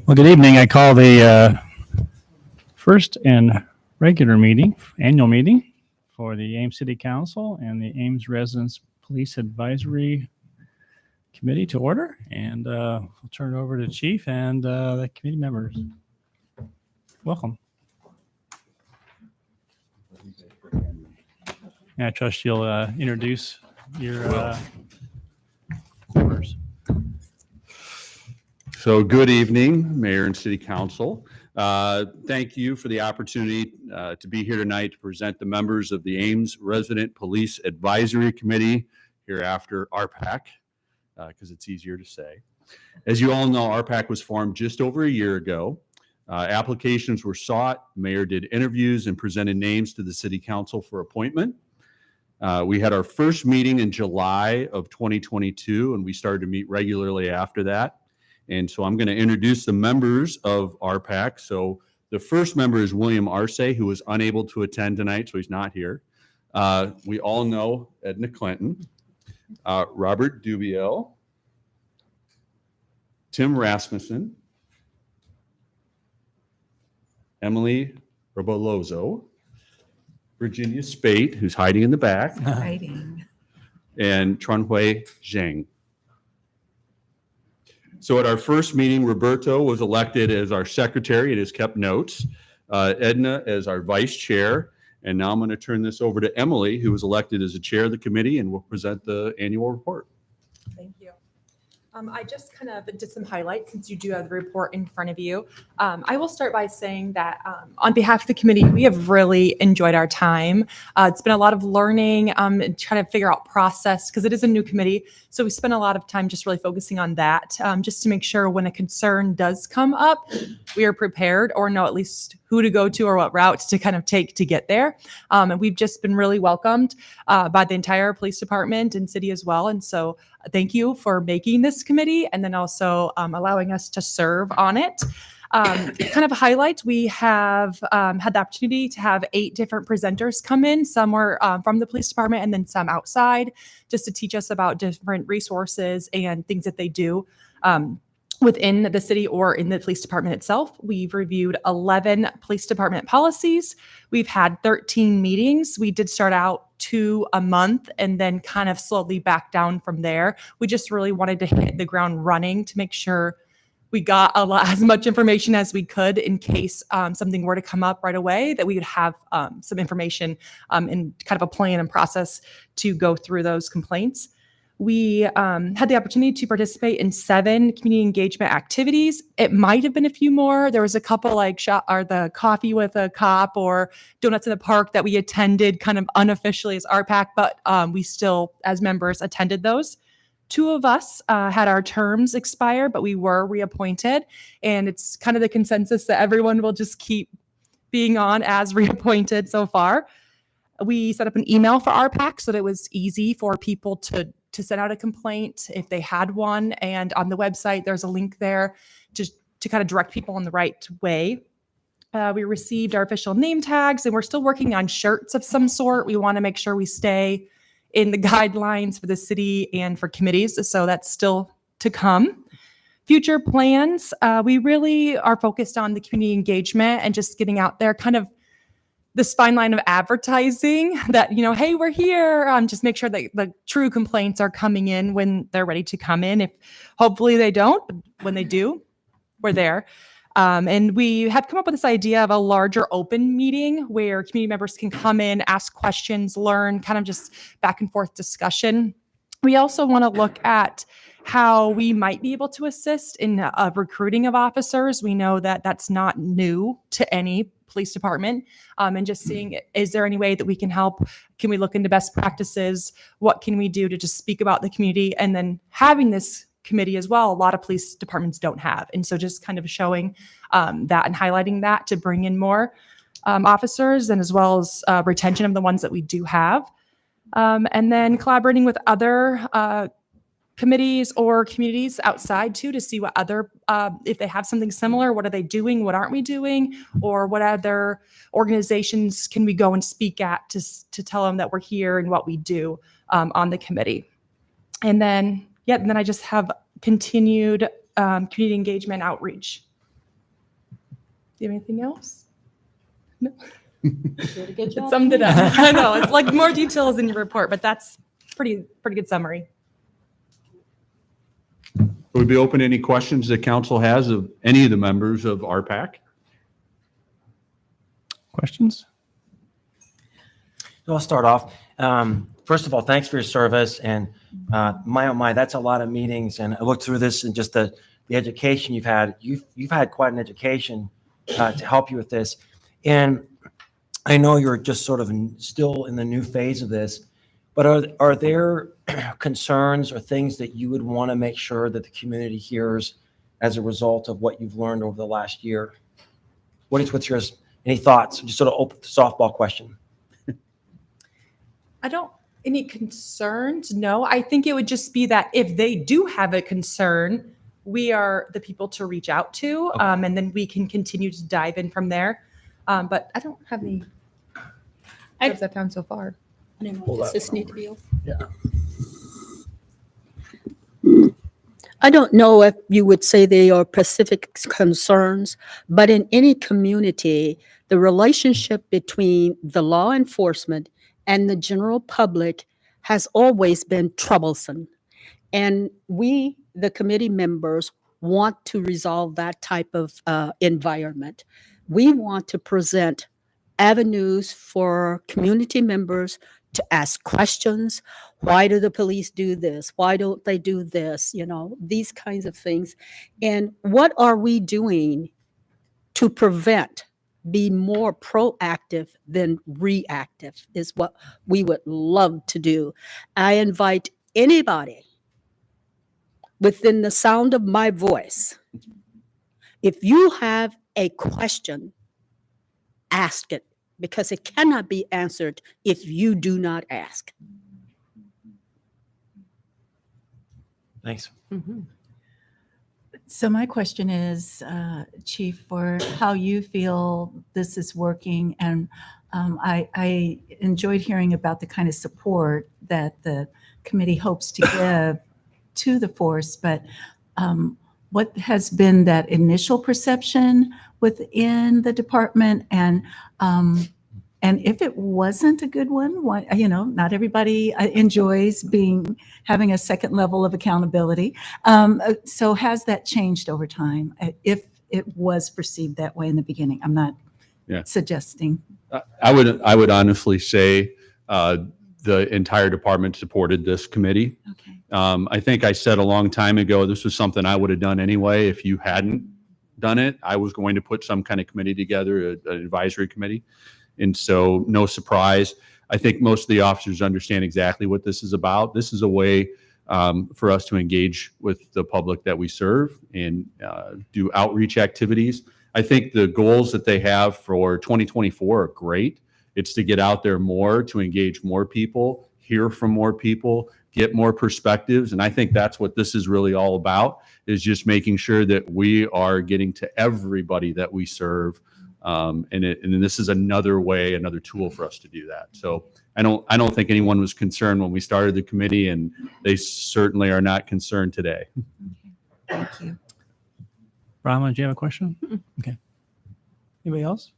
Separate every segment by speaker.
Speaker 1: Well, good evening. I call the first and regular meeting, annual meeting for the Ames City Council and the Ames Residents Police Advisory Committee to order. And I'll turn it over to Chief and the committee members. Welcome. And I trust you'll introduce your members.
Speaker 2: So good evening, Mayor and City Council. Thank you for the opportunity to be here tonight to present the members of the Ames Resident Police Advisory Committee, hereafter RPAC, because it's easier to say. As you all know, RPAC was formed just over a year ago. Applications were sought, Mayor did interviews and presented names to the City Council for appointment. We had our first meeting in July of 2022, and we started to meet regularly after that. And so I'm going to introduce the members of RPAC. So the first member is William Arce, who was unable to attend tonight, so he's not here. We all know Edna Clinton, Robert Dubiel, Tim Rasmussen, Emily Robolozo, Virginia Spate, who's hiding in the back, and Trunhui Zhang. So at our first meeting, Roberto was elected as our secretary. It has kept notes. Edna as our vice chair. And now I'm going to turn this over to Emily, who was elected as the chair of the committee and will present the annual report.
Speaker 3: Thank you. I just kind of did some highlights since you do have the report in front of you. I will start by saying that on behalf of the committee, we have really enjoyed our time. It's been a lot of learning and trying to figure out process because it is a new committee. So we spent a lot of time just really focusing on that just to make sure when a concern does come up, we are prepared or know at least who to go to or what route to kind of take to get there. And we've just been really welcomed by the entire police department and city as well. And so thank you for making this committee and then also allowing us to serve on it. Kind of highlights, we have had the opportunity to have 8 different presenters come in. Some were from the police department and then some outside just to teach us about different resources and things that they do within the city or in the police department itself. We've reviewed 11 police department policies. We've had 13 meetings. We did start out 2 a month and then kind of slowly back down from there. We just really wanted to hit the ground running to make sure we got as much information as we could in case something were to come up right away, that we would have some information and kind of a plan and process to go through those complaints. We had the opportunity to participate in 7 community engagement activities. It might have been a few more. There was a couple like the coffee with a cop or donuts in the park that we attended kind of unofficially as RPAC, but we still, as members, attended those. 2 of us had our terms expire, but we were reappointed. And it's kind of the consensus that everyone will just keep being on as reappointed so far. We set up an email for RPAC so that it was easy for people to send out a complaint if they had one. And on the website, there's a link there to kind of direct people in the right way. We received our official name tags and we're still working on shirts of some sort. We want to make sure we stay in the guidelines for the city and for committees. So that's still to come. Future plans, we really are focused on the community engagement and just getting out there, kind of this fine line of advertising that, hey, we're here. Just make sure that the true complaints are coming in when they're ready to come in. If hopefully they don't, but when they do, we're there. And we have come up with this idea of a larger open meeting where community members can come in, ask questions, learn, kind of just back and forth discussion. We also want to look at how we might be able to assist in recruiting of officers. We know that that's not new to any police department, and just seeing, is there any way that we can help? Can we look into best practices? What can we do to just speak about the community? And then having this committee as well, a lot of police departments don't have. And so just kind of showing that and highlighting that to bring in more officers and as well as retention of the ones that we do have. And then collaborating with other committees or communities outside too, to see what other, if they have something similar, what are they doing? What aren't we doing? Or what other organizations can we go and speak at to tell them that we're here and what we do on the committee? And then Yeah, and then I just have continued community engagement outreach. Do you have anything else? No.
Speaker 4: Did a good
Speaker 3: It
Speaker 4: job.
Speaker 3: summed it up. I know, it's like more details in your report, but that's pretty good summary.
Speaker 2: Would be open to any questions that council has of any of the members of RPAC?
Speaker 1: Questions?
Speaker 5: So I'll start off. First of all, thanks for your service. And my, oh my, that's a lot of meetings. And I looked through this and just the education you've had. You've had quite an education to help you with this. And I know you're just sort of still in the new phase of this, but are there concerns or things that you would want to make sure that the community hears as a result of what you've learned over the last year? What's yours? Any thoughts? Just sort of open softball question.
Speaker 3: Any concerns? No, I think it would just be that if they do have a concern, we are the people to reach out to,
Speaker 5: Okay.
Speaker 3: and then we can continue to dive in from there. But I don't have any.
Speaker 4: I-
Speaker 3: I've found so far.
Speaker 4: I don't know, does this need to be open?
Speaker 6: I don't know if you would say they are specific concerns, but in any community, the relationship between the law enforcement and the general public has always been troublesome. And we, the committee members, want to resolve that type of environment. We want to present avenues for community members to ask questions. Why do the police do this? Why don't they do this? You know, these kinds of things. And what are we doing to prevent, be more proactive than reactive is what we would love to do. I invite anybody within the sound of my voice, if you have a question, ask it, because it cannot be answered if you do not ask.
Speaker 5: Thanks.
Speaker 4: So my question is, Chief, for how you feel this is working, and I enjoyed hearing about the kind of support that the committee hopes to give to the force, but what has been that initial perception within the department, and if it wasn't a good one, why, not everybody enjoys having a second level of accountability. So has that changed over time? If it was perceived that way in the beginning, I'm not suggesting.
Speaker 2: I would honestly say the entire department supported this committee.
Speaker 4: Okay.
Speaker 2: I think I said a long time ago, this was something I would have done anyway if you hadn't done it. I was going to put some kind of committee together, an advisory committee. And so no surprise. I think most of the officers understand exactly what this is about. This is a way for us to engage with the public that we serve and do outreach activities. I think the goals that they have for 2024 are great. It's to get out there more, to engage more people, hear from more people, get more perspectives. And I think that's what this is really all about, is just making sure that we are getting to everybody that we serve. And this is another way, another tool for us to do that. So I don't think anyone was concerned when we started the committee, and they certainly are not concerned today.
Speaker 4: Thank you.
Speaker 1: Brahma, do you have a question? Okay. Anybody else?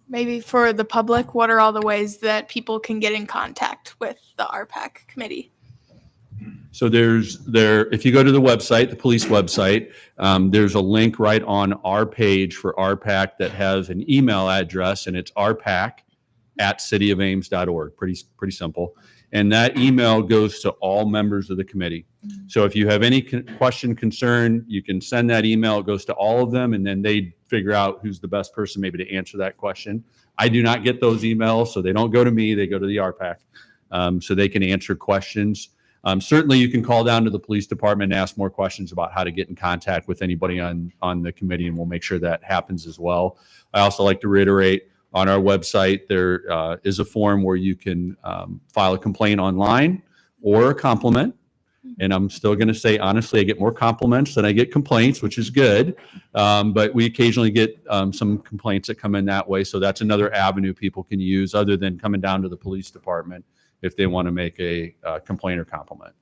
Speaker 7: Maybe for the public, what are all the ways that people can get in contact with the RPAC committee?
Speaker 2: So if you go to the website, the police website, there's a link right on our page for RPAC that has an email address, and it's rpac@cityofames.org. Pretty simple. And that email goes to all members of the committee. So if you have any question, concern, you can send that email. It goes to all of them, and then they figure out who's the best person maybe to answer that question. I do not get those emails, so they don't go to me. They go to the RPAC, so they can answer questions. Certainly, you can call down to the police department and ask more questions about how to get in contact with anybody on the committee, and we'll make sure that happens as well. I also like to reiterate, on our website, there is a form where you can file a complaint online or a compliment. And I'm still going to say, honestly, I get more compliments than I get complaints, which is good. But we occasionally get some complaints that come in that way. So that's another avenue people can use other than coming down to the police department if they want to make a complaint or compliment.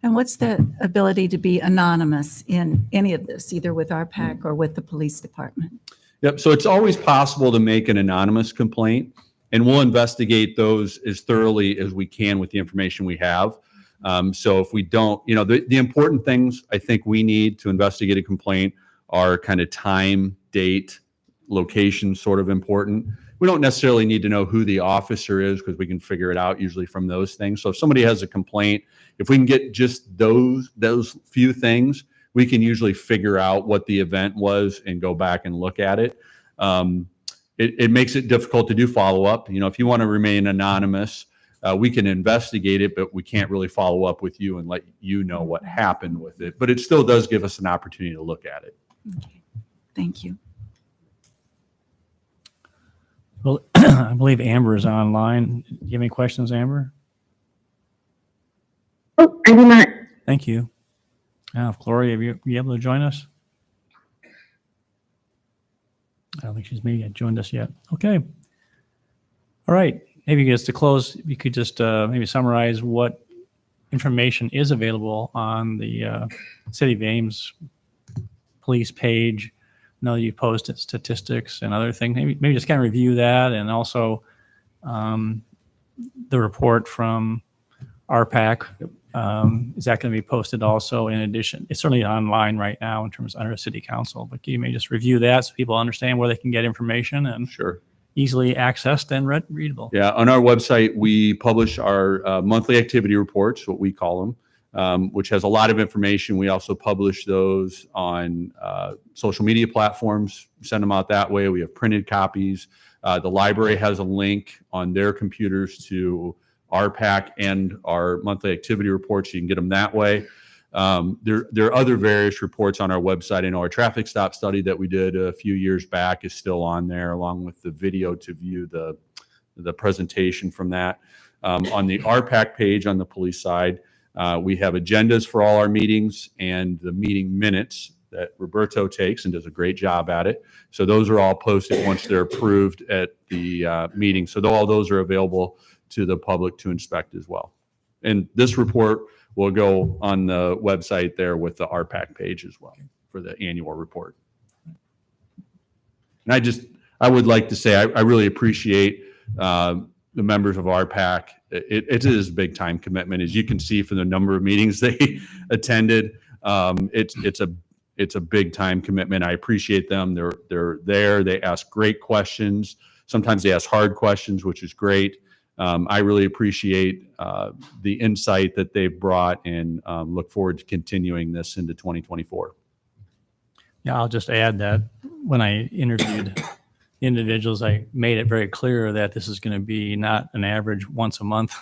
Speaker 4: And what's the ability to be anonymous in any of this, either with RPAC or with the police department?
Speaker 2: Yep. So it's always possible to make an anonymous complaint, and we'll investigate those as thoroughly as we can with the information we have. So if we don't, the important things I think we need to investigate a complaint are kind of time, date, location, sort of important. We don't necessarily need to know who the officer is because we can figure it out usually from those things. So if somebody has a complaint, if we can get just those few things, we can usually figure out what the event was and go back and look at it. It makes it difficult to do follow-up. If you want to remain anonymous, we can investigate it, but we can't really follow up with you and let you know what happened with it. But it still does give us an opportunity to look at it.
Speaker 4: Okay. Thank you.
Speaker 1: Well, I believe Amber is online. Do you have any questions, Amber?
Speaker 8: Oh, I do not.
Speaker 1: Thank you. Gloria, are you able to join us? I don't think she's maybe joined us yet. Okay. All right. Maybe just to close, you could just maybe summarize what information is available on the City of Ames police page. I know you posted statistics and other things. Maybe just kind of review that, and also the report from RPAC. Is that going to be posted also in addition? It's certainly online right now in terms of under City Council, but you may just review that so people understand where they can get information and
Speaker 2: Sure.
Speaker 1: easily accessed and readable.
Speaker 2: Yeah, on our website, we publish our monthly activity reports, what we call them, which has a lot of information. We also publish those on social media platforms, send them out that way. We have printed copies. The library has a link on their computers to RPAC and our monthly activity reports. You can get them that way. There are other various reports on our website. I know our traffic stop study that we did a few years back is still on there, along with the video to view the presentation from that. On the RPAC page on the police side, we have agendas for all our meetings and the meeting minutes that Roberto takes and does a great job at it. So those are all posted once they're approved at the meeting. So all those are available to the public to inspect as well. And this report will go on the website there with the RPAC page as well for the annual report. And I would like to say, I really appreciate the members of RPAC. It is a big time commitment, as you can see from the number of meetings they attended. It's a big time commitment. I appreciate them. They're there. They ask great questions. Sometimes they ask hard questions, which is great. I really appreciate the insight that they've brought, and look forward to continuing this into 2024.
Speaker 1: Yeah, I'll just add that when I interviewed individuals, I made it very clear that this is going to be not an average once a month,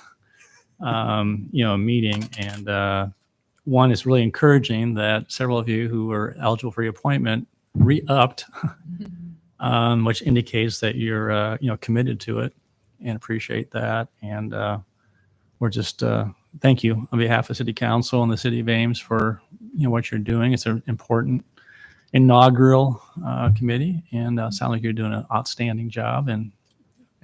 Speaker 1: meeting. And one is really encouraging that several of you who were eligible for reappointment re-upped, which indicates that you're committed to it, and appreciate that. And we're just thank you on behalf of City Council and the City of Ames for what you're doing. It's an important inaugural committee, and sounds like you're doing an outstanding job, and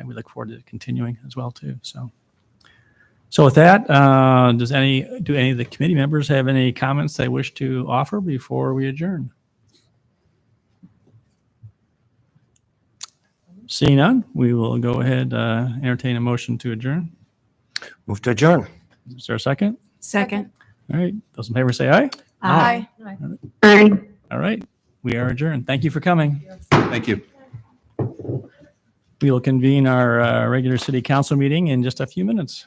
Speaker 1: we look forward to continuing as well too. So with that, do any of the committee members have any comments they wish to offer before we adjourn? Seeing none, we will go ahead, entertain a motion to adjourn.
Speaker 5: Move to adjourn.
Speaker 1: Is there a second?
Speaker 4: Second.
Speaker 1: All right, those in favor say aye.
Speaker 7: Aye.
Speaker 8: Aye.
Speaker 1: All right, we are adjourned. Thank you for coming.
Speaker 2: Thank you.
Speaker 1: We will convene our regular City Council meeting in just a few minutes.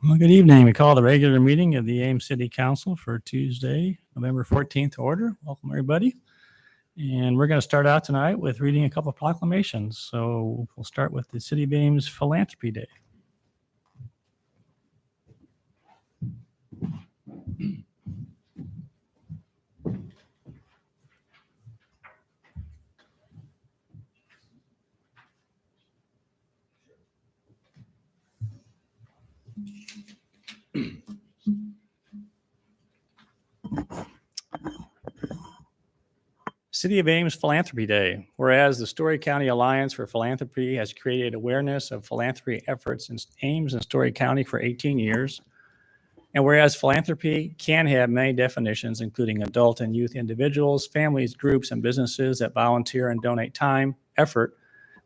Speaker 1: Well, good evening. We call the regular meeting of the Ames City Council for Tuesday, November 14th to order. Welcome, everybody. And we're going to start out tonight with reading a couple of proclamations. So we'll start with the City of Ames Philanthropy Day. City of Ames Philanthropy Day. Whereas the Story County Alliance for Philanthropy has created awareness of philanthropy efforts in Ames and Story County for 18 years. And whereas philanthropy can have many definitions, including adult and youth individuals, families, groups, and businesses that volunteer and donate time, effort,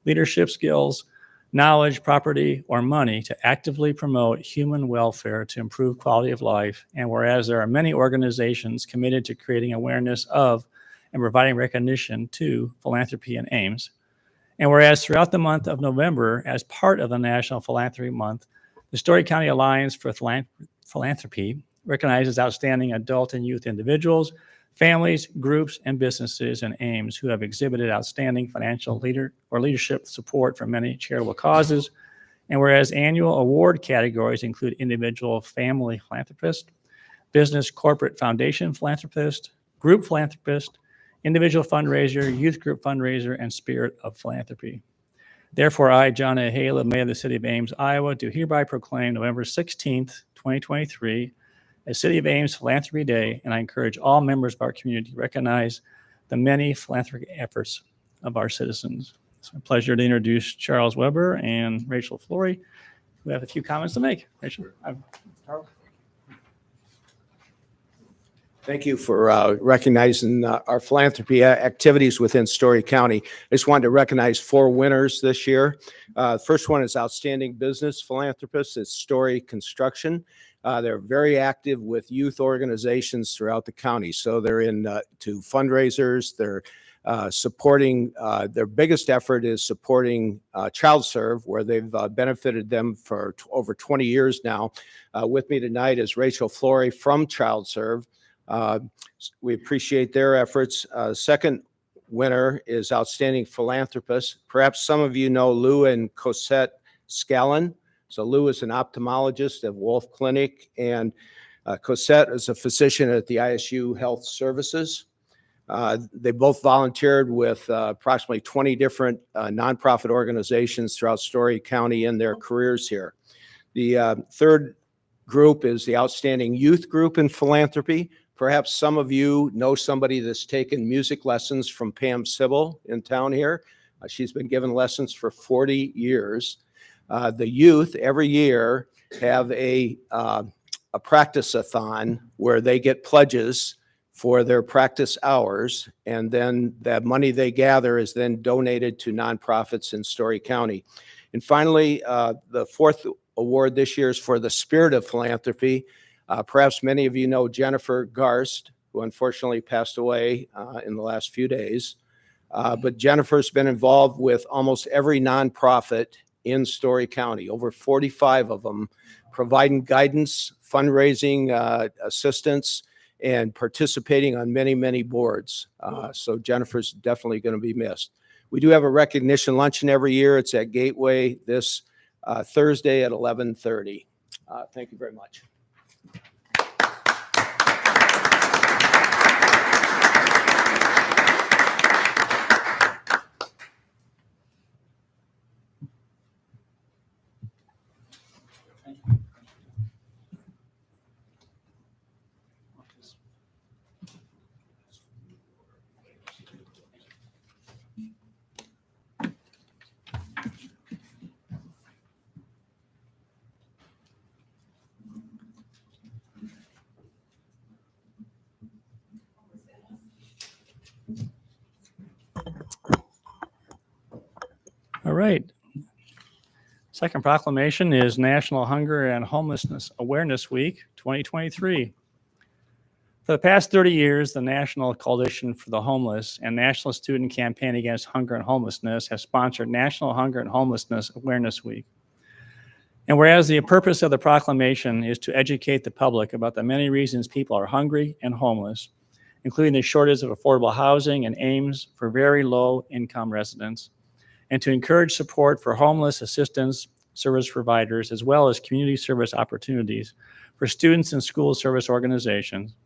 Speaker 1: leadership skills, knowledge, property, or money to actively promote human welfare to improve quality of life. And whereas there are many organizations committed to creating awareness of and providing recognition to philanthropy in Ames. And whereas throughout the month of November, as part of the National Philanthropy Month, the Story County Alliance for Philanthropy recognizes outstanding adult and youth individuals, families, groups, and businesses in Ames who have exhibited outstanding financial leadership support for many charitable causes. And whereas annual award categories include individual family philanthropist, business corporate foundation philanthropist, group philanthropist, individual fundraiser, youth group fundraiser, and spirit of philanthropy. Therefore, I, John A. Hale, Mayor of the City of Ames, Iowa, do hereby proclaim November 16th, 2023, as City of Ames Philanthropy Day, and I encourage all members of our community to recognize the many philanthropic efforts of our citizens. It's my pleasure to introduce Charles Weber and Rachel Flory, who have a few comments to make. Rachel, Charles.
Speaker 9: Thank you for recognizing our philanthropy activities within Story County. I just wanted to recognize 4 winners this year. First one is Outstanding Business Philanthropist. It's Story Construction. They're very active with youth organizations throughout the county. So they're to fundraisers. They're supporting, their biggest effort is supporting Child Serve, where they've benefited them for over 20 years now. With me tonight is Rachel Flory from Child Serve. We appreciate their efforts. Second winner is Outstanding Philanthropist. Perhaps some of you know Lou and Cosette Scallon. So Lou is an ophthalmologist at Wolf Clinic, and Cosette is a physician at the ISU Health Services. They both volunteered with approximately 20 different nonprofit organizations throughout Story County in their careers here. The third group is the Outstanding Youth Group in Philanthropy. Perhaps some of you know somebody that's taken music lessons from Pam Sybil in town here. She's been given lessons for 40 years. The youth every year have a practice-a-thon where they get pledges for their practice hours, and then that money they gather is then donated to nonprofits in Story County. And finally, the fourth award this year is for the Spirit of Philanthropy. Perhaps many of you know Jennifer Garst, who unfortunately passed away in the last few days. But Jennifer's been involved with almost every nonprofit in Story County, over 45 of them, providing guidance, fundraising assistance, and participating on many, many boards. So Jennifer's definitely going to be missed. We do have a recognition luncheon every year. It's at Gateway this Thursday at 11:30. Thank you very much.
Speaker 1: All right. Second proclamation is National Hunger and Homelessness Awareness Week 2023. For the past 30 years, the National Coalition for the Homeless and National Student Campaign Against Hunger and Homelessness have sponsored National Hunger and Homelessness Awareness Week. And whereas the purpose of the proclamation is to educate the public about the many reasons people are hungry and homeless, including the shortage of affordable housing in Ames for very low income residents, and to encourage support for homeless assistance service providers, as well as community service opportunities for students and school service organizations.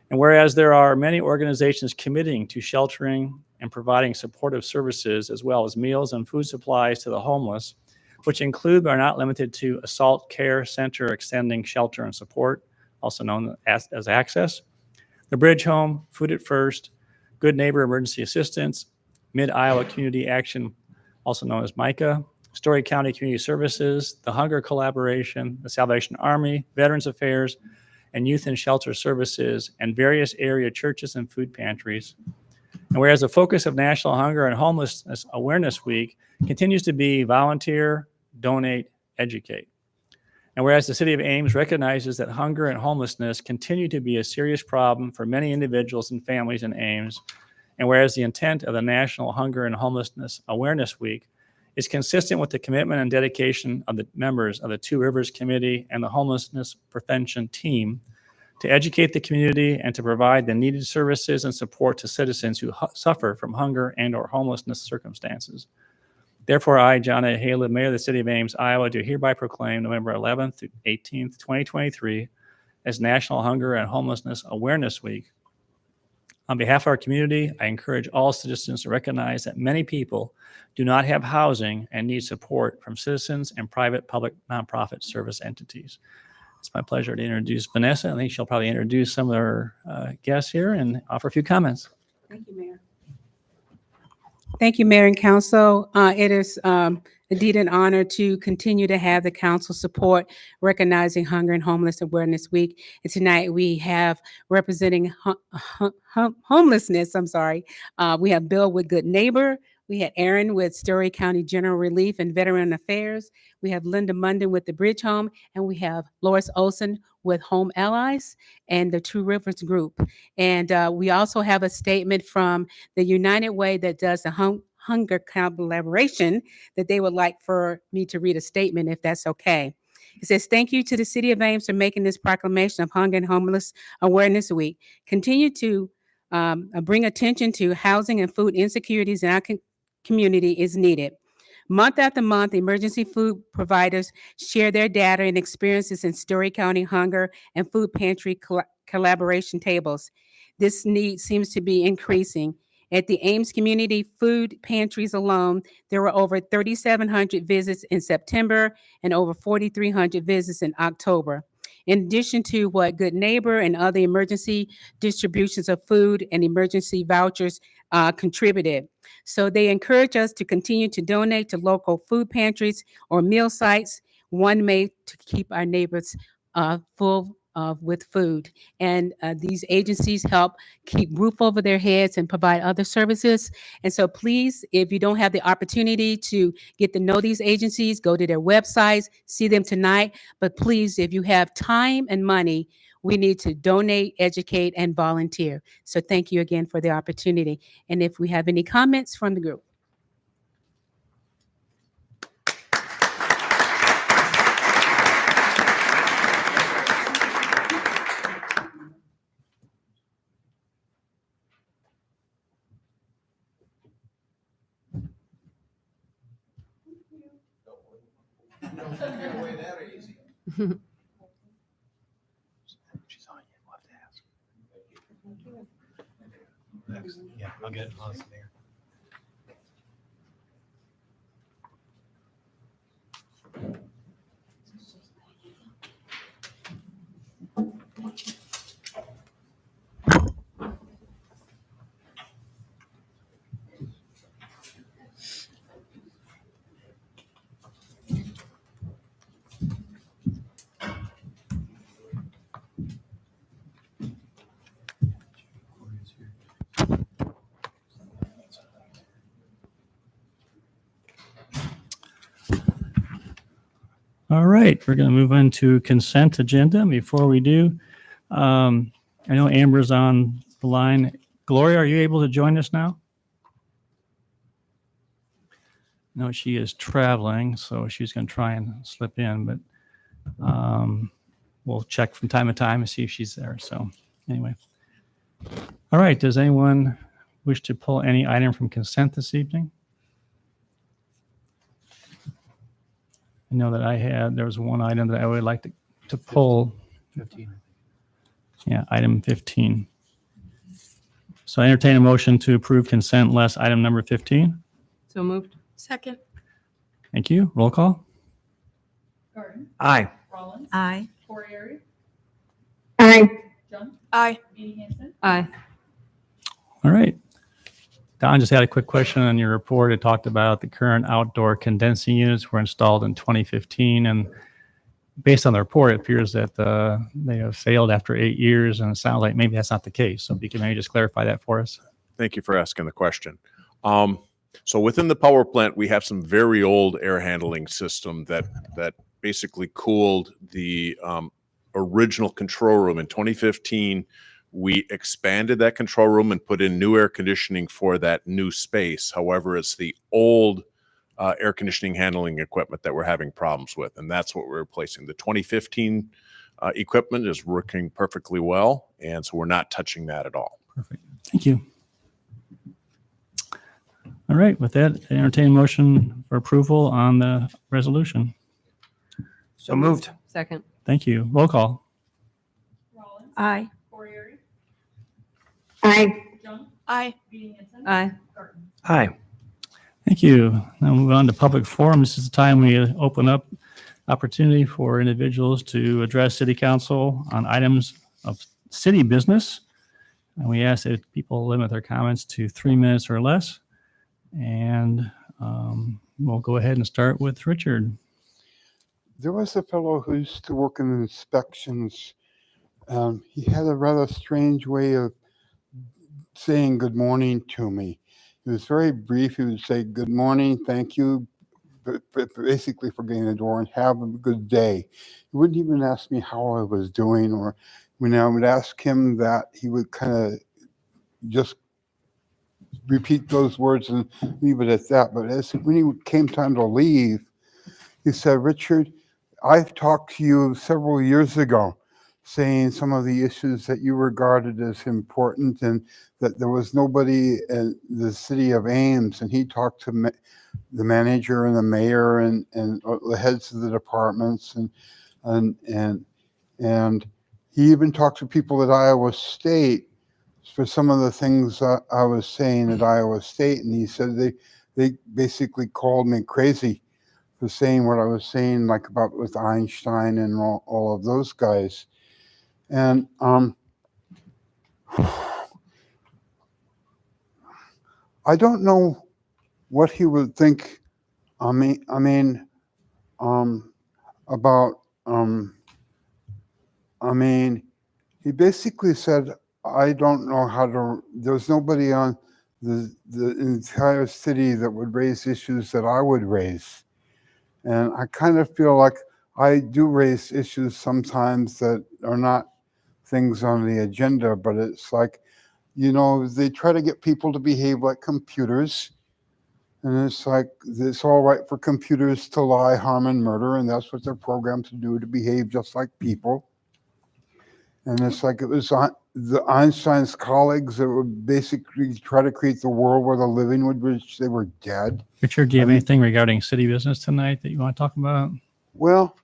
Speaker 1: And whereas there are many organizations committing to sheltering and providing supportive services, as well as meals and food supplies to the homeless, which include but are not limited to Assault Care Center Extending Shelter and Support, also known as Access, the Bridge Home, Food at First, Good Neighbor Emergency Assistance, Mid-Iowa Community Action, also known as MICA, Story County Community Services, the Hunger Collaboration, the Salvation Army, Veterans Affairs, and Youth and Shelter Services, and various area churches and food pantries. And whereas the focus of National Hunger and Homelessness Awareness Week continues to be volunteer, donate, educate. And whereas the city of Ames recognizes that hunger and homelessness continue to be a serious problem for many individuals and families in Ames, and whereas the intent of the National Hunger and Homelessness Awareness Week is consistent with the commitment and dedication of the members of the Two Rivers Committee and the Homelessness Prevention Team to educate the community and to provide the needed services and support to citizens who suffer from hunger and or homelessness circumstances. Therefore, I, John A. Haleb, Mayor of the City of Ames, Iowa, do hereby proclaim November 11th through 18th, 2023 as National Hunger and Homelessness Awareness Week. On behalf of our community, I encourage all citizens to recognize that many people do not have housing and need support from citizens and private public nonprofit service entities. It's my pleasure to introduce Vanessa. I think she'll probably introduce some of our guests here and offer a few comments.
Speaker 10: Thank you, Mayor. Thank you, Mayor and Council. It is indeed an honor to continue to have the council support recognizing Hunger and Homeless Awareness Week. And tonight we have representing homelessness, we have Bill with Good Neighbor. We had Aaron with Story County General Relief and Veteran Affairs. We have Linda Munden with the Bridge Home, and we have Lois Olson with Home Allies and the Two Rivers Group. And we also have a statement from the United Way that does the Hunger Collaboration that they would like for me to read a statement, if that's okay. It says, thank you to the City of Ames for making this proclamation of Hunger and Homeless Awareness Week. Continue to bring attention to housing and food insecurities in our community is needed. Month after month, emergency food providers share their data and experiences in Story County hunger and food pantry collaboration tables. This need seems to be increasing. At the Ames Community Food Pantries alone, there were over 3,700 visits in September and over 4,300 visits in October. In addition to what Good Neighbor and other emergency distributions of food and emergency vouchers contributed. So they encourage us to continue to donate to local food pantries or meal sites, one made to keep our neighbors full with food. And these agencies help keep roof over their heads and provide other services. And so please, if you don't have the opportunity to get to know these agencies, go to their websites, see them tonight. But please, if you have time and money, we need to donate, educate, and volunteer. So thank you again for the opportunity. And if we have any comments from the group.
Speaker 1: She's on you. We'll have to ask. Yeah, I'll get it. There. All right, we're going to move on to consent agenda. Before we do, I know Amber's on the line. Gloria, are you able to join us now? know she is traveling, so she's going to try and slip in, but we'll check from time to time and see if she's there. So anyway. All right. Does anyone wish to pull any item from consent this evening? I know that there was one item that I would like to pull.
Speaker 5: 15.
Speaker 1: Yeah, item 15. So I entertain a motion to approve consent less item number 15.
Speaker 10: So moved.
Speaker 7: Second.
Speaker 1: Thank you. Roll call.
Speaker 5: Aye.
Speaker 4: Aye.
Speaker 8: Aye.
Speaker 7: Aye.
Speaker 10: Aye.
Speaker 1: All right. Don just had a quick question on your report. It talked about the current outdoor condensing units were installed in 2015. And based on the report, it appears that they have failed after 8 years. And it sounds like maybe that's not the case. So if you can maybe just clarify that for us.
Speaker 11: Thank you for asking the question. So within the power plant, we have some very old air handling system that basically cooled the original control room. In 2015, we expanded that control room and put in new air conditioning for that new space. However, it's the old air conditioning handling equipment that we're having problems with, and that's what we're replacing. The 2015 equipment is working perfectly well, and so we're not touching that at all.
Speaker 1: Perfect. Thank you. All right. With that, I entertain a motion for approval on the resolution.
Speaker 5: So moved.
Speaker 10: Second.
Speaker 1: Thank you. Roll call.
Speaker 4: Aye.
Speaker 8: Aye.
Speaker 7: Aye.
Speaker 10: Aye.
Speaker 5: Aye.
Speaker 1: Thank you. Now move on to public forum. This is the time we open up opportunity for individuals to address city council on items of city business. And we ask that people limit their comments to 3 minutes or less. And we'll go ahead and start with Richard.
Speaker 12: There was a fellow who used to work in inspections. He had a rather strange way of saying good morning to me. It was very brief. He would say, good morning, thank you, basically for getting the door and have a good day. He wouldn't even ask me how I was doing, or when I would ask him that, he would kind of just repeat those words and leave it at that. But when he came time to leave, he said, Richard, I've talked to you several years ago saying some of the issues that you regarded as important, and that there was nobody in the city of Ames. And he talked to the manager and the mayor and the heads of the departments, and he even talked to people at Iowa State for some of the things I was saying at Iowa State. And he said they basically called me crazy for saying what I was saying, like about with Einstein and all of those guys. And I don't know what he would think. He basically said, I don't know how to, there's nobody on the entire city that would raise issues that I would raise. And I kind of feel like I do raise issues sometimes that are not things on the agenda, but it's like, they try to get people to behave like computers. And it's like, it's all right for computers to lie, harm, and murder, and that's what they're programmed to do, to behave just like people. And it's like it was the Einstein's colleagues that would basically try to create the world where the living would wish they were dead.
Speaker 1: Richard, do you have anything regarding city business tonight that you want to talk about?
Speaker 12: Well,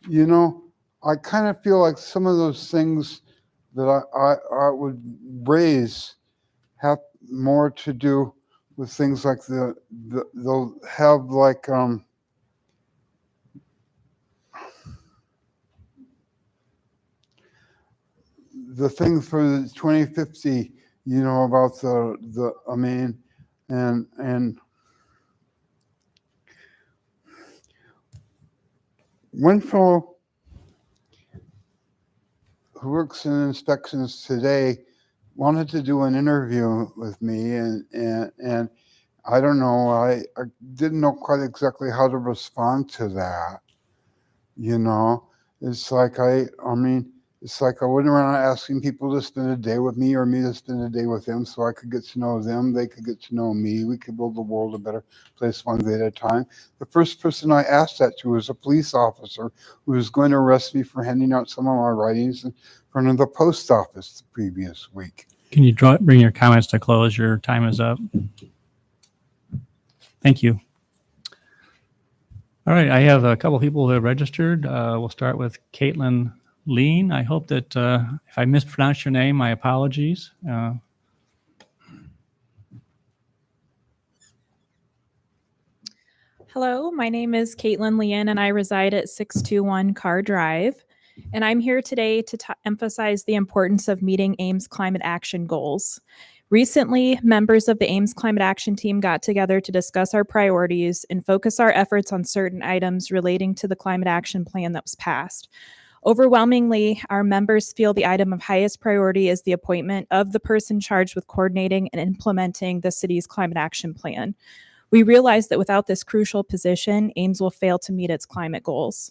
Speaker 12: I kind of feel like some of those things that I would raise have more to do with things like they'll have like the thing for the 2050, about and one fellow who works in inspections today wanted to do an interview with me, and I don't know, I didn't know quite exactly how to respond to that. It's like, It's like I went around asking people to spend a day with me or me to spend a day with them so I could get to know them. They could get to know me. We could build the world a better place one day at a time. The first person I asked that to was a police officer who was going to arrest me for handing out some of my writings in front of the post office the previous week.
Speaker 1: Can you bring your comments to close? Your time is up. Thank you. All right, I have a couple people who have registered. We'll start with Caitlin Lean. I hope that if I mispronounced your name, my apologies.
Speaker 13: Hello, my name is Caitlin Leanne and I reside at 621 Carr Drive. And I'm here today to emphasize the importance of meeting Ames climate action goals. Recently, members of the Ames Climate Action Team got together to discuss our priorities and focus our efforts on certain items relating to the climate action plan that was passed. Overwhelmingly, our members feel the item of highest priority is the appointment of the person charged with coordinating and implementing the city's climate action plan. We realize that without this crucial position, Ames will fail to meet its climate goals.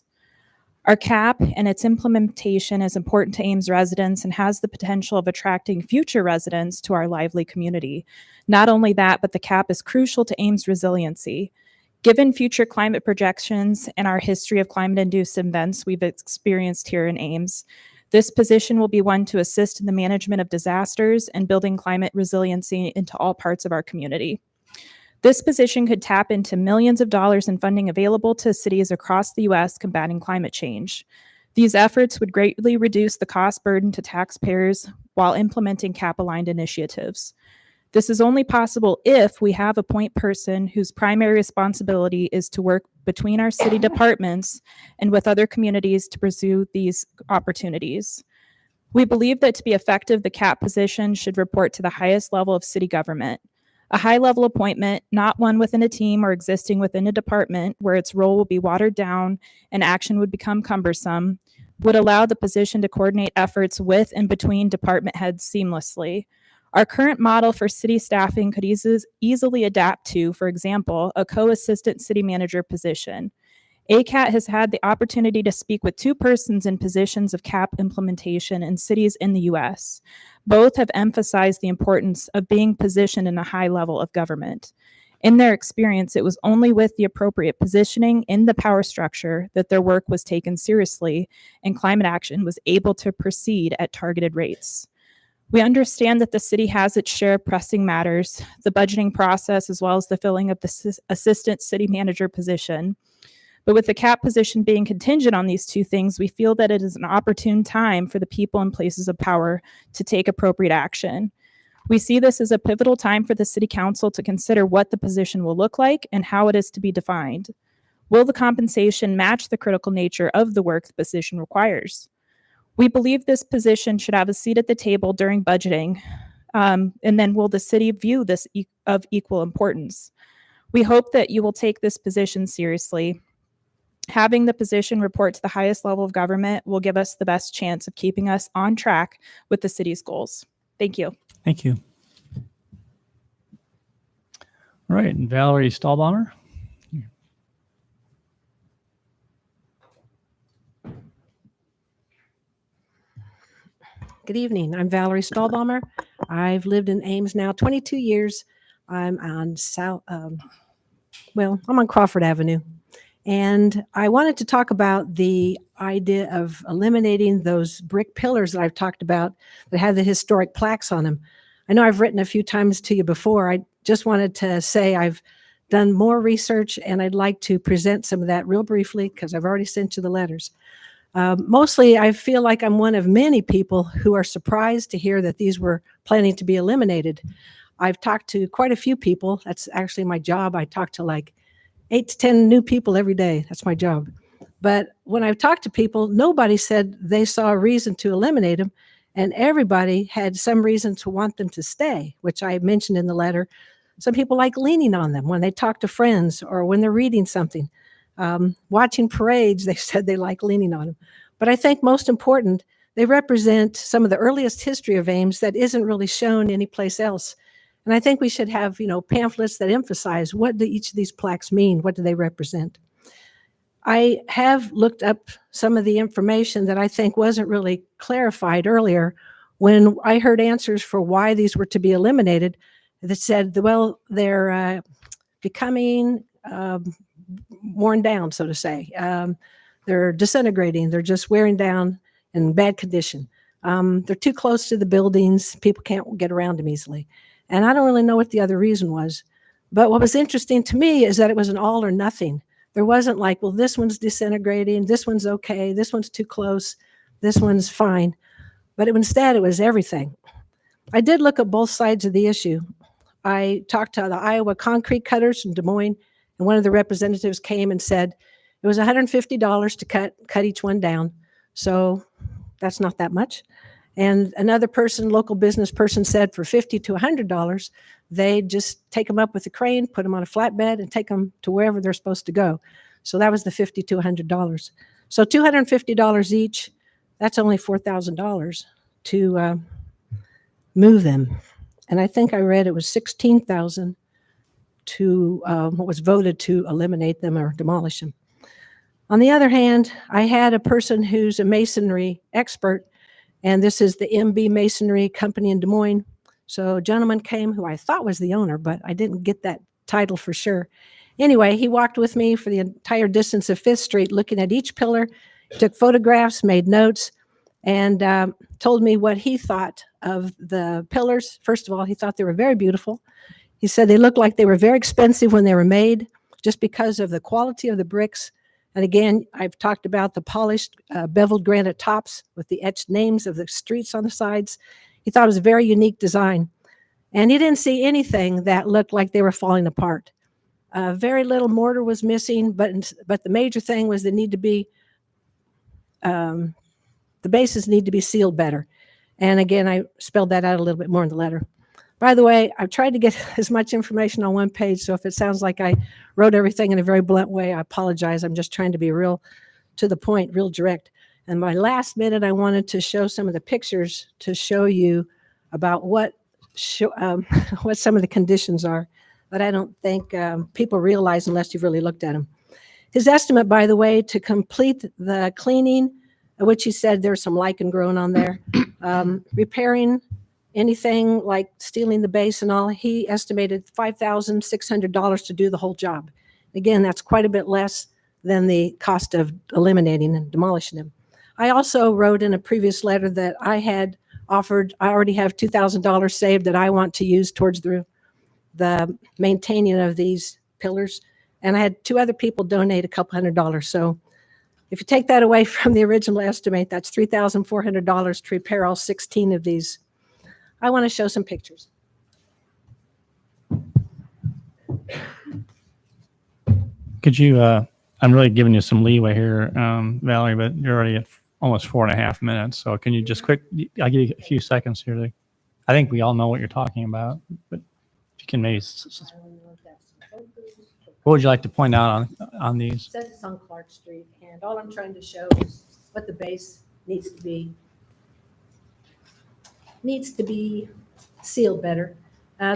Speaker 13: Our CAP and its implementation is important to Ames residents and has the potential of attracting future residents to our lively community. Not only that, but the CAP is crucial to Ames resiliency. Given future climate projections and our history of climate-induced events we've experienced here in Ames, this position will be one to assist in the management of disasters and building climate resiliency into all parts of our community. This position could tap into millions of dollars in funding available to cities across the U.S. combating climate change. These efforts would greatly reduce the cost burden to taxpayers while implementing CAP-aligned initiatives. This is only possible if we have a point person whose primary responsibility is to work between our city departments and with other communities to pursue these opportunities. We believe that to be effective, the CAP position should report to the highest level of city government. A high-level appointment, not one within a team or existing within a department where its role will be watered down and action would become cumbersome, would allow the position to coordinate efforts with and between department heads seamlessly. Our current model for city staffing could easily adapt to, for example, a co-assistant city manager position. ACAT has had the opportunity to speak with two persons in positions of CAP implementation in cities in the U.S. Both have emphasized the importance of being positioned in a high level of government. In their experience, it was only with the appropriate positioning in the power structure that their work was taken seriously and climate action was able to proceed at targeted rates. We understand that the city has its share of pressing matters, the budgeting process, as well as the filling of the assistant city manager position. But with the CAP position being contingent on these two things, we feel that it is an opportune time for the people in places of power to take appropriate action. We see this as a pivotal time for the City Council to consider what the position will look like and how it is to be defined. Will the compensation match the critical nature of the work the position requires? We believe this position should have a seat at the table during budgeting, and then will the city view this of equal importance? We hope that you will take this position seriously. Having the position report to the highest level of government will give us the best chance of keeping us on track with the city's goals. Thank you.
Speaker 1: Thank you. All right, and Valerie Stahlbaumer.
Speaker 14: Good evening. I'm Valerie Stahlbaumer. I've lived in Ames now 22 years. I'm on I'm on Crawford Avenue. And I wanted to talk about the idea of eliminating those brick pillars that I've talked about that have the historic plaques on them. I know I've written a few times to you before. I just wanted to say I've done more research and I'd like to present some of that real briefly because I've already sent you the letters. Mostly, I feel like I'm one of many people who are surprised to hear that these were planning to be eliminated. I've talked to quite a few people. That's actually my job. I talk to like 8 to 10 new people every day. That's my job. But when I've talked to people, nobody said they saw a reason to eliminate them. And everybody had some reason to want them to stay, which I mentioned in the letter. Some people like leaning on them when they talk to friends or when they're reading something. Watching parades, they said they like leaning on them. But I think most important, they represent some of the earliest history of Ames that isn't really shown anyplace else. And I think we should have, pamphlets that emphasize what do each of these plaques mean? What do they represent? I have looked up some of the information that I think wasn't really clarified earlier when I heard answers for why these were to be eliminated that said, well, they're becoming worn down, so to say. They're disintegrating. They're just wearing down in bad condition. They're too close to the buildings. People can't get around them easily. And I don't really know what the other reason was. But what was interesting to me is that it was an all or nothing. There wasn't like, well, this one's disintegrating, this one's okay, this one's too close, this one's fine. But instead, it was everything. I did look at both sides of the issue. I talked to the Iowa concrete cutters from Des Moines, and one of the representatives came and said it was $150 to cut each one down. So that's not that much. And another person, local business person, said for $50 to $100, they just take them up with a crane, put them on a flatbed, and take them to wherever they're supposed to go. So that was the $50 to $100. So $250 each, that's only $4,000 to move them. And I think I read it was $16,000 to what was voted to eliminate them or demolish them. On the other hand, I had a person who's a masonry expert, and this is the MB Masonry Company in Des Moines. So a gentleman came who I thought was the owner, but I didn't get that title for sure. Anyway, he walked with me for the entire distance of 5th Street, looking at each pillar, took photographs, made notes, and told me what he thought of the pillars. First of all, he thought they were very beautiful. He said they looked like they were very expensive when they were made, just because of the quality of the bricks. And again, I've talked about the polished beveled granite tops with the etched names of the streets on the sides. He thought it was a very unique design. And he didn't see anything that looked like they were falling apart. Very little mortar was missing, but the major thing was they need to be, the bases need to be sealed better. And again, I spelled that out a little bit more in the letter. By the way, I've tried to get as much information on one page, so if it sounds like I wrote everything in a very blunt way, I apologize. I'm just trying to be real to the point, real direct. And my last minute, I wanted to show some of the pictures to show you about what some of the conditions are that I don't think people realize unless you've really looked at them. His estimate, by the way, to complete the cleaning, which he said there's some lichen growing on there, repairing anything like stealing the base and all, he estimated $5,600 to do the whole job. Again, that's quite a bit less than the cost of eliminating and demolishing them. I also wrote in a previous letter that I had offered, I already have $2,000 saved that I want to use towards the maintaining of these pillars. And I had 2 other people donate a couple $100. So if you take that away from the original estimate, that's $3,400 to repair all 16 of these. I want to show some pictures.
Speaker 1: Could you, I'm really giving you some leeway here, Valerie, but you're already at almost 4.5 minutes. So can you just I'll give you a few seconds here. I think we all know what you're talking about, but if you can maybe, what would you like to point out on these?
Speaker 14: It says it's on Clark Street, and all I'm trying to show is what the base needs to be sealed better.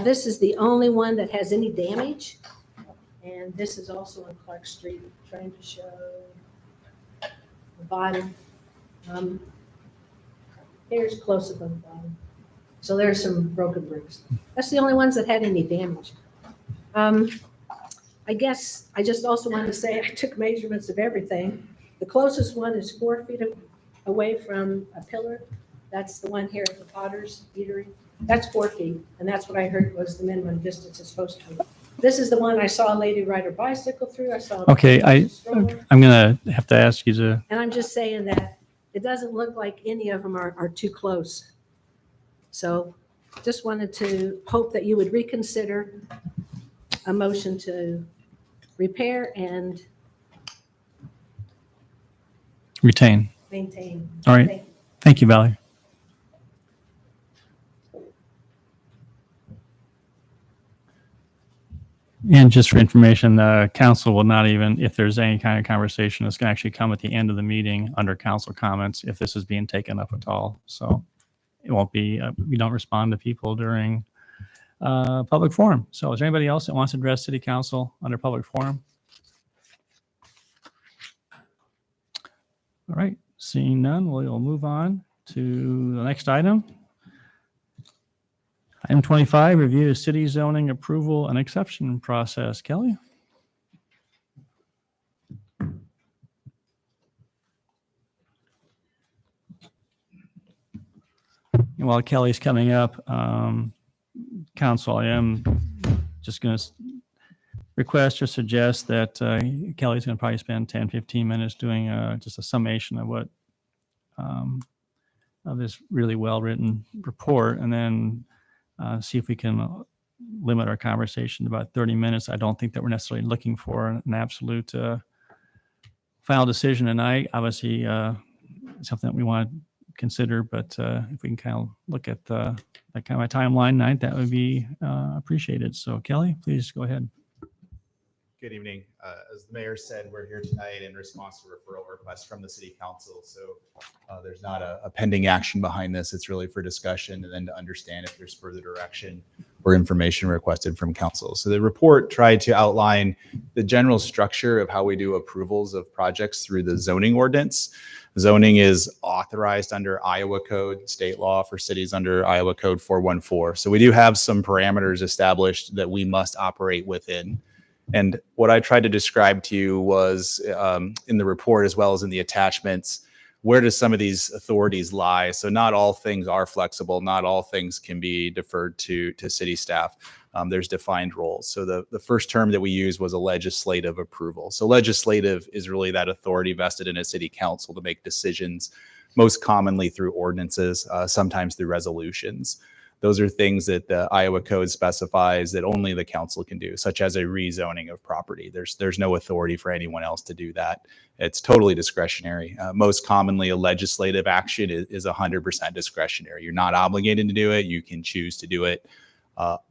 Speaker 14: This is the only one that has any damage, and this is also on Clark Street. I'm trying to show the bottom. Here's close up on the bottom. So there's some broken bricks. That's the only ones that had any damage. I guess I just also wanted to say I took measurements of everything. The closest one is 4 feet away from a pillar. That's the one here at the Potter's Eatery. That's 4 feet, and that's what I heard was the minimum distance it's supposed to be. This is the one I saw a lady ride her bicycle through. I saw.
Speaker 1: Okay, I'm gonna have to ask you to.
Speaker 14: And I'm just saying that it doesn't look like any of them are too close. So just wanted to hope that you would reconsider a motion to repair and
Speaker 1: Retain.
Speaker 14: maintain.
Speaker 1: All right. Thank you, Valerie. And just for information, the council will not even, if there's any kind of conversation, it's going to actually come at the end of the meeting under council comments if this is being taken up at all. So it won't be, we don't respond to people during public forum. So is there anybody else that wants to address city council under public forum? All right, seeing none, we'll move on to the next item. Item 25, review of city zoning approval and exception process. Kelly? While Kelly's coming up, Council, I am just going to request or suggest that Kelly's going to probably spend 10, 15 minutes doing just a summation of what of this really well-written report, and then see if we can limit our conversation to about 30 minutes. I don't think that we're necessarily looking for an absolute final decision tonight. Obviously, something that we want to consider, but if we can kind of look at that kind of a timeline tonight, that would be appreciated. So Kelly, please go ahead.
Speaker 15: Good evening. As the mayor said, we're here tonight in response to a referral request from the city council. So there's not a pending action behind this. It's really for discussion and then to understand if there's further direction or information requested from council. So the report tried to outline the general structure of how we do approvals of projects through the zoning ordinance. Zoning is authorized under Iowa Code, state law for cities under Iowa Code 414. So we do have some parameters established that we must operate within. And what I tried to describe to you was in the report as well as in the attachments, where do some of these authorities lie? So not all things are flexible. Not all things can be deferred to city staff. There's defined roles. So the first term that we used was a legislative approval. So legislative is really that authority vested in a city council to make decisions, most commonly through ordinances, sometimes through resolutions. Those are things that the Iowa Code specifies that only the council can do, such as a rezoning of property. There's no authority for anyone else to do that. It's totally discretionary. Most commonly, a legislative action is 100% discretionary. You're not obligated to do it. You can choose to do it.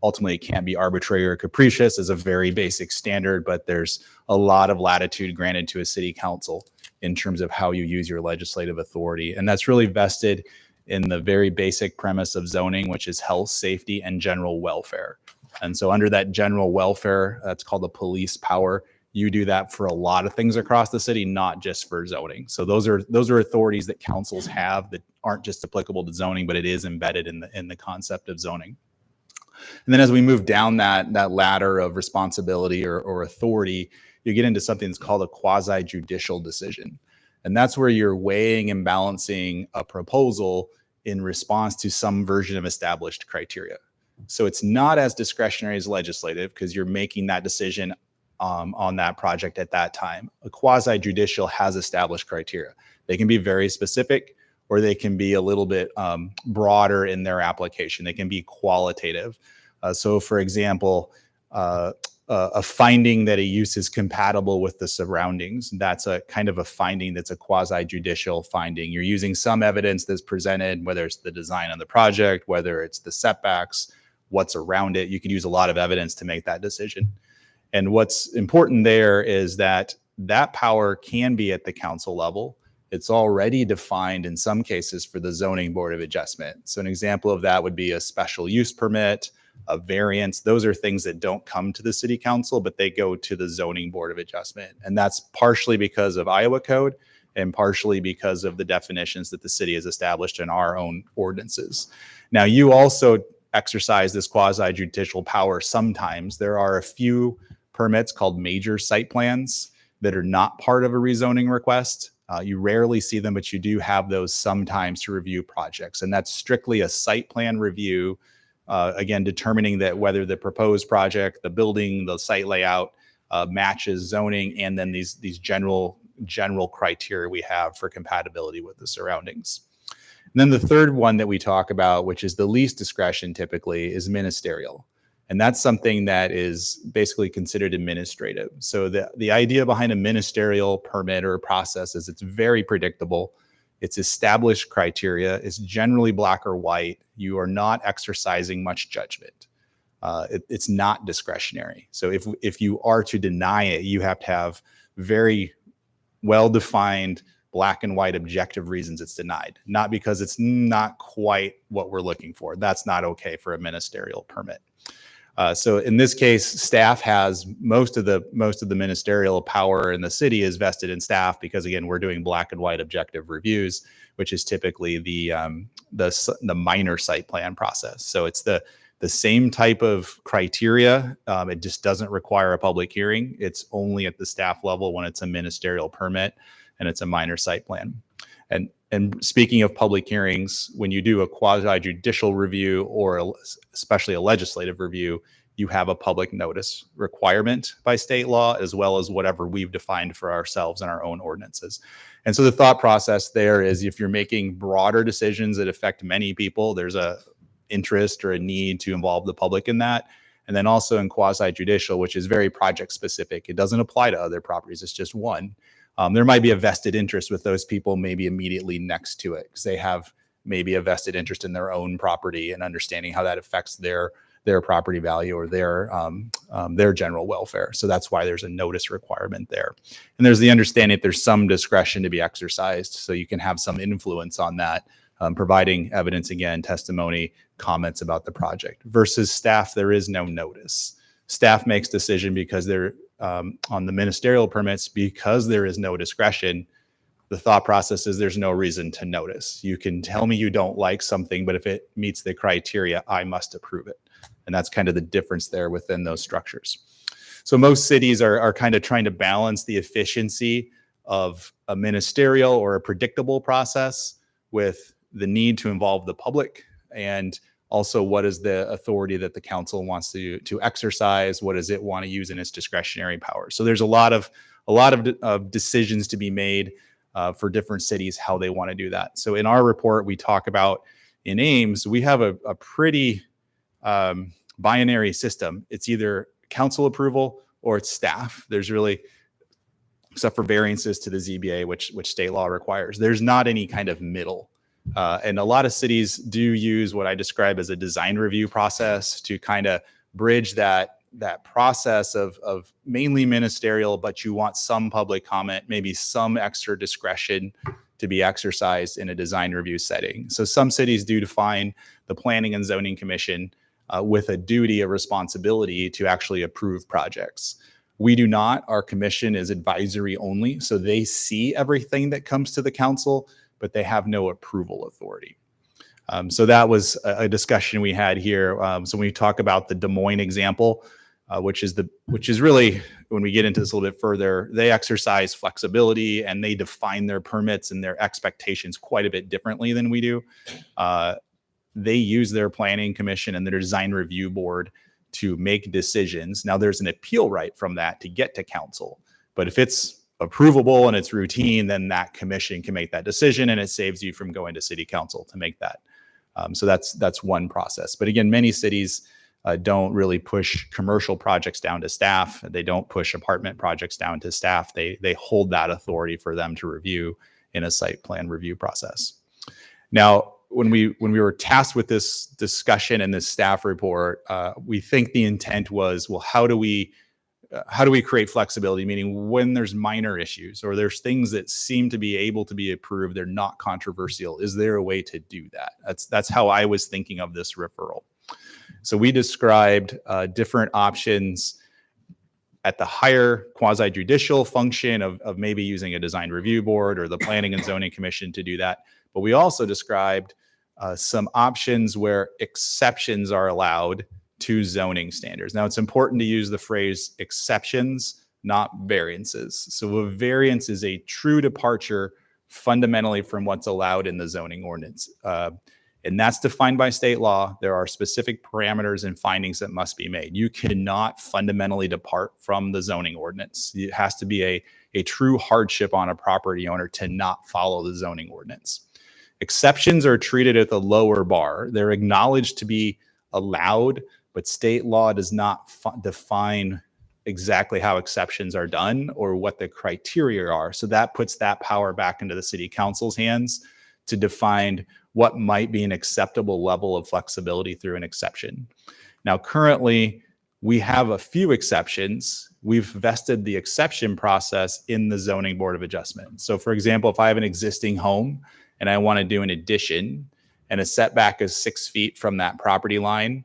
Speaker 15: Ultimately, it can't be arbitrary or capricious as a very basic standard, but there's a lot of latitude granted to a city council in terms of how you use your legislative authority. And that's really vested in the very basic premise of zoning, which is health, safety, and general welfare. And so under that general welfare, that's called the police power. You do that for a lot of things across the city, not just for zoning. So those are authorities that councils have that aren't just applicable to zoning, but it is embedded in the concept of zoning. And then as we move down that ladder of responsibility or authority, you get into something that's called a quasi-judicial decision. And that's where you're weighing and balancing a proposal in response to some version of established criteria. So it's not as discretionary as legislative because you're making that decision on that project at that time. A quasi-judicial has established criteria. They can be very specific or they can be a little bit broader in their application. They can be qualitative. So for example, a finding that a use is compatible with the surroundings. That's a kind of a finding that's a quasi-judicial finding. You're using some evidence that's presented, whether it's the design of the project, whether it's the setbacks, what's around it. You can use a lot of evidence to make that decision. And what's important there is that that power can be at the council level. It's already defined in some cases for the zoning board of adjustment. So an example of that would be a special use permit, a variance. Those are things that don't come to the city council, but they go to the zoning board of adjustment. And that's partially because of Iowa Code and partially because of the definitions that the city has established in our own ordinances. Now, you also exercise this quasi-judicial power sometimes. There are a few permits called major site plans that are not part of a rezoning request. You rarely see them, but you do have those sometimes to review projects. And that's strictly a site plan review. Again, determining that whether the proposed project, the building, the site layout matches zoning, and then these general criteria we have for compatibility with the surroundings. And then the third one that we talk about, which is the least discretion typically, is ministerial. And that's something that is basically considered administrative. So the idea behind a ministerial permit or process is it's very predictable. It's established criteria. It's generally black or white. You are not exercising much judgment. It's not discretionary. So if you are to deny it, you have to have very well-defined black and white objective reasons it's denied, not because it's not quite what we're looking for. That's not okay for a ministerial permit. So in this case, staff has most of the ministerial power in the city is vested in staff because, again, we're doing black and white objective reviews, which is typically the minor site plan process. So it's the same type of criteria. It just doesn't require a public hearing. It's only at the staff level when it's a ministerial permit and it's a minor site plan. And speaking of public hearings, when you do a quasi judicial review or especially a legislative review, you have a public notice requirement by state law, as well as whatever we've defined for ourselves in our own ordinances. And so the thought process there is if you're making broader decisions that affect many people, there's a interest or a need to involve the public in that. And then also in quasi judicial, which is very project specific. It doesn't apply to other properties. It's just one. There might be a vested interest with those people maybe immediately next to it because they have maybe a vested interest in their own property and understanding how that affects their property value or their general welfare. So that's why there's a notice requirement there. And there's the understanding that there's some discretion to be exercised. So you can have some influence on that, providing evidence, again, testimony, comments about the project. Versus staff, there is no notice. Staff makes decision because they're on the ministerial permits, because there is no discretion. The thought process is there's no reason to notice. You can tell me you don't like something, but if it meets the criteria, I must approve it. And that's kind of the difference there within those structures. So most cities are kind of trying to balance the efficiency of a ministerial or a predictable process with the need to involve the public, and also what is the authority that the council wants to exercise, what does it want to use in its discretionary power. So there's a lot of decisions to be made for different cities how they want to do that. So in our report, we talk about in Ames, we have a pretty binary system. It's either council approval or it's staff. There's really, except for variances to the ZBA, which state law requires, there's not any kind of middle. And a lot of cities do use what I describe as a design review process to kind of bridge that process of mainly ministerial, but you want some public comment, maybe some extra discretion to be exercised in a design review setting. So some cities do define the Planning and Zoning Commission with a duty, a responsibility to actually approve projects. We do not. Our commission is advisory only, so they see everything that comes to the council, but they have no approval authority. So that was a discussion we had here. So when we talk about the Des Moines example, which is really, when we get into this a little bit further, they exercise flexibility and they define their permits and their expectations quite a bit differently than we do. They use their planning commission and their design review board to make decisions. Now there's an appeal right from that to get to council, but if it's approvable and it's routine, then that commission can make that decision and it saves you from going to city council to make that. So that's one process. But again, many cities don't really push commercial projects down to staff. They don't push apartment projects down to staff. They hold that authority for them to review in a site plan review process. Now, when we were tasked with this discussion and this staff report, we think the intent was, well, how do we create flexibility? Meaning when there's minor issues or there's things that seem to be able to be approved, they're not controversial. Is there a way to do that? That's how I was thinking of this referral. So we described different options at the higher quasi-judicial function of maybe using a design review board or the Planning and Zoning Commission to do that. But we also described some options where exceptions are allowed to zoning standards. Now, it's important to use the phrase exceptions, not variances. So a variance is a true departure fundamentally from what's allowed in the zoning ordinance. And that's defined by state law. There are specific parameters and findings that must be made. You cannot fundamentally depart from the zoning ordinance. It has to be a true hardship on a property owner to not follow the zoning ordinance. Exceptions are treated at the lower bar. They're acknowledged to be allowed, but state law does not define exactly how exceptions are done or what the criteria are. So that puts that power back into the city council's hands to define what might be an acceptable level of flexibility through an exception. Now, currently, we have a few exceptions. We've vested the exception process in the Zoning Board of Adjustment. So for example, if I have an existing home and I want to do an addition and a setback is 6 feet from that property line,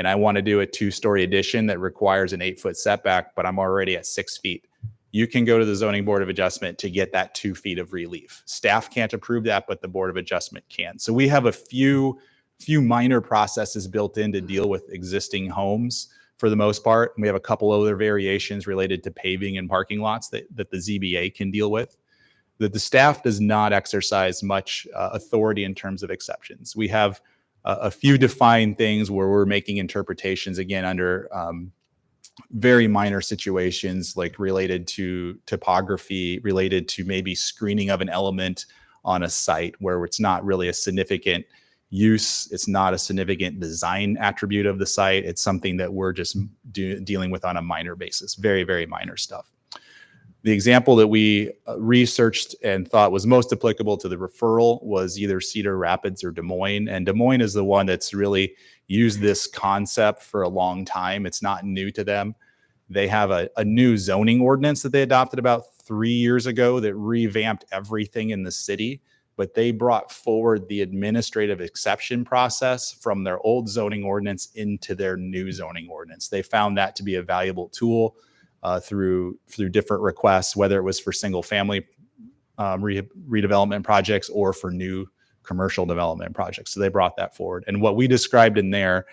Speaker 15: and I want to do a 2-story addition that requires an 8-foot setback, but I'm already at 6 feet. You can go to the zoning board of adjustment to get that 2 feet of relief. Staff can't approve that, but the board of adjustment can. So we have a few minor processes built in to deal with existing homes for the most part. And we have a couple other variations related to paving and parking lots that the ZBA can deal with. That the staff does not exercise much authority in terms of exceptions. We have a few defined things where we're making interpretations, again, under very minor situations, like related to topography, related to maybe screening of an element on a site where it's not really a significant use. It's not a significant design attribute of the site. It's something that we're just dealing with on a minor basis, very, very minor stuff. The example that we researched and thought was most applicable to the referral was either Cedar Rapids or Des Moines. And Des Moines is the one that's really used this concept for a long time. It's not new to them. They have a new zoning ordinance that they adopted about 3 years ago that revamped everything in the city, but they brought forward the administrative exception process from their old zoning ordinance into their new zoning ordinance. They found that to be a valuable tool through different requests, whether it was for single family redevelopment projects or for new commercial development projects. So they brought that forward. And what we described in there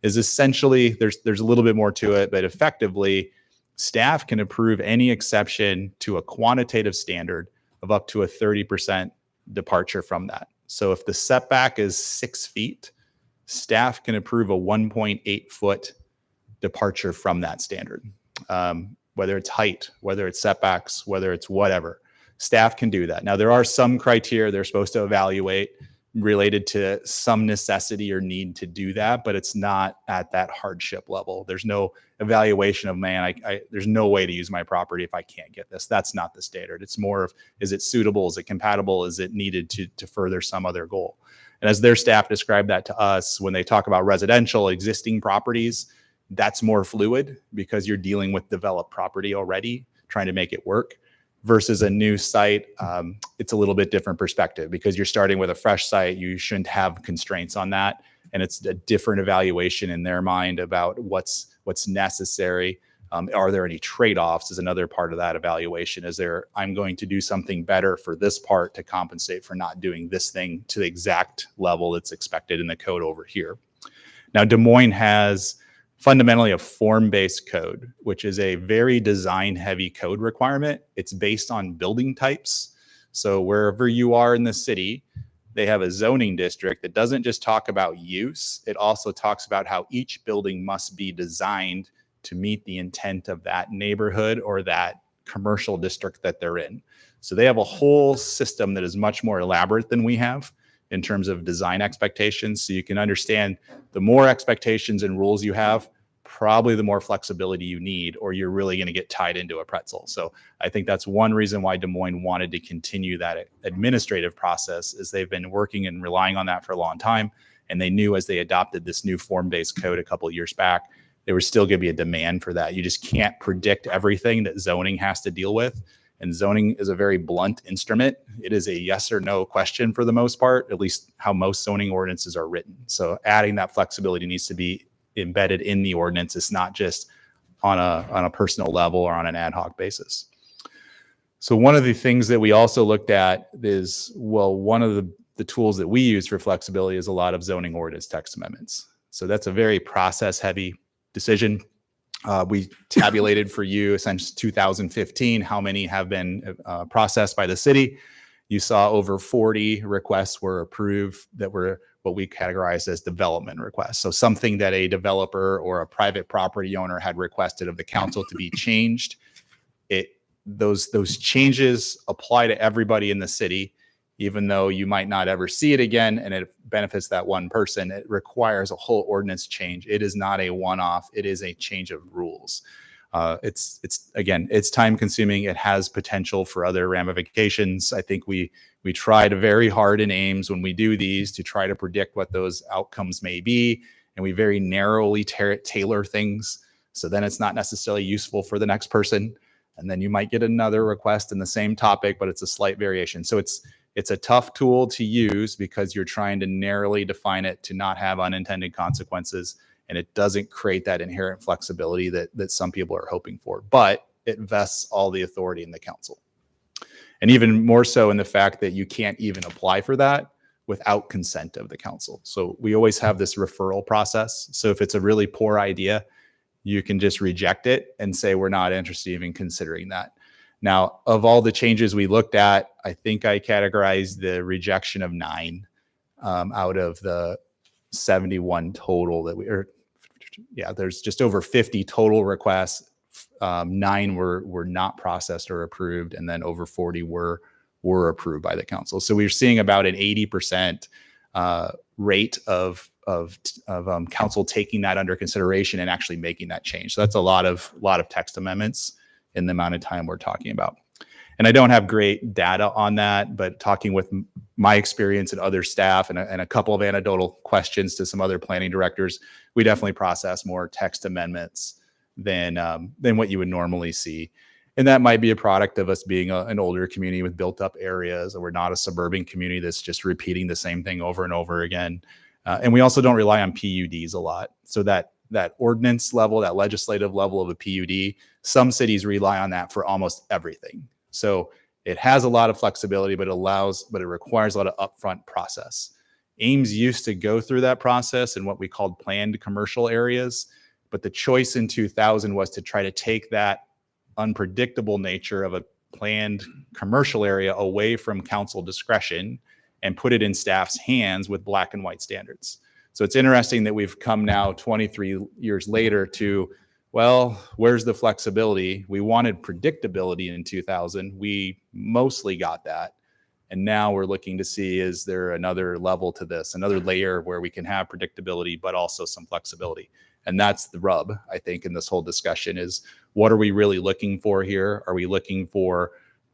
Speaker 15: is essentially, there's a little bit more to it, but effectively staff can approve any exception to a quantitative standard of up to a 30% departure from that. So if the setback is 6 feet, staff can approve a 1.8 foot departure from that standard. Whether it's height, whether it's setbacks, whether it's whatever, staff can do that. Now, there are some criteria they're supposed to evaluate related to some necessity or need to do that, but it's not at that hardship level. There's no evaluation of, man, there's no way to use my property if I can't get this. That's not the standard. It's more of, is it suitable? Is it compatible? Is it needed to further some other goal? And as their staff described that to us, when they talk about residential existing properties, that's more fluid because you're dealing with developed property already, trying to make it work. Versus a new site, it's a little bit different perspective because you're starting with a fresh site. You shouldn't have constraints on that. And it's a different evaluation in their mind about what's necessary. Are there any trade-offs is another part of that evaluation. Is there, I'm going to do something better for this part to compensate for not doing this thing to the exact level that's expected in the code over here. Now, Des Moines has fundamentally a form-based code, which is a very design-heavy code requirement. It's based on building types. So wherever you are in the city, they have a zoning district that doesn't just talk about use. It also talks about how each building must be designed to meet the intent of that neighborhood or that commercial district that they're in. So they have a whole system that is much more elaborate than we have in terms of design expectations. So you can understand the more expectations and rules you have, probably the more flexibility you need, or you're really going to get tied into a pretzel. So I think that's one reason why Des Moines wanted to continue that administrative process, is they've been working and relying on that for a long time. And they knew as they adopted this new form-based code a couple of years back, there was still going to be a demand for that. You just can't predict everything that zoning has to deal with. And zoning is a very blunt instrument. It is a yes or no question for the most part, at least how most zoning ordinances are written. So adding that flexibility needs to be embedded in the ordinance. It's not just on a personal level or on an ad hoc basis. So one of the things that we also looked at is, well, one of the tools that we use for flexibility is a lot of zoning ordinance text amendments. So that's a very process heavy decision. We tabulated for you since 2015 how many have been processed by the city. You saw over 40 requests were approved that were what we categorized as development requests. So something that a developer or a private property owner had requested of the council to be changed. Those changes apply to everybody in the city, even though you might not ever see it again and it benefits that one person. It requires a whole ordinance change. It is not a one-off. It is a change of rules. It's time consuming. It has potential for other ramifications. I think we tried very hard in Ames when we do these to try to predict what those outcomes may be. And we very narrowly tailor things. So then it's not necessarily useful for the next person. And then you might get another request in the same topic, but it's a slight variation. So it's a tough tool to use because you're trying to narrowly define it to not have unintended consequences. and it doesn't create that inherent flexibility that some people are hoping for, but it vests all the authority in the council. And even more so in the fact that you can't even apply for that without consent of the council. So we always have this referral process. So if it's a really poor idea, you can just reject it and say, we're not interested in even considering that. Now, of all the changes we looked at, I think I categorized the rejection of 9 out of the 71 total that there's just over 50 total requests. 9 were not processed or approved, and then over 40 were approved by the council. So we're seeing about an 80% rate of council taking that under consideration and actually making that change. So that's a lot of text amendments in the amount of time we're talking about. And I don't have great data on that, but talking with my experience and other staff and a couple of anecdotal questions to some other planning directors, we definitely process more text amendments than what you would normally see. And that might be a product of us being an older community with built up areas, or we're not a suburban community that's just repeating the same thing over and over again. And we also don't rely on PUDs a lot. So that ordinance level, that legislative level of a PUD, some cities rely on that for almost everything. So it has a lot of flexibility, but it requires a lot of upfront process. Ames used to go through that process in what we called planned commercial areas, but the choice in 2000 was to try to take that unpredictable nature of a planned commercial area away from council discretion and put it in staff's hands with black and white standards. So it's interesting that we've come now 23 years later to, well, where's the flexibility? We wanted predictability in 2000. We mostly got that. And now we're looking to see, is there another level to this, another layer where we can have predictability, but also some flexibility? And that's the rub, I think, in this whole discussion is, what are we really looking for here? Are we looking for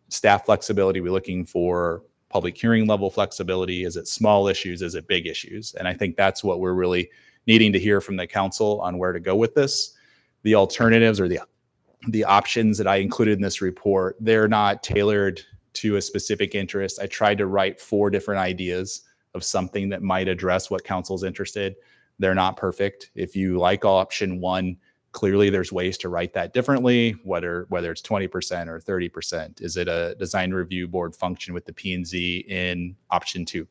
Speaker 15: staff flexibility? Are we looking for public hearing level flexibility? Is it small issues? Is it big issues? And I think that's what we're really needing to hear from the council on where to go with this. The alternatives or the options that I included in this report, they're not tailored to a specific interest. I tried to write 4 different ideas of something that might address what council's interested. They're not perfect. If you like option 1, clearly there's ways to write that differently, whether it's 20% or 30%. Is it a design review board function with the P&Z in option 2?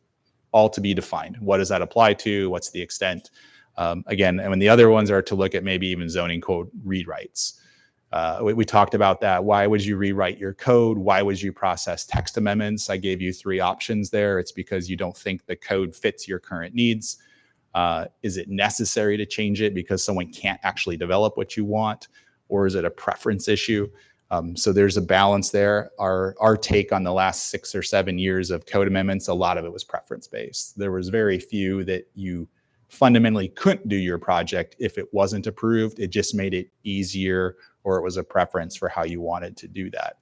Speaker 15: All to be defined. What does that apply to? What's the extent? Again, and when the other ones are to look at maybe even zoning code rewrites. We talked about that. Why would you rewrite your code? Why would you process text amendments? I gave you 3 options there. It's because you don't think the code fits your current needs. Is it necessary to change it because someone can't actually develop what you want? Or is it a preference issue? So there's a balance there. Our take on the last 6 or 7 years of code amendments, a lot of it was preference-based. There was very few that you fundamentally couldn't do your project if it wasn't approved. It just made it easier, or it was a preference for how you wanted to do that.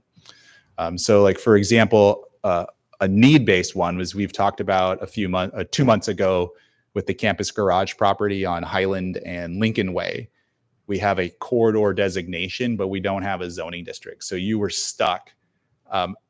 Speaker 15: So like, for example, a need-based one was, we've talked about 2 months ago with the campus garage property on Highland and Lincoln Way. We have a corridor designation, but we don't have a zoning district. So you were stuck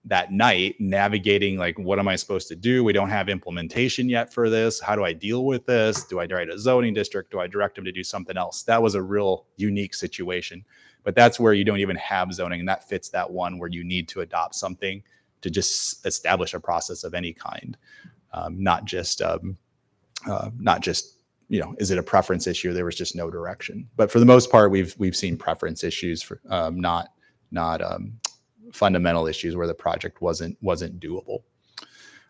Speaker 15: that night navigating, like, what am I supposed to do? We don't have implementation yet for this. How do I deal with this? Do I write a zoning district? Do I direct them to do something else? That was a real unique situation. But that's where you don't even have zoning, and that fits that one where you need to adopt something to just establish a process of any kind, not just is it a preference issue? There was just no direction. But for the most part, we've seen preference issues for not fundamental issues where the project wasn't doable.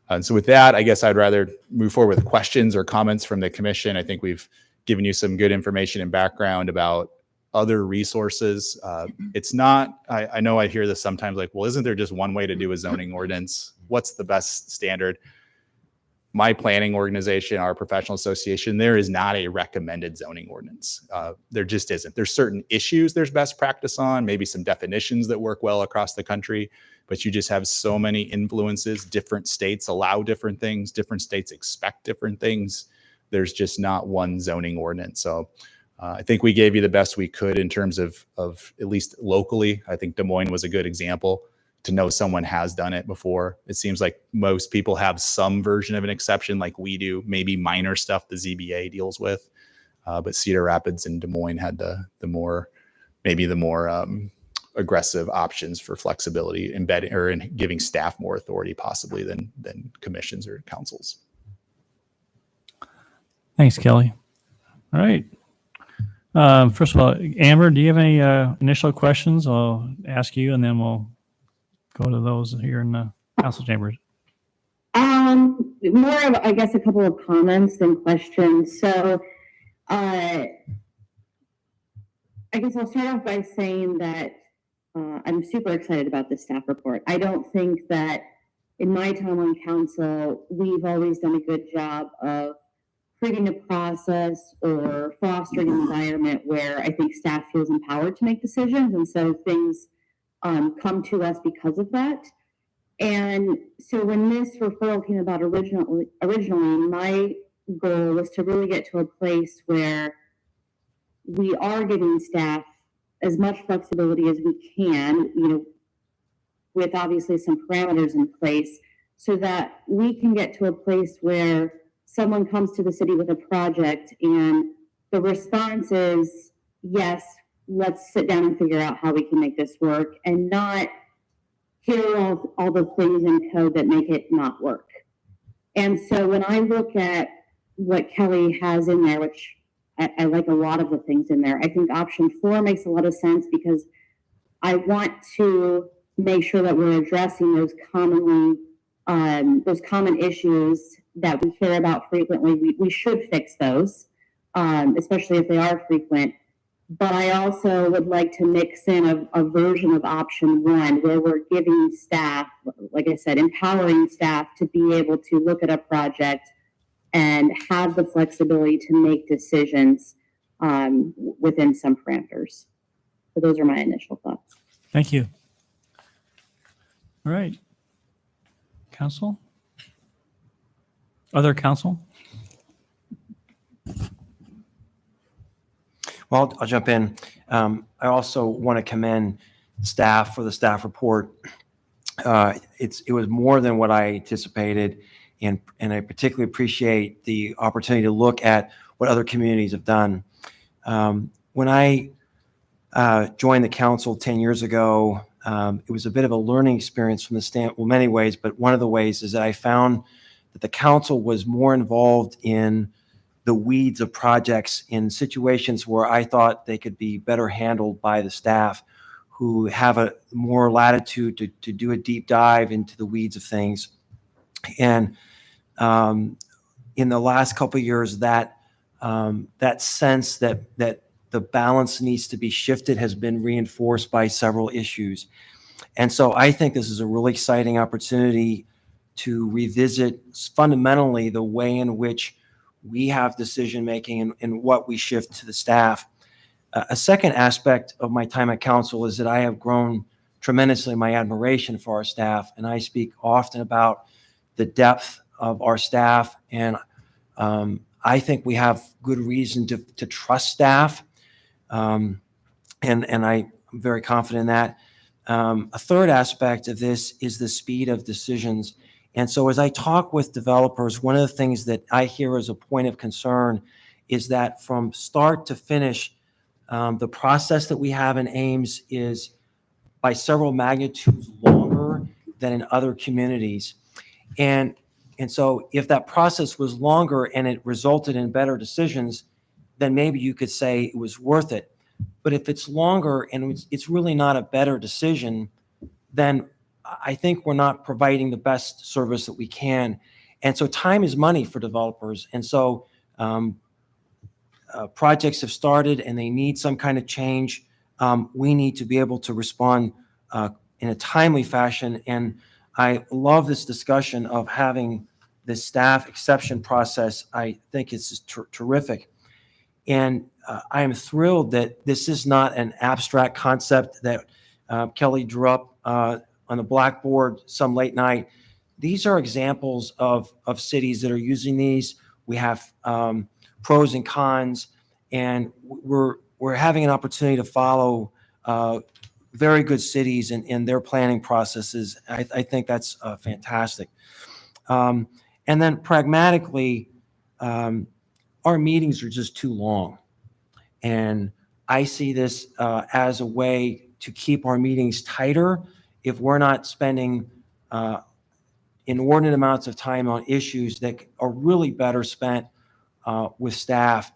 Speaker 15: And so with that, I guess I'd rather move forward with questions or comments from the commission. I think we've given you some good information and background about other resources. It's not, I know I hear this sometimes, like, well, isn't there just one way to do a zoning ordinance? What's the best standard? My planning organization, our professional association, there is not a recommended zoning ordinance. There just isn't. There's certain issues there's best practice on, maybe some definitions that work well across the country, but you just have so many influences. Different states allow different things. Different states expect different things. There's just not one zoning ordinance. So I think we gave you the best we could in terms of at least locally. I think Des Moines was a good example to know someone has done it before. It seems like most people have some version of an exception like we do, maybe minor stuff the ZBA deals with. but Cedar Rapids and Des Moines had the more aggressive options for flexibility, embedding or in giving staff more authority possibly than commissions or councils.
Speaker 1: Thanks, Kelly. All right. First of all, Amber, do you have any initial questions? I'll ask you, and then we'll go to those here in the council chambers.
Speaker 8: More of, I guess, a couple of comments than questions. So, I guess I'll start off by saying that I'm super excited about this staff report. I don't think that in my time on council, we've always done a good job of creating a process or fostering an environment where I think staff feels empowered to make decisions. And so things come to us because of that. And so when this referral came about originally, my goal was to really get to a place where we are giving staff as much flexibility as we can, with obviously some parameters in place, so that we can get to a place where someone comes to the city with a project and the response is, yes, let's sit down and figure out how we can make this work, and not hear all the things in code that make it not work. And so when I look at what Kelly has in there, which I like a lot of the things in there, I think option 4 makes a lot of sense, because I want to make sure that we're addressing those common issues that we hear about frequently. We should fix those, especially if they are frequent. But I also would like to mix in a version of option 1 where we're giving staff, like I said, empowering staff to be able to look at a project and have the flexibility to make decisions within some parameters. So those are my initial thoughts.
Speaker 1: Thank you. All right. Council? Other council?
Speaker 5: Well, I'll jump in. I also want to commend staff for the staff report. It was more than what I anticipated, and I particularly appreciate the opportunity to look at what other communities have done. When I joined the council 10 years ago, it was a bit of a learning experience from many ways, but one of the ways is that I found that the council was more involved in the weeds of projects in situations where I thought they could be better handled by the staff, who have a more latitude to do a deep dive into the weeds of things. And in the last couple of years, that sense that the balance needs to be shifted has been reinforced by several issues. And so I think this is a really exciting opportunity to revisit fundamentally the way in which we have decision-making and what we shift to the staff. A second aspect of my time at council is that I have grown tremendously my admiration for our staff, and I speak often about the depth of our staff, and I think we have good reason to trust staff, and I'm very confident in that. A third aspect of this is the speed of decisions. And so as I talk with developers, one of the things that I hear as a point of concern is that from start to finish, the process that we have in Ames is by several magnitudes longer than in other communities. And so if that process was longer and it resulted in better decisions, then maybe you could say it was worth it. But if it's longer and it's really not a better decision, then I think we're not providing the best service that we can. And so time is money for developers. And so projects have started and they need some kind of change. We need to be able to respond in a timely fashion. And I love this discussion of having the staff exception process. I think it's terrific. And I am thrilled that this is not an abstract concept that Kelly drew up on the blackboard some late night. These are examples of cities that are using these. We have pros and cons, and we're having an opportunity to follow very good cities in their planning processes. I think that's fantastic. And then pragmatically, our our meetings are just too long. And I see this as a way to keep our meetings tighter if we're not spending inordinate amounts of time on issues that are really better spent with staff.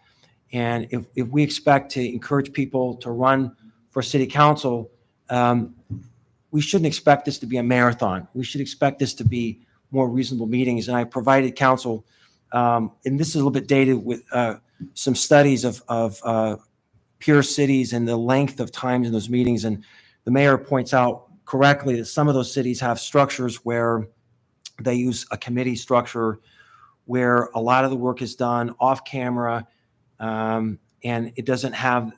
Speaker 5: And if we expect to encourage people to run for city council, we shouldn't expect this to be a marathon. We should expect this to be more reasonable meetings. And I provided council, and this is a little bit dated, with some studies of peer cities and the length of times in those meetings. And the mayor points out correctly that some of those cities have structures where they use a committee structure where a lot of the work is done off camera, and it doesn't have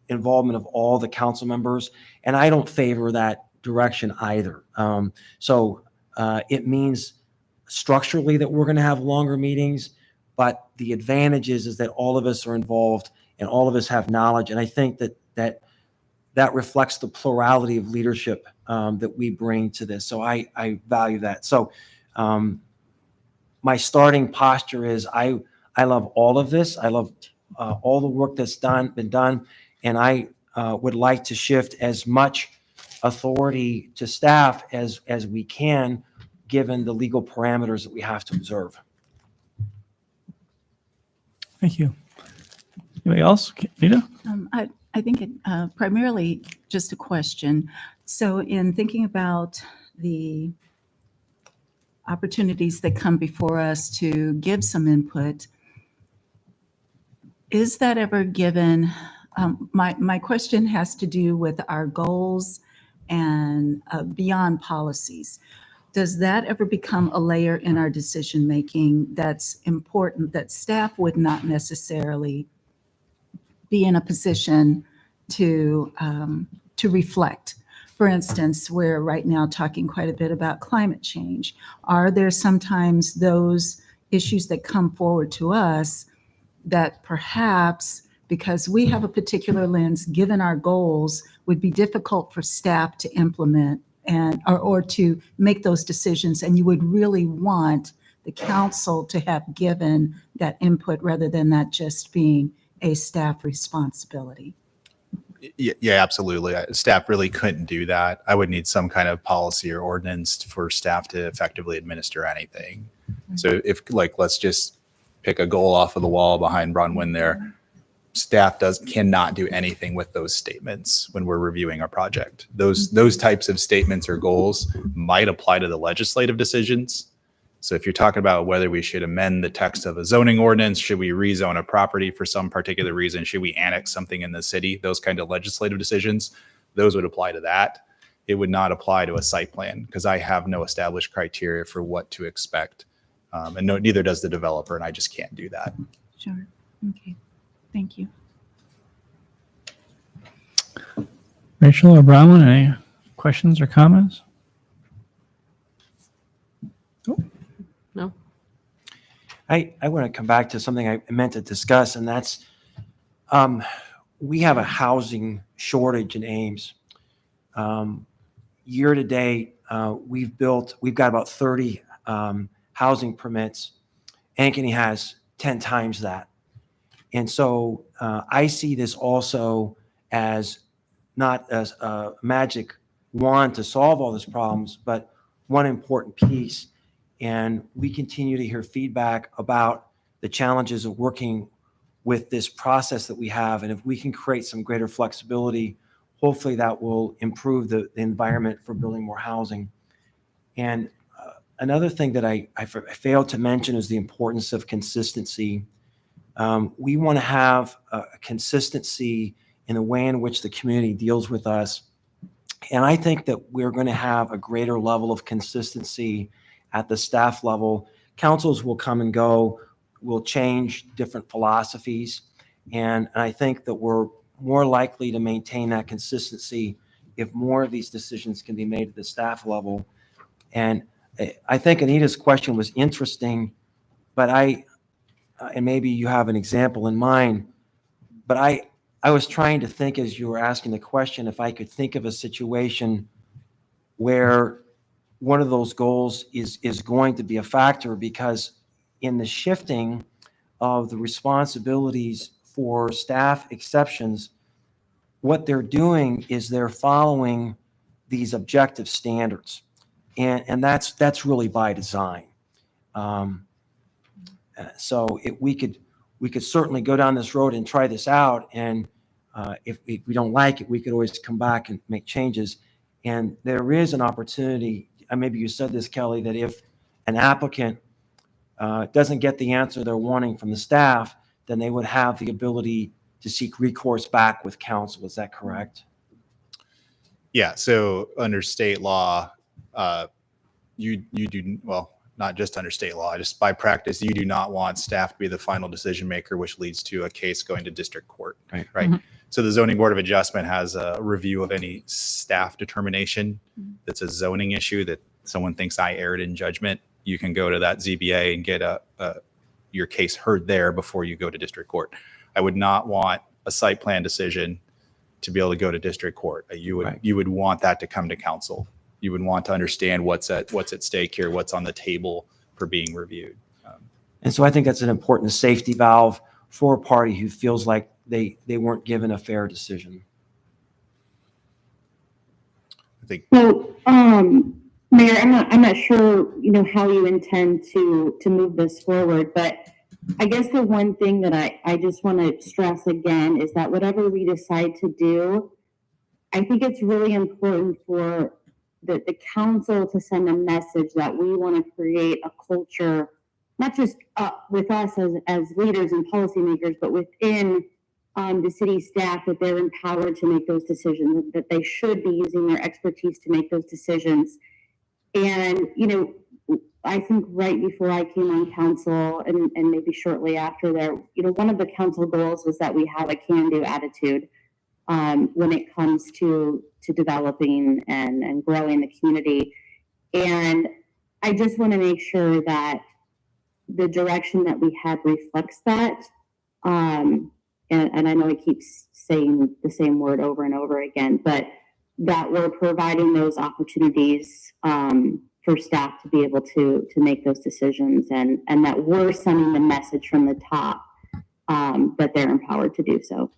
Speaker 5: involvement of all the council members. And I don't favor that direction either. So it means structurally that we're going to have longer meetings, but the advantage is that all of us are involved and all of us have knowledge. And I think that reflects the plurality of leadership that we bring to this. So I value that. So my starting posture is I love all of this. I love all the work that's been done. And I would like to shift as much authority to staff as we can, given the legal parameters that we have to observe.
Speaker 1: Thank you. Anybody else? Rita?
Speaker 4: I think it primarily just a question. So in thinking about the opportunities that come before us to give some input, is that ever given? My question has to do with our goals and beyond policies. Does that ever become a layer in our decision making that's important that staff would not necessarily be in a position to reflect? For instance, we're right now talking quite a bit about climate change. Are there sometimes those issues that come forward to us that perhaps, because we have a particular lens, given our goals, would be difficult for staff to implement and or to make those decisions, and you would really want the council to have given that input rather than that just being a staff responsibility?
Speaker 15: Yeah, absolutely. Staff really couldn't do that. I would need some kind of policy or ordinance for staff to effectively administer anything. So if, like, let's just pick a goal off of the wall behind Bronwyn there, staff cannot do anything with those statements when we're reviewing our project. Those types of statements or goals might apply to the legislative decisions. So if you're talking about whether we should amend the text of a zoning ordinance, should we rezone a property for some particular reason, should we annex something in the city, those kind of legislative decisions, those would apply to that. It would not apply to a site plan because I have no established criteria for what to expect. And neither does the developer, and I just can't do that.
Speaker 4: Sure. Okay. Thank you.
Speaker 1: Rachel or Bronwyn, any questions or comments?
Speaker 14: No.
Speaker 5: I want to come back to something I meant to discuss, and that's we have a housing shortage in Ames. Year to date, we've got about 30 housing permits. Ankeny has 10 times that. And so I see this also as not as a magic wand to solve all these problems, but one important piece. And we continue to hear feedback about the challenges of working with this process that we have. And if we can create some greater flexibility, hopefully that will improve the environment for building more housing. And another thing that I failed to mention is the importance of consistency. We want to have a consistency in the way in which the community deals with us. And I think that we're going to have a greater level of consistency at the staff level. Councils will come and go, will change different philosophies. And I think that we're more likely to maintain that consistency if more of these decisions can be made at the staff level. And I think Anita's question was interesting, but and maybe you have an example in mind, but I was trying to think as you were asking the question, if I could think of a situation where one of those goals is going to be a factor, because in the shifting of the responsibilities for staff exceptions, what they're doing is they're following these objective standards. And that's really by design. So we could certainly go down this road and try this out. And if we don't like it, we could always come back and make changes. And there is an opportunity, and maybe you said this, Kelly, that if an applicant doesn't get the answer they're wanting from the staff, then they would have the ability to seek recourse back with counsel. Is that correct?
Speaker 15: Yeah, so under state law, you do, well, not just under state law, just by practice, you do not want staff to be the final decision maker, which leads to a case going to district court, right?
Speaker 6: Mhm.
Speaker 15: So the Zoning Board of Adjustment has a review of any staff determination that's a zoning issue that someone thinks I erred in judgment. You can go to that ZBA and get your case heard there before you go to district court. I would not want a site plan decision to be able to go to district court. You would want that to come to council. You would want to understand what's at stake here, what's on the table for being reviewed.
Speaker 5: And so I think that's an important safety valve for a party who feels like they weren't given a fair decision.
Speaker 15: I think.
Speaker 8: So, Mayor, I'm not sure, how you intend to move this forward, but I guess the one thing that I just want to stress again is that whatever we decide to do, I think it's really important for the council to send a message that we want to create a culture, not just with us as leaders and policymakers, but within the city staff, that they're empowered to make those decisions, that they should be using their expertise to make those decisions. And, I think right before I came on council and maybe shortly after there, one of the council goals was that we have a can-do attitude when it comes to developing and growing the community. And I just want to make sure that the direction that we have reflects that. And I know I keep saying the same word over and over again, but that we're providing those opportunities for staff to be able to make those decisions, and that we're sending the message from the top that they're empowered to do so.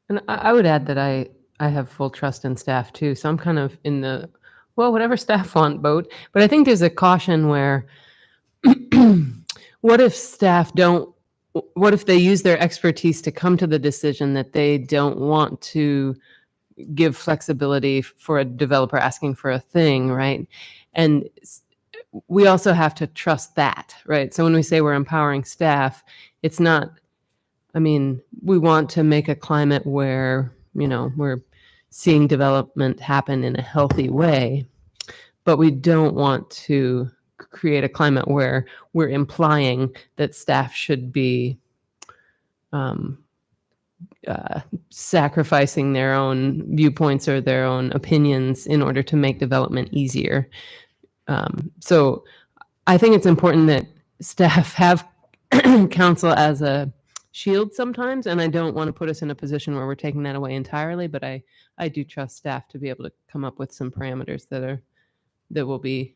Speaker 16: And I would add that I have full trust in staff too. So I'm kind of in the, well, whatever staff want boat. But I think there's a caution where what if they use their expertise to come to the decision that they don't want to give flexibility for a developer asking for a thing, right? And we also have to trust that, right? So when we say we're empowering staff, it's not, we want to make a climate where, we're seeing development happen in a healthy way, but we don't want to create a climate where we're implying that staff should be sacrificing their own viewpoints or their own opinions in order to make development easier. So I think it's important that staff have counsel as a shield sometimes, and I don't want to put us in a position where we're taking that away entirely, but I do trust staff to be able to come up with some parameters that will be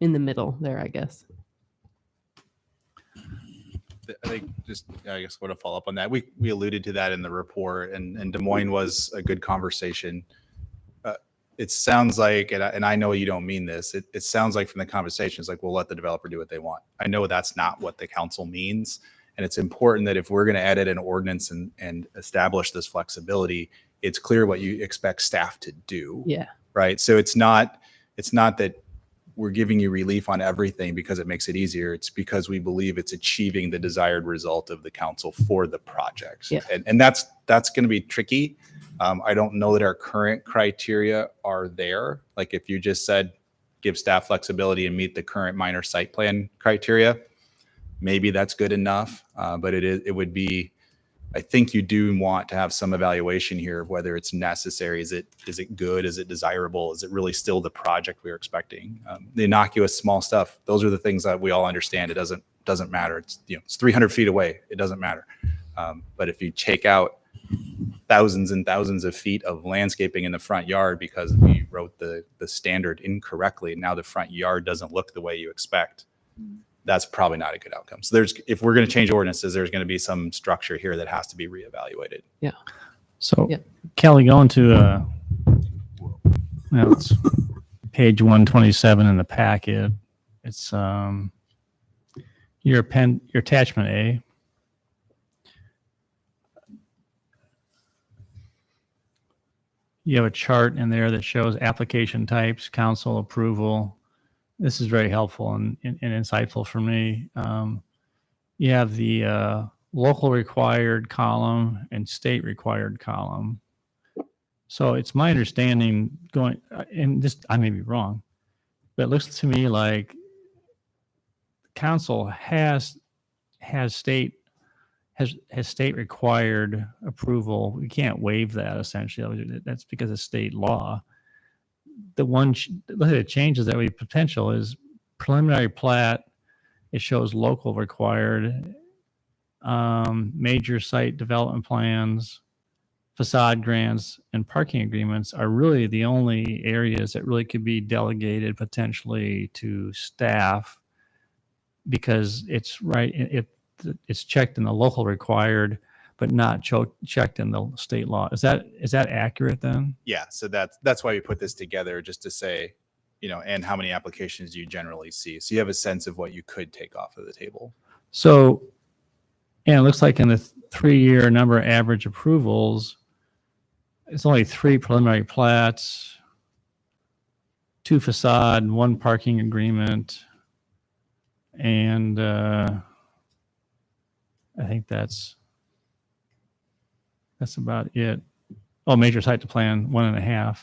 Speaker 16: in the middle there, I guess.
Speaker 15: I think I guess I want to follow up on that. We alluded to that in the report, and Des Moines was a good conversation. It sounds like, and I know you don't mean this, it sounds like from the conversation, it's like, we'll let the developer do what they want. I know that's not what the council means. And it's important that if we're going to edit an ordinance and establish this flexibility, it's clear what you expect staff to do.
Speaker 16: Yeah.
Speaker 15: Right. So it's not that we're giving you relief on everything because it makes it easier. It's because we believe it's achieving the desired result of the council for the project.
Speaker 16: Yeah.
Speaker 15: And that's going to be tricky. I don't know that our current criteria are there. Like if you just said, give staff flexibility and meet the current minor site plan criteria, maybe that's good enough. But it would be, I think you do want to have some evaluation here of whether it's necessary. Is it good? Is it desirable? Is it really still the project we were expecting? The innocuous small stuff, those are the things that we all understand. It doesn't matter. It's 300 feet away. It doesn't matter. But if you take out thousands and thousands of feet of landscaping in the front yard because we wrote the standard incorrectly, now the front yard doesn't look the way you expect. that's probably not a good outcome. So if we're going to change ordinances, there's going to be some structure here that has to be reevaluated.
Speaker 1: So
Speaker 16: Yeah.
Speaker 1: Kelly, going to, it's page 127 in the packet. It's your attachment A. You have a chart in there that shows application types, council approval. This is very helpful and insightful for me. You have the local required column and state required column. So it's my understanding and this, I may be wrong, but it looks to me like council has state required approval. We can't waive that essentially. That's because of state law. The one that changes that way potential is preliminary plat. It shows local required, major site development plans, facade grants, and parking agreements are really the only areas that really could be delegated potentially to staff because it's it's checked in the local required, but not checked in the state law. Is that accurate then?
Speaker 15: Yeah. So that's why we put this together, just to say, and how many applications do you generally see? So you have a sense of what you could take off of the table.
Speaker 1: So, and it looks like in the 3-year number of average approvals, it's only 3 preliminary plats, 2 facade, 1 parking agreement, and I think that's about it. Oh, major site to plan, 1.5.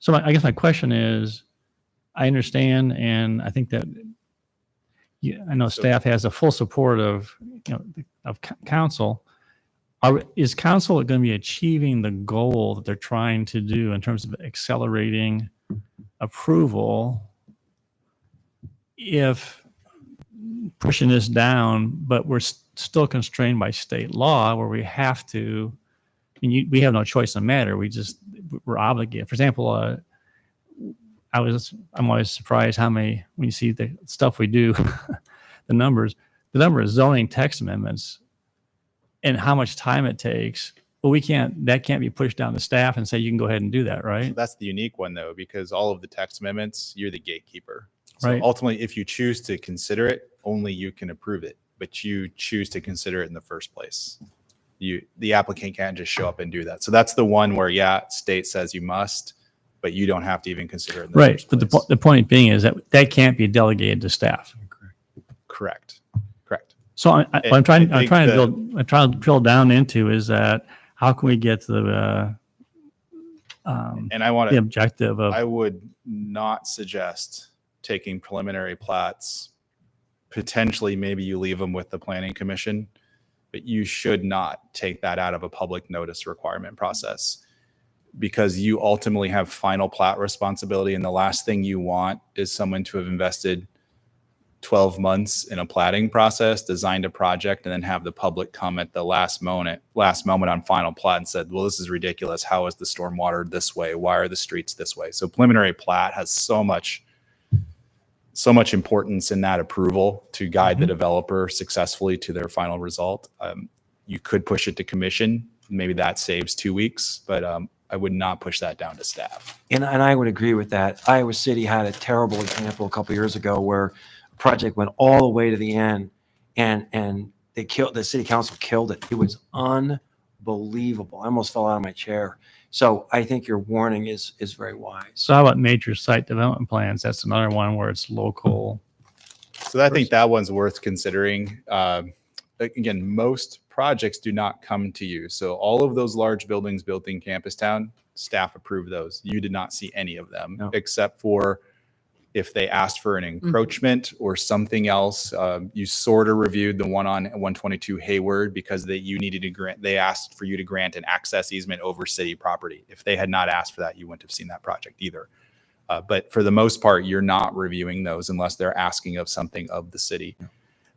Speaker 1: So I guess my question is, I understand, and I think that I know staff has the full support of council. Is council going to be achieving the goal that they're trying to do in terms of accelerating approval if pushing this down, but we're still constrained by state law where we have to, we have no choice in the matter. We're obligated. For example, I'm always surprised how many, when you see the stuff we do, the number of zoning text amendments and how much time it takes. Well, that can't be pushed down to staff and say, you can go ahead and do that, right?
Speaker 15: So that's the unique one though, because all of the text amendments, you're the gatekeeper. So
Speaker 1: Right.
Speaker 15: ultimately, if you choose to consider it, only you can approve it, but you choose to consider it in the first place. The applicant can't just show up and do that. So that's the one where, state says you must, but you don't have to even consider it in the
Speaker 1: Right.
Speaker 15: first
Speaker 1: But
Speaker 15: place.
Speaker 1: the point being is that can't be delegated to staff.
Speaker 15: Correct.
Speaker 1: So I'm trying
Speaker 15: I think
Speaker 1: to drill down into is that how can we get to the
Speaker 15: and I want
Speaker 1: the
Speaker 15: to,
Speaker 1: objective of
Speaker 15: I would not suggest taking preliminary plats. Potentially, maybe you leave them with the planning commission, but you should not take that out of a public notice requirement process because you ultimately have final plat responsibility. And the last thing you want is someone to have invested 12 months in a platting process, designed a project, and then have the public come at the last moment on final plat and said, well, this is ridiculous. How is the stormwater this way? Why are the streets this way? So preliminary plat has so much importance in that approval to guide the developer successfully to their final result. You could push it to commission. Maybe that saves 2 weeks, but I would not push that down to staff.
Speaker 5: And I would agree with that. Iowa City had a terrible example a couple years ago where a project went all the way to the end and the city council killed it. It was unbelievable. I almost fell out of my chair. So I think your warning is very wise.
Speaker 1: so how about major site development plans? That's another one where it's local.
Speaker 15: So I think that one's worth considering. Again, most projects do not come to you. So all of those large buildings built in Campus Town, staff approved those. You did not see any of them except for if they asked for an encroachment or something else. You sort of reviewed the one on 122 Hayward because they asked for you to grant an access easement over city property. If they had not asked for that, you wouldn't have seen that project either. But for the most part, you're not reviewing those unless they're asking of something of the city.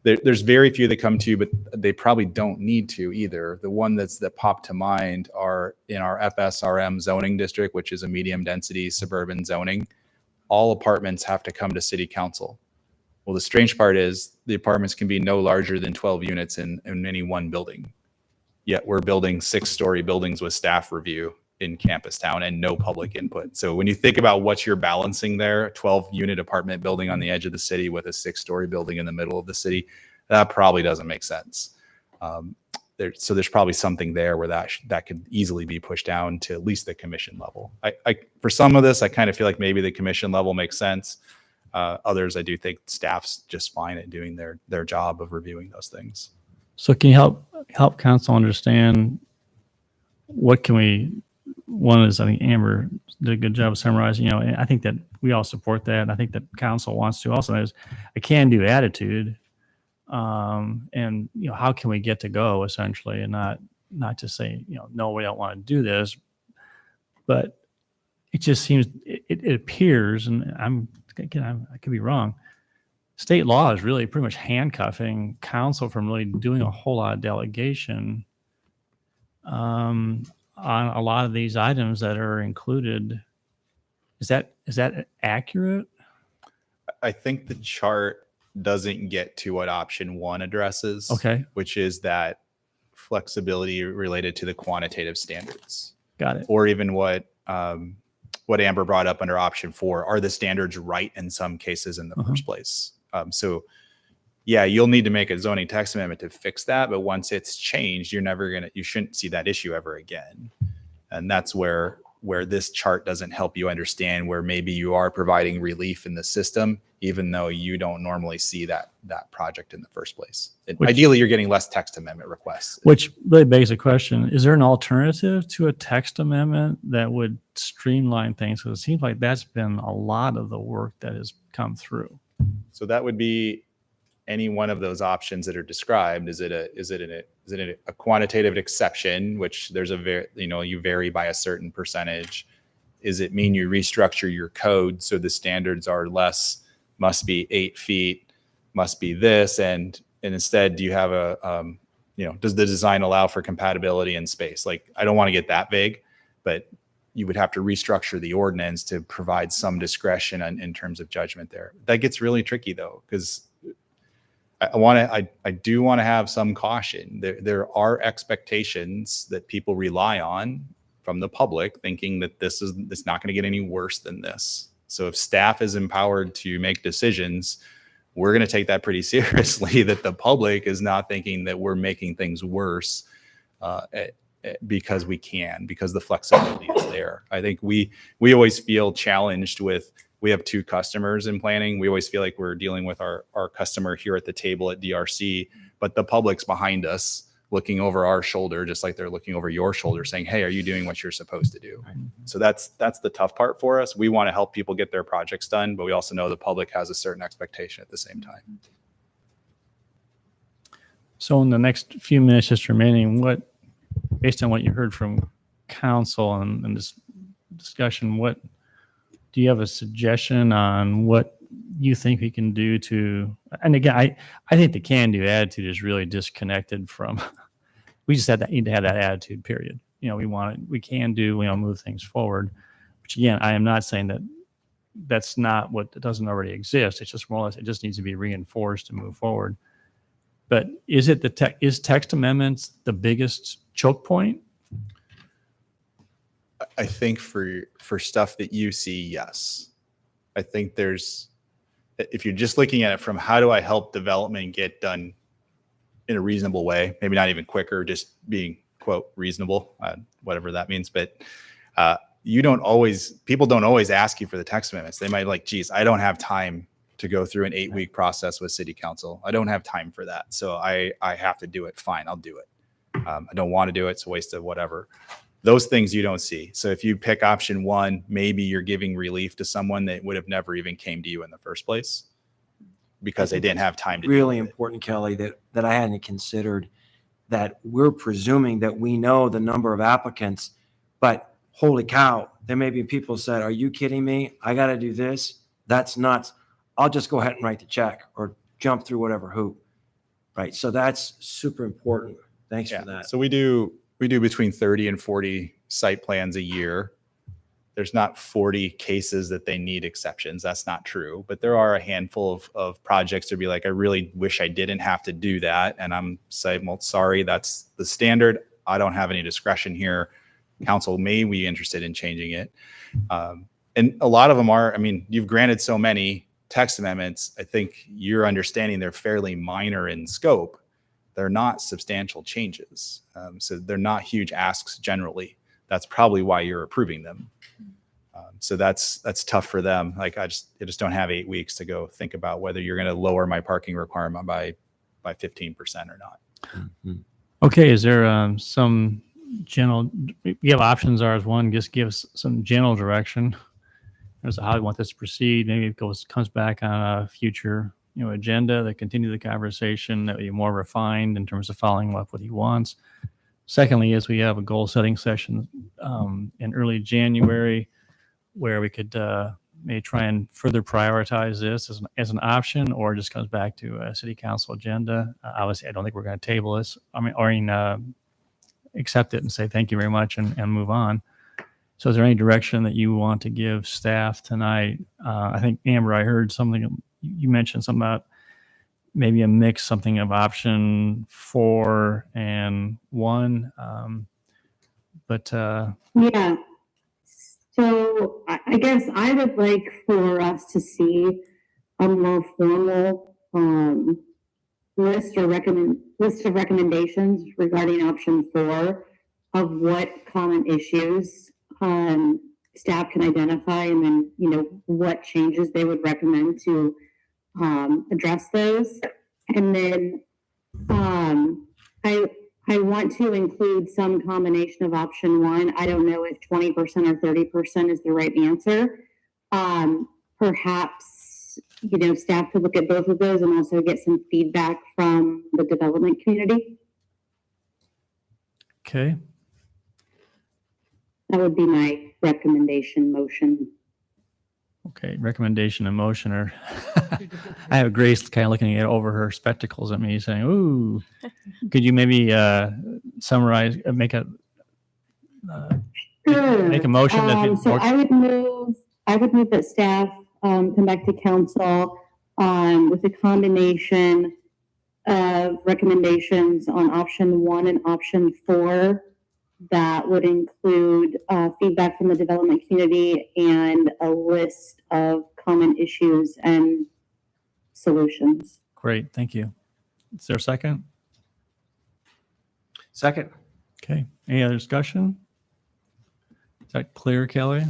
Speaker 15: There's very few that come to you, but they probably don't need to either. The one that popped to mind are in our FSRM zoning district, which is a medium density suburban zoning. All apartments have to come to city council. Well, the strange part is the apartments can be no larger than 12 units in any one building. Yet we're building 6-story buildings with staff review in campus town and no public input. So when you think about what you're balancing there, a 12-unit apartment building on the edge of the city with a 6-story building in the middle of the city, that probably doesn't make sense. So there's probably something there where that could easily be pushed down to at least the commission level. For some of this, I kind of feel like maybe the commission level makes sense. Others, I do think staff's just fine at doing their job of reviewing those things.
Speaker 1: So can you help council understand what can we? One is, I think Amber did a good job of summarizing. And I think that we all support that. And I think that council wants to also. There's a can-do attitude, and how can we get to go essentially, and not just say no, we don't want to do this, but it just seems it appears, and I could be wrong. State law is really pretty much handcuffing council from really doing a whole lot of delegation on a lot of these items that are included. Is that accurate?
Speaker 15: I think the chart doesn't get to what option 1 addresses.
Speaker 1: Okay.
Speaker 15: Which is that flexibility related to the quantitative standards.
Speaker 1: Got it.
Speaker 15: Or even what Amber brought up under option 4, are the standards right in some cases in the first place? So yeah, you'll need to make a zoning text amendment to fix that. But once it's changed, you shouldn't see that issue ever again. And that's where this chart doesn't help you understand where maybe you are providing relief in the system, even though you don't normally see that project in the first place. Ideally, you're getting less text amendment requests.
Speaker 1: Which really begs the question, is there an alternative to a text amendment that would streamline things? Because it seems like that's been a lot of the work that has come through.
Speaker 15: So that would be any one of those options that are described. Is it a quantitative exception, which there's you vary by a certain percentage? Is it mean you restructure your code so the standards are less, must be 8 feet, must be this, and instead do you have does the design allow for compatibility in space? Like, I don't want to get that vague, but you would have to restructure the ordinance to provide some discretion in terms of judgment there. That gets really tricky though, because I do want to have some caution. There are expectations that people rely on from the public, thinking that it's not going to get any worse than this. So if staff is empowered to make decisions, we're going to take that pretty seriously, that the public is not thinking that we're making things worse because the flexibility is there. I think we always feel challenged with, we have 2 customers in planning. We always feel like we're dealing with our customer here at the table at DRC, but the public's behind us looking over our shoulder, just like they're looking over your shoulder saying, hey, are you doing what you're supposed to do? Right. So that's the tough part for us. We want to help people get their projects done, but we also know the public has a certain expectation at the same time.
Speaker 1: So in the next few minutes just remaining, based on what you heard from council and this discussion, do you have a suggestion on what you think we can do to, and again, I think the can-do attitude is really disconnected from, we just need to have that attitude, period. We can do, move things forward, which again, I am not saying that that's not what doesn't already exist. It's just more or less, it just needs to be reinforced to move forward. But is text amendments the biggest choke point?
Speaker 15: I think for stuff that you see, yes. I think if you're just looking at it from how do I help development get done in a reasonable way, maybe not even quicker, just being, quote, reasonable, whatever that means. But people don't always ask you for the text amendments. They might like, geez, I don't have time to go through an 8-week process with city council. I don't have time for that. So I have to do it. Fine, I'll do it. I don't want to do it. It's a waste of whatever. Those things you don't see. So if you pick option 1, maybe you're giving relief to someone that would have never even came to you in the first place because they didn't have time to do it.
Speaker 5: Really important, Kelly, that I hadn't considered, that we're presuming that we know the number of applicants, but holy cow, there may be people said, are you kidding me? I got to do this. That's nuts. I'll just go ahead and write the check or jump through whatever hoop. Right. So that's super important. Thanks for that.
Speaker 15: So we do between 30 and 40 site plans a year. there's not 40 cases that they need exceptions. That's not true. But there are a handful of projects to be like, I really wish I didn't have to do that. And I'm saying, well, sorry, that's the standard. I don't have any discretion here. Council may be interested in changing it. And a lot of them are, I mean, you've granted so many text amendments. I think you're understanding they're fairly minor in scope. They're not substantial changes. So they're not huge asks generally. That's probably why you're approving them. So that's tough for them. Like I just don't have 8 weeks to go think about whether you're going to lower my parking requirement by 15% or not.
Speaker 1: Okay, is there some general, we have options are as one, just give us some general direction as to how we want this to proceed. Maybe it comes back on a future agenda that continue the conversation that would be more refined in terms of following up what he wants. Secondly, is we have a goal setting session in early January where we could maybe try and further prioritize this as an option, or just comes back to a city council agenda. Obviously, I don't think we're going to table this. I mean, or accept it and say thank you very much and move on. So is there any direction that you want to give staff tonight? I think, Amber, I heard something, you mentioned something about maybe a mix, something of option 4 and 1.
Speaker 8: Yeah. So I guess I would like for us to see a more formal list of recommendations regarding option 4 of what common issues staff can identify, and then what changes they would recommend to address those. And then I want to include some combination of option 1. I don't know if 20% or 30% is the right answer. Perhaps, staff could look at both of those and also get some feedback from the development community.
Speaker 1: Okay.
Speaker 8: That would be my recommendation motion.
Speaker 1: Okay, recommendation and motion are, I have Grace kind of looking at over her spectacles at me saying, ooh, could you maybe summarize, make a motion?
Speaker 8: So I would move that staff come back to council with a combination of recommendations on option 1 and option 4 that would include feedback from the development community and a list of common issues and solutions.
Speaker 1: Great, thank you. Is there a second?
Speaker 5: Second.
Speaker 1: Okay, any other discussion? Is that clear, Kelly?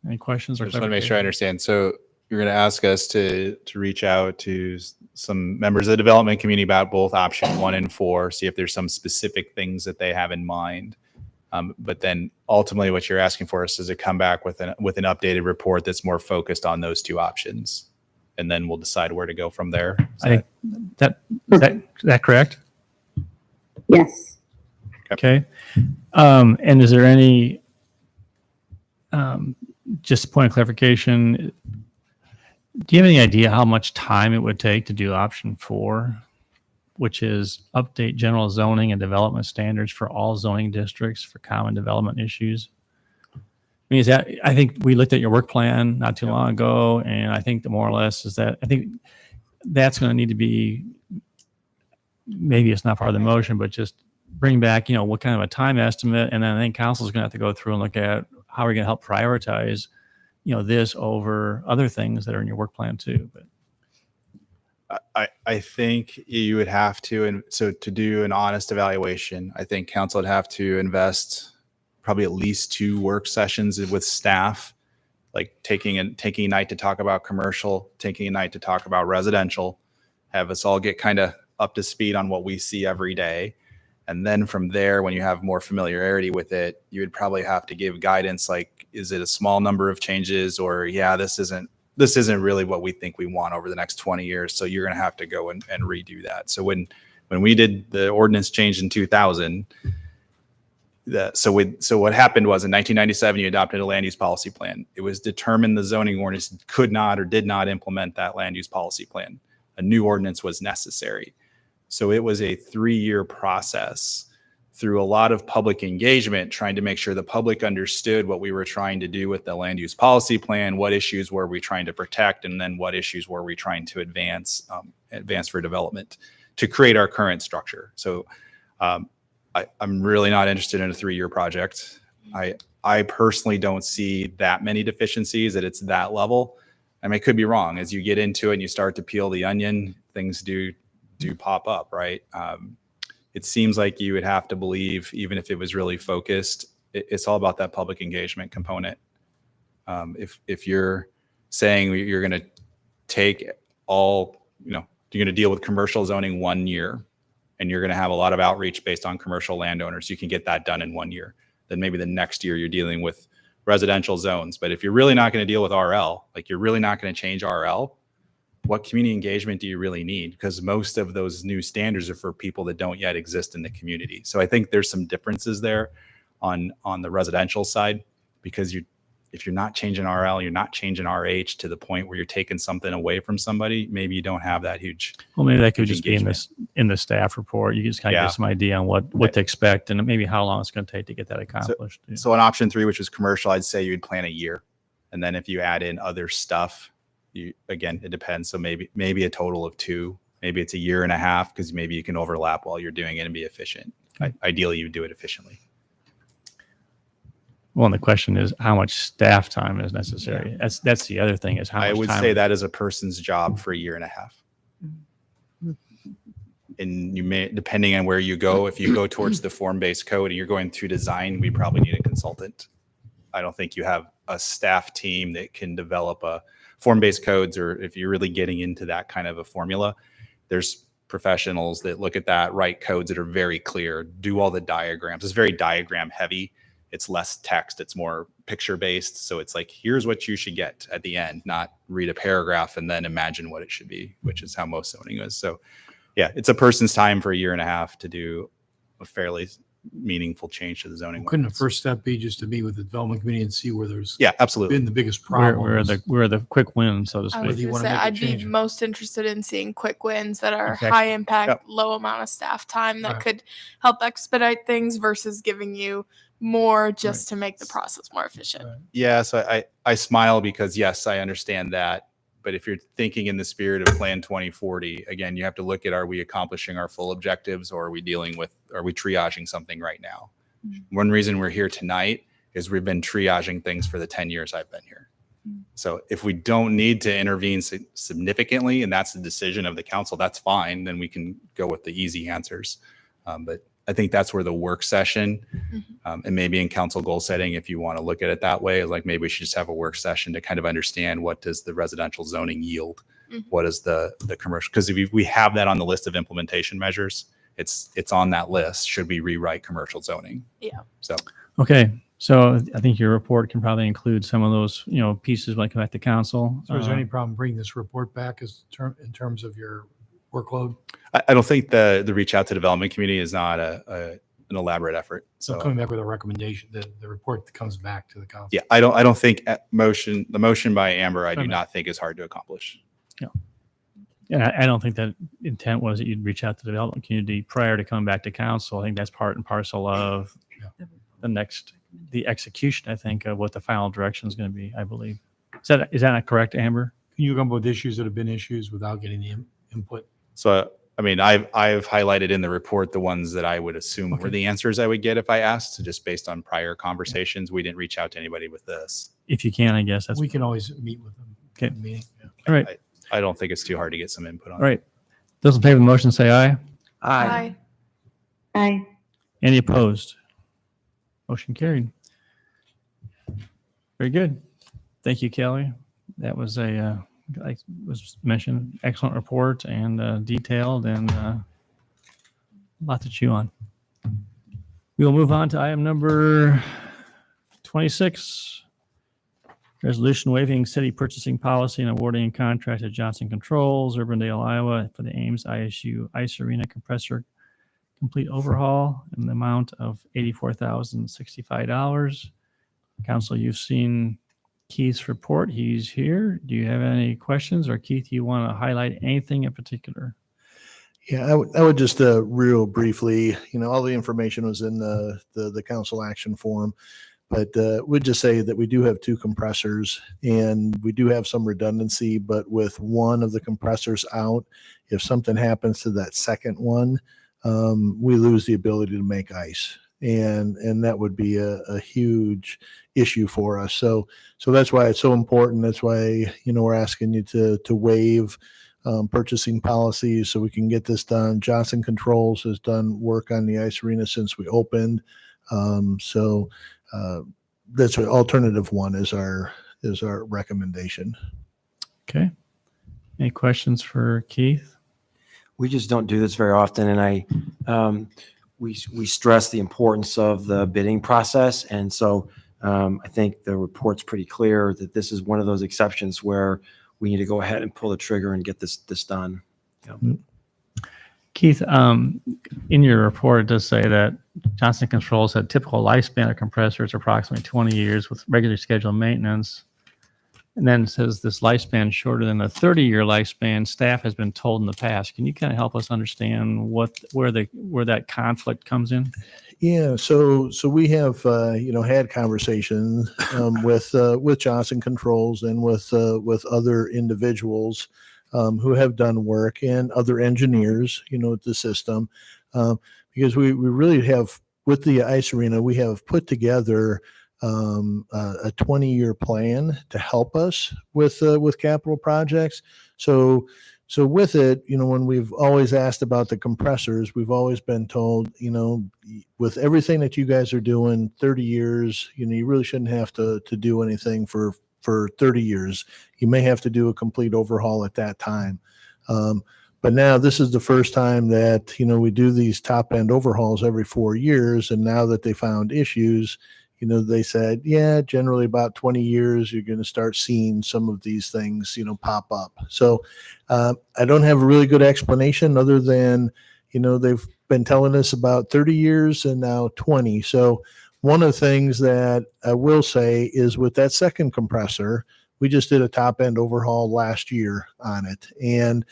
Speaker 1: Any questions or
Speaker 15: I just want to make sure I understand. So you're going to ask us to reach out to some members of the development community about both option 1 and 4, see if there's some specific things that they have in mind. But then ultimately what you're asking for us is to come back with an updated report that's more focused on those 2 options. And then we'll decide where to go from there.
Speaker 1: Is that correct?
Speaker 8: Yes.
Speaker 1: Okay. And is there any, just point of clarification, do you have any idea how much time it would take to do option 4, which is update general zoning and development standards for all zoning districts for common development issues? I mean, is that, I think we looked at your work plan not too long ago, and I think the more or less is that, I think that's going to need to be, maybe it's not part of the motion, but just bring back, what kind of a time estimate. And then I think council is going to have to go through and look at how we're going to help prioritize, this over other things that are in your work plan too. But
Speaker 15: I think you would have to, and so to do an honest evaluation, I think council would have to invest probably at least 2 work sessions with staff, like taking a night to talk about commercial, taking a night to talk about residential, have us all get kind of up to speed on what we see every day. And then from there, when you have more familiarity with it, you would probably have to give guidance like, is it a small number of changes, or this isn't really what we think we want over the next 20 years. So you're going to have to go and redo that. So when we did the ordinance change in 2000, so what happened was in 1997, you adopted a land use policy plan. It was determined the zoning ordinance could not or did not implement that land use policy plan. A new ordinance was necessary. So it was a 3-year process through a lot of public engagement, trying to make sure the public understood what we were trying to do with the land use policy plan, what issues were we trying to protect, and then what issues were we trying to advance for development to create our current structure. So I'm really not interested in a 3-year project. I personally don't see that many deficiencies that it's that level. I mean, I could be wrong. As you get into it and you start to peel the onion, things do pop up, right? It seems like you would have to believe, even if it was really focused, it's all about that public engagement component. If you're saying you're going to take all, you're going to deal with commercial zoning 1 year, and you're going to have a lot of outreach based on commercial landowners, you can get that done in 1 year. Then maybe the next year you're dealing with residential zones. But if you're really not going to deal with RL, like you're really not going to change RL, what community engagement do you really need? Because most of those new standards are for people that don't yet exist in the community. So I think there's some differences there on the residential side, because if you're not changing RL, you're not changing RH to the point where you're taking something away from somebody, maybe you don't have that huge.
Speaker 1: Well, maybe that could just be
Speaker 15: engagement.
Speaker 1: in the staff report. You can just kind of
Speaker 15: Yeah.
Speaker 1: get some idea on what to expect and maybe how long it's going to take to get that accomplished. Yeah.
Speaker 15: So on option 3, which was commercial, I'd say you'd plan a year. And then if you add in other stuff, again, it depends. So maybe a total of 2, maybe it's a year and a half, because maybe you can overlap while you're doing it and be efficient. Ideally, you would do it efficiently.
Speaker 1: Well, and the question is how much staff time is necessary. That's the other thing, is how much
Speaker 15: I would
Speaker 1: time.
Speaker 15: say that is a person's job for a year and a half. And you may, depending on where you go, if you go towards the form-based code and you're going through design, we probably need a consultant. I don't think you have a staff team that can develop a form-based codes, or if you're really getting into that kind of a formula, there's professionals that look at that, write codes that are very clear, do all the diagrams. It's very diagram heavy. It's less text. It's more picture based. So it's like, here's what you should get at the end, not read a paragraph and then imagine what it should be, which is how most zoning is. So yeah, it's a person's time for a year and a half to do a fairly meaningful change to the zoning.
Speaker 17: Couldn't the
Speaker 15: ordinance.
Speaker 17: first step be just to meet with the development committee and see where there's
Speaker 15: Yeah, absolutely.
Speaker 17: been the biggest
Speaker 1: where
Speaker 17: problems?
Speaker 1: are the quick wins, so to
Speaker 7: I
Speaker 1: speak.
Speaker 7: was
Speaker 17: Whether you
Speaker 7: gonna
Speaker 17: wanna
Speaker 7: say,
Speaker 17: make a
Speaker 7: I'd be
Speaker 17: change or-
Speaker 7: most interested in seeing quick wins that are
Speaker 1: Exactly.
Speaker 7: high impact,
Speaker 15: Yep.
Speaker 7: low amount of staff time that
Speaker 17: Right.
Speaker 7: could help expedite things versus giving you more just to make the process more efficient.
Speaker 17: Right.
Speaker 15: Yeah, so I smile because yes, I understand that. But if you're thinking in the spirit of Plan 2040, again, you have to look at, are we accomplishing our full objectives, or are we triaging something right now? One reason we're here tonight is we've been triaging things for the 10 years I've been here. So if we don't need to intervene significantly, and that's the decision of the council, that's fine. Then we can go with the easy answers. But I think that's where the work session, and maybe in council goal setting, if you want to look at it that way, like maybe we should just have a work session to kind of understand, what does the residential zoning yield? What is the commercial? Because if we have that on the list of implementation measures, it's on that list. Should we rewrite commercial zoning?
Speaker 7: Yeah.
Speaker 15: So
Speaker 1: Okay, so I think your report can probably include some of those, pieces when I come back to council.
Speaker 17: So is there any problem bringing this report back in terms of your workload?
Speaker 15: I don't think the reach out to development community is not an elaborate effort.
Speaker 17: So
Speaker 15: So
Speaker 17: coming back with a recommendation, the report that comes back to the council.
Speaker 15: yeah, I don't think the motion by Amber, I do
Speaker 1: Okay.
Speaker 15: not think is hard to accomplish.
Speaker 1: And I don't think that intent was that you'd reach out to the development community prior to coming back to council. I think that's part and parcel of the execution, I think, of what the final direction is going to be, I believe. Is that not correct, Amber?
Speaker 17: Can you come up with issues that have been issues without getting the input?
Speaker 15: So, I mean, I've highlighted in the report the ones that I would assume were the answers I would get if I asked. So just based on prior conversations, we didn't reach out to anybody with this.
Speaker 1: If you can, I guess that's
Speaker 17: We can always meet with them.
Speaker 1: Okay.
Speaker 17: in the meeting, yeah.
Speaker 1: all right.
Speaker 15: I don't think it's too hard to get some input on.
Speaker 1: All right. Those in favor of the motion say aye.
Speaker 7: Aye.
Speaker 8: Aye.
Speaker 1: Any opposed? Motion carried. Very good. Thank you, Kelly. That was like was mentioned, excellent report and detailed and a lot to chew on. We will move on to item number 26. Resolution waiving city purchasing policy and awarding a contract to Johnson Controls, Urbandale, Iowa, for the Ames ISU Ice Arena compressor complete overhaul in the amount of $84,065. Council, you've seen Keith's report. He's here. Do you have any questions, or Keith, you want to highlight anything in particular?
Speaker 18: Yeah, I would just real briefly, all the information was in the council action form, but would just say that we do have two compressors and we do have some redundancy, but with one of the compressors out, if something happens to that second one, we lose the ability to make ice. And that would be a huge issue for us. So that's why it's so important. That's why, we're asking you to waive purchasing policies so we can get this done. Johnson Controls has done work on the ice arena since we opened. That's what alternative one is our recommendation.
Speaker 1: Okay. Any questions for Keith?
Speaker 5: We just don't do this very often, and we stress the importance of the bidding process, and so I think the report's pretty clear that this is one of those exceptions where we need to go ahead and pull the trigger and get this done.
Speaker 1: Keith, in your report, it does say that Johnson Controls had typical lifespan of compressors approximately 20 years with regularly scheduled maintenance. And then it says this lifespan shorter than a 30-year lifespan staff has been told in the past. Can you kind of help us understand where that conflict comes in?
Speaker 18: Yeah, so we have had conversations with Johnson Controls and with other individuals who have done work and other engineers, at the system, because we really have, with the ice arena, we have put together a 20-year plan to help us with capital projects. So with it, when we've always asked about the compressors, we've always been told, with everything that you guys are doing, 30 years, you really shouldn't have to do anything for 30 years. You may have to do a complete overhaul at that time. But now this is the first time that, we do these top end overhauls every 4 years. And now that they found issues, they said, yeah, generally about 20 years, you're going to start seeing some of these things, pop up. So I don't have a really good explanation other than, they've been telling us about 30 years and now 20. So one of the things that I will say is with that second compressor, we just did a top end overhaul last year on it. And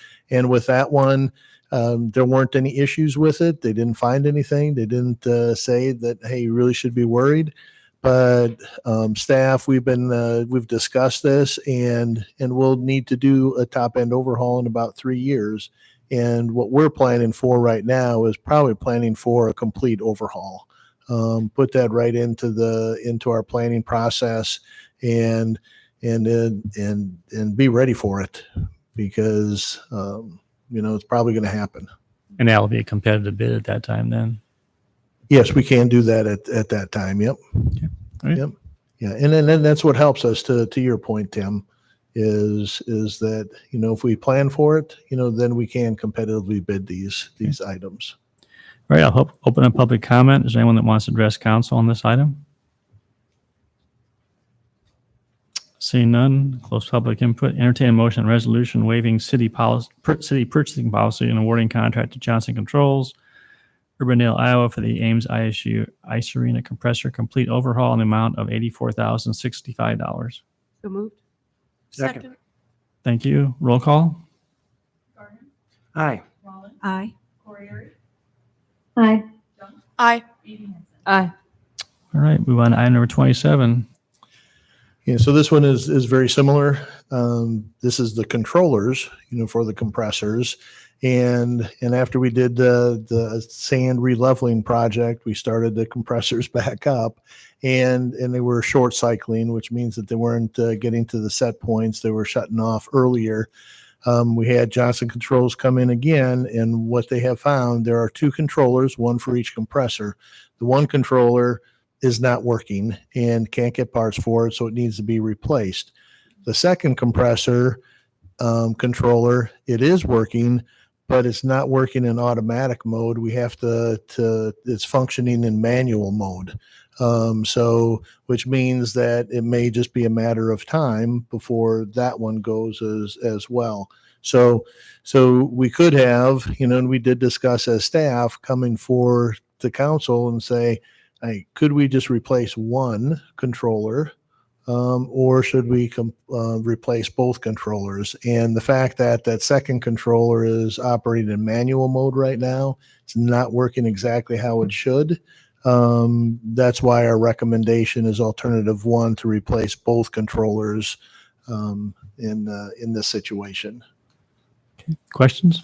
Speaker 18: with that one, there weren't any issues with it. They didn't find anything. They didn't say that, hey, you really should be worried. But staff, we've discussed this, and we'll need to do a top end overhaul in about 3 years. And what we're planning for right now is probably planning for a complete overhaul. Put that right into our planning process, and be ready for it, because it's probably going to happen.
Speaker 1: And that'll be a competitive bid at that time then?
Speaker 18: Yes, we can do that at that time. Yep.
Speaker 1: Okay. All right.
Speaker 18: Yep. Yeah. And then that's what helps us to your point, Tim, is that, if we plan for it, then we can competitively bid these items.
Speaker 1: All right. I'll open up public comment. Is there anyone that wants to address council on this item? Seeing none, close public input. Entertain a motion on resolution waiving city purchasing policy and awarding contract to Johnson Controls, Urbandale, Iowa, for the Ames ISU Ice Arena compressor complete overhaul in the amount of $84,065.
Speaker 16: So moved.
Speaker 14: Second.
Speaker 1: Thank you. Roll call.
Speaker 5: Aye.
Speaker 4: Aye.
Speaker 8: Hi.
Speaker 7: Aye.
Speaker 16: Aye.
Speaker 1: All right. Move on to item number 27.
Speaker 18: Yeah, so this one is very similar. This is the controllers, for the compressors. And after we did the sand releveling project, we started the compressors back up, and they were short cycling, which means that they weren't getting to the set points. They were shutting off earlier. We had Johnson Controls come in again, and what they have found, there are two controllers, one for each compressor. The one controller is not working and can't get parts for it, so it needs to be replaced. The second compressor controller, it is working, but it's not working in automatic mode. We have it's functioning in manual mode. Which means that it may just be a matter of time before that one goes as well. So we could have, and we did discuss as staff coming for the council and say, hey, could we just replace one controller or should we replace both controllers? And the fact that that second controller is operating in manual mode right now, it's not working exactly how it should. That's why our recommendation is alternative one, to replace both controllers in this situation.
Speaker 1: Questions?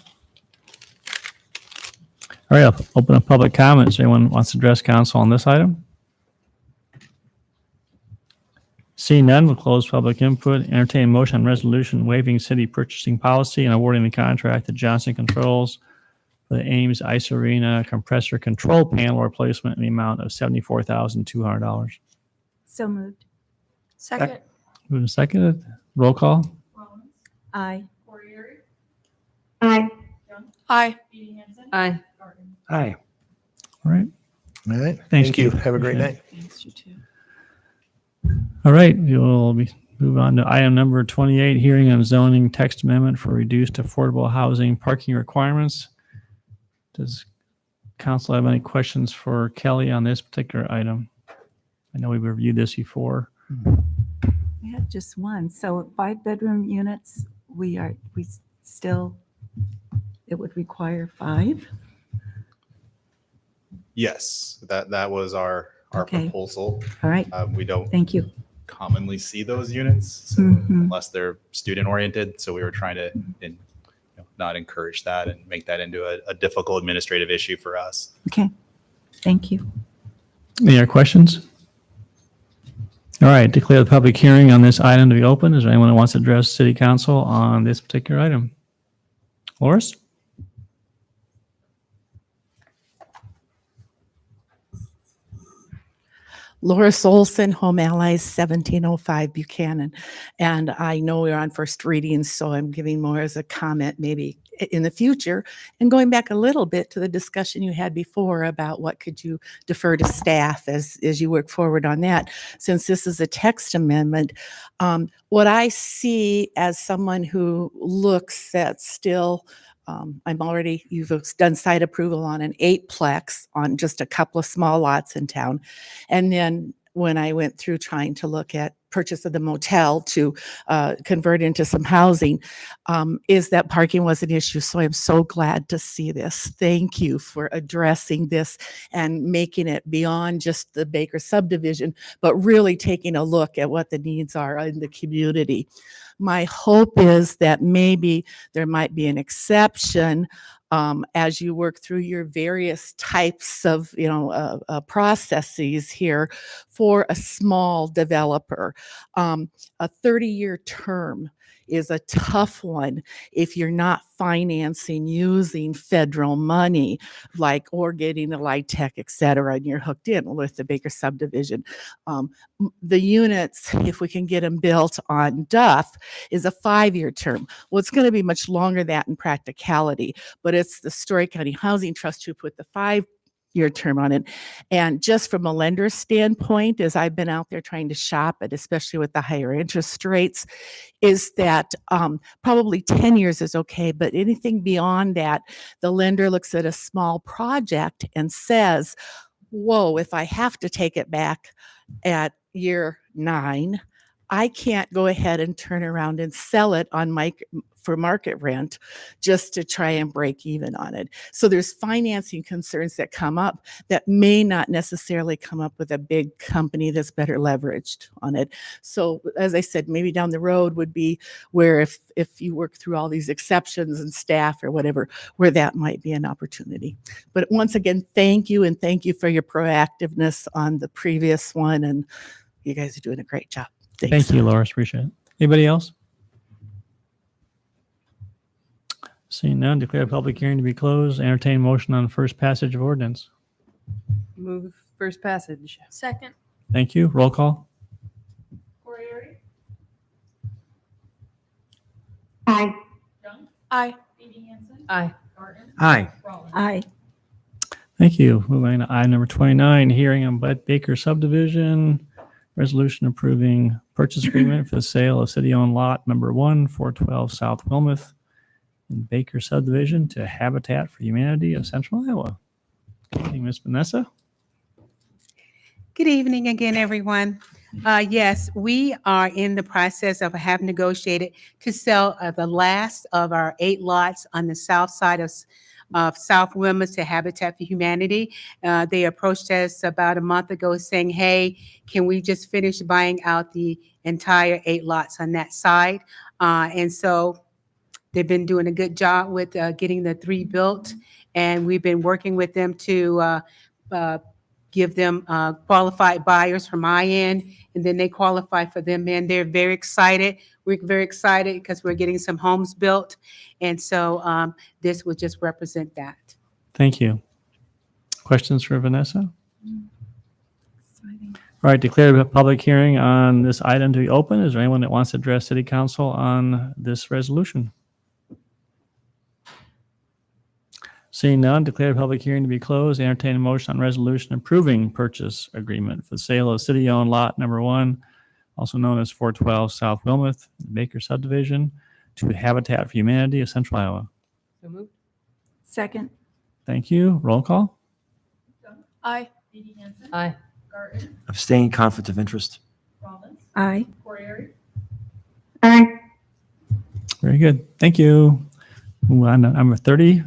Speaker 1: All right, I'll open up public comments. Anyone wants to address council on this item? Seeing none, we'll close public input. Entertain a motion on resolution waiving city purchasing policy and awarding the contract to Johnson Controls for the Ames Ice Arena compressor control panel replacement in the amount of $74,200.
Speaker 4: So moved.
Speaker 7: Second.
Speaker 1: Moved and seconded. Roll call.
Speaker 4: Aye.
Speaker 8: Aye.
Speaker 7: Aye.
Speaker 16: Aye.
Speaker 5: Aye.
Speaker 1: All right.
Speaker 18: All right.
Speaker 1: Thanks,
Speaker 18: Thank you.
Speaker 1: Keith.
Speaker 18: Have a great
Speaker 1: Appreciate
Speaker 18: night.
Speaker 16: Thanks, you too.
Speaker 1: All right, we will move on to item number 28, hearing on zoning text amendment for reduced affordable housing parking requirements. Does council have any questions for Kelly on this particular item? I know we've reviewed this before.
Speaker 4: We have just one. So 5-bedroom units, it would require 5.
Speaker 15: Yes, that was our
Speaker 4: Okay.
Speaker 15: proposal.
Speaker 4: All right.
Speaker 15: We don't
Speaker 4: Thank you.
Speaker 15: commonly see those units, so unless they're student oriented. So we were trying to not encourage that and make that into a difficult administrative issue for us.
Speaker 4: Okay. Thank you.
Speaker 1: Any other questions? All right, declare the public hearing on this item to be open. Is there anyone who wants to address city council on this particular item? Loris?
Speaker 19: Loris Olson, Home Allies, 1705 Buchanan. And I know we're on first readings, so I'm giving more as a comment maybe in the future. And going back a little bit to the discussion you had before about what could you defer to staff as you work forward on that. Since this is a text amendment, what I see as someone who looks at still you've done site approval on an 8-plex on just a couple of small lots in town. And then when I went through trying to look at purchase of the motel to convert into some housing, is that parking was an issue. So I'm so glad to see this. Thank you for addressing this and making it beyond just the Baker subdivision, but really taking a look at what the needs are in the community. My hope is that maybe there might be an exception as you work through your various types of, processes here for a small developer. A 30-year term is a tough one if you're not financing using federal money, or getting the LIHTC, et cetera, and you're hooked in with the Baker subdivision. The units, if we can get them built on Duff, is a 5-year term. Well, it's going to be much longer than that in practicality, but it's the Story County Housing Trust who put the 5-year term on it. And just from a lender's standpoint, as I've been out there trying to shop it, especially with the higher interest rates, is that probably 10 years is okay, but anything beyond that, the lender looks at a small project and says, whoa, if I have to take it back at year 9, I can't go ahead and turn around and sell it on for market rent just to try and break even on it. So there's financing concerns that come up that may not necessarily come up with a big company that's better leveraged on it. So as I said, maybe down the road would be where if you work through all these exceptions and staff or whatever, where that might be an opportunity. But once again, thank you, and thank you for your proactiveness on the previous one. And you guys are doing a great job. Thanks.
Speaker 1: Thank you, Loris. Appreciate it. Anybody else? Seeing none, declare public hearing to be closed. Entertain motion on first passage of ordinance.
Speaker 16: Move first passage.
Speaker 7: Second.
Speaker 1: Thank you. Roll call.
Speaker 8: Aye.
Speaker 7: Aye.
Speaker 16: Aye.
Speaker 5: Aye.
Speaker 4: Aye.
Speaker 1: Thank you. Moving to item number 29, hearing on Baker subdivision. Resolution approving purchase agreement for the sale of city-owned lot number 1, 412 South Wilmouth in Baker subdivision to Habitat for Humanity of Central Iowa. Good evening, Ms. Vanessa.
Speaker 10: Good evening again, everyone. Yes, we are in the process of have negotiated to sell the last of our 8 lots on the south side of South Wilmot to Habitat for Humanity. They approached us about a month ago saying, hey, can we just finish buying out the entire 8 lots on that side? And so they've been doing a good job with getting the 3 built, and we've been working with them to give them qualified buyers from my end, and then they qualify for them, and they're very excited. We're very excited because we're getting some homes built, and so this would just represent that.
Speaker 1: Thank you. Questions for Vanessa? All right, declare a public hearing on this item to be open. Is there anyone that wants to address City Council on this resolution? Seeing none, declare a public hearing to be closed. Entertain a motion on resolution approving purchase agreement for the sale of city-owned lot number 1, also known as 412 South Wilmot, Baker subdivision, to Habitat for Humanity of Central Iowa.
Speaker 16: So moved.
Speaker 4: Second.
Speaker 1: Thank you. Roll call.
Speaker 7: Aye.
Speaker 16: Aye.
Speaker 5: Abstain, conflict of interest.
Speaker 4: Aye.
Speaker 8: Aye.
Speaker 1: Very good. Thank you. Move on to number 30.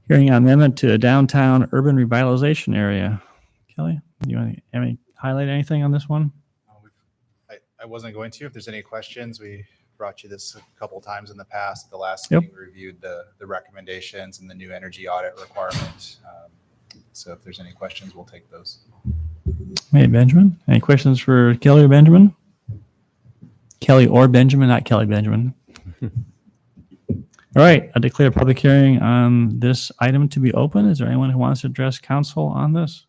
Speaker 1: Hearing on amendment to a downtown urban revitalization area. Kelly, do you want to highlight anything on this one?
Speaker 15: I wasn't going to. If there's any questions, we brought you this a couple times in the past. The last
Speaker 1: Yep.
Speaker 15: meeting we reviewed the recommendations and the new energy audit requirement. So if there's any questions, we'll take those.
Speaker 1: Hey, Benjamin. Any questions for Kelly or Benjamin? Kelly or Benjamin, not Kelly Benjamin. All right, I declare a public hearing on this item to be open. Is there anyone who wants to address council on this?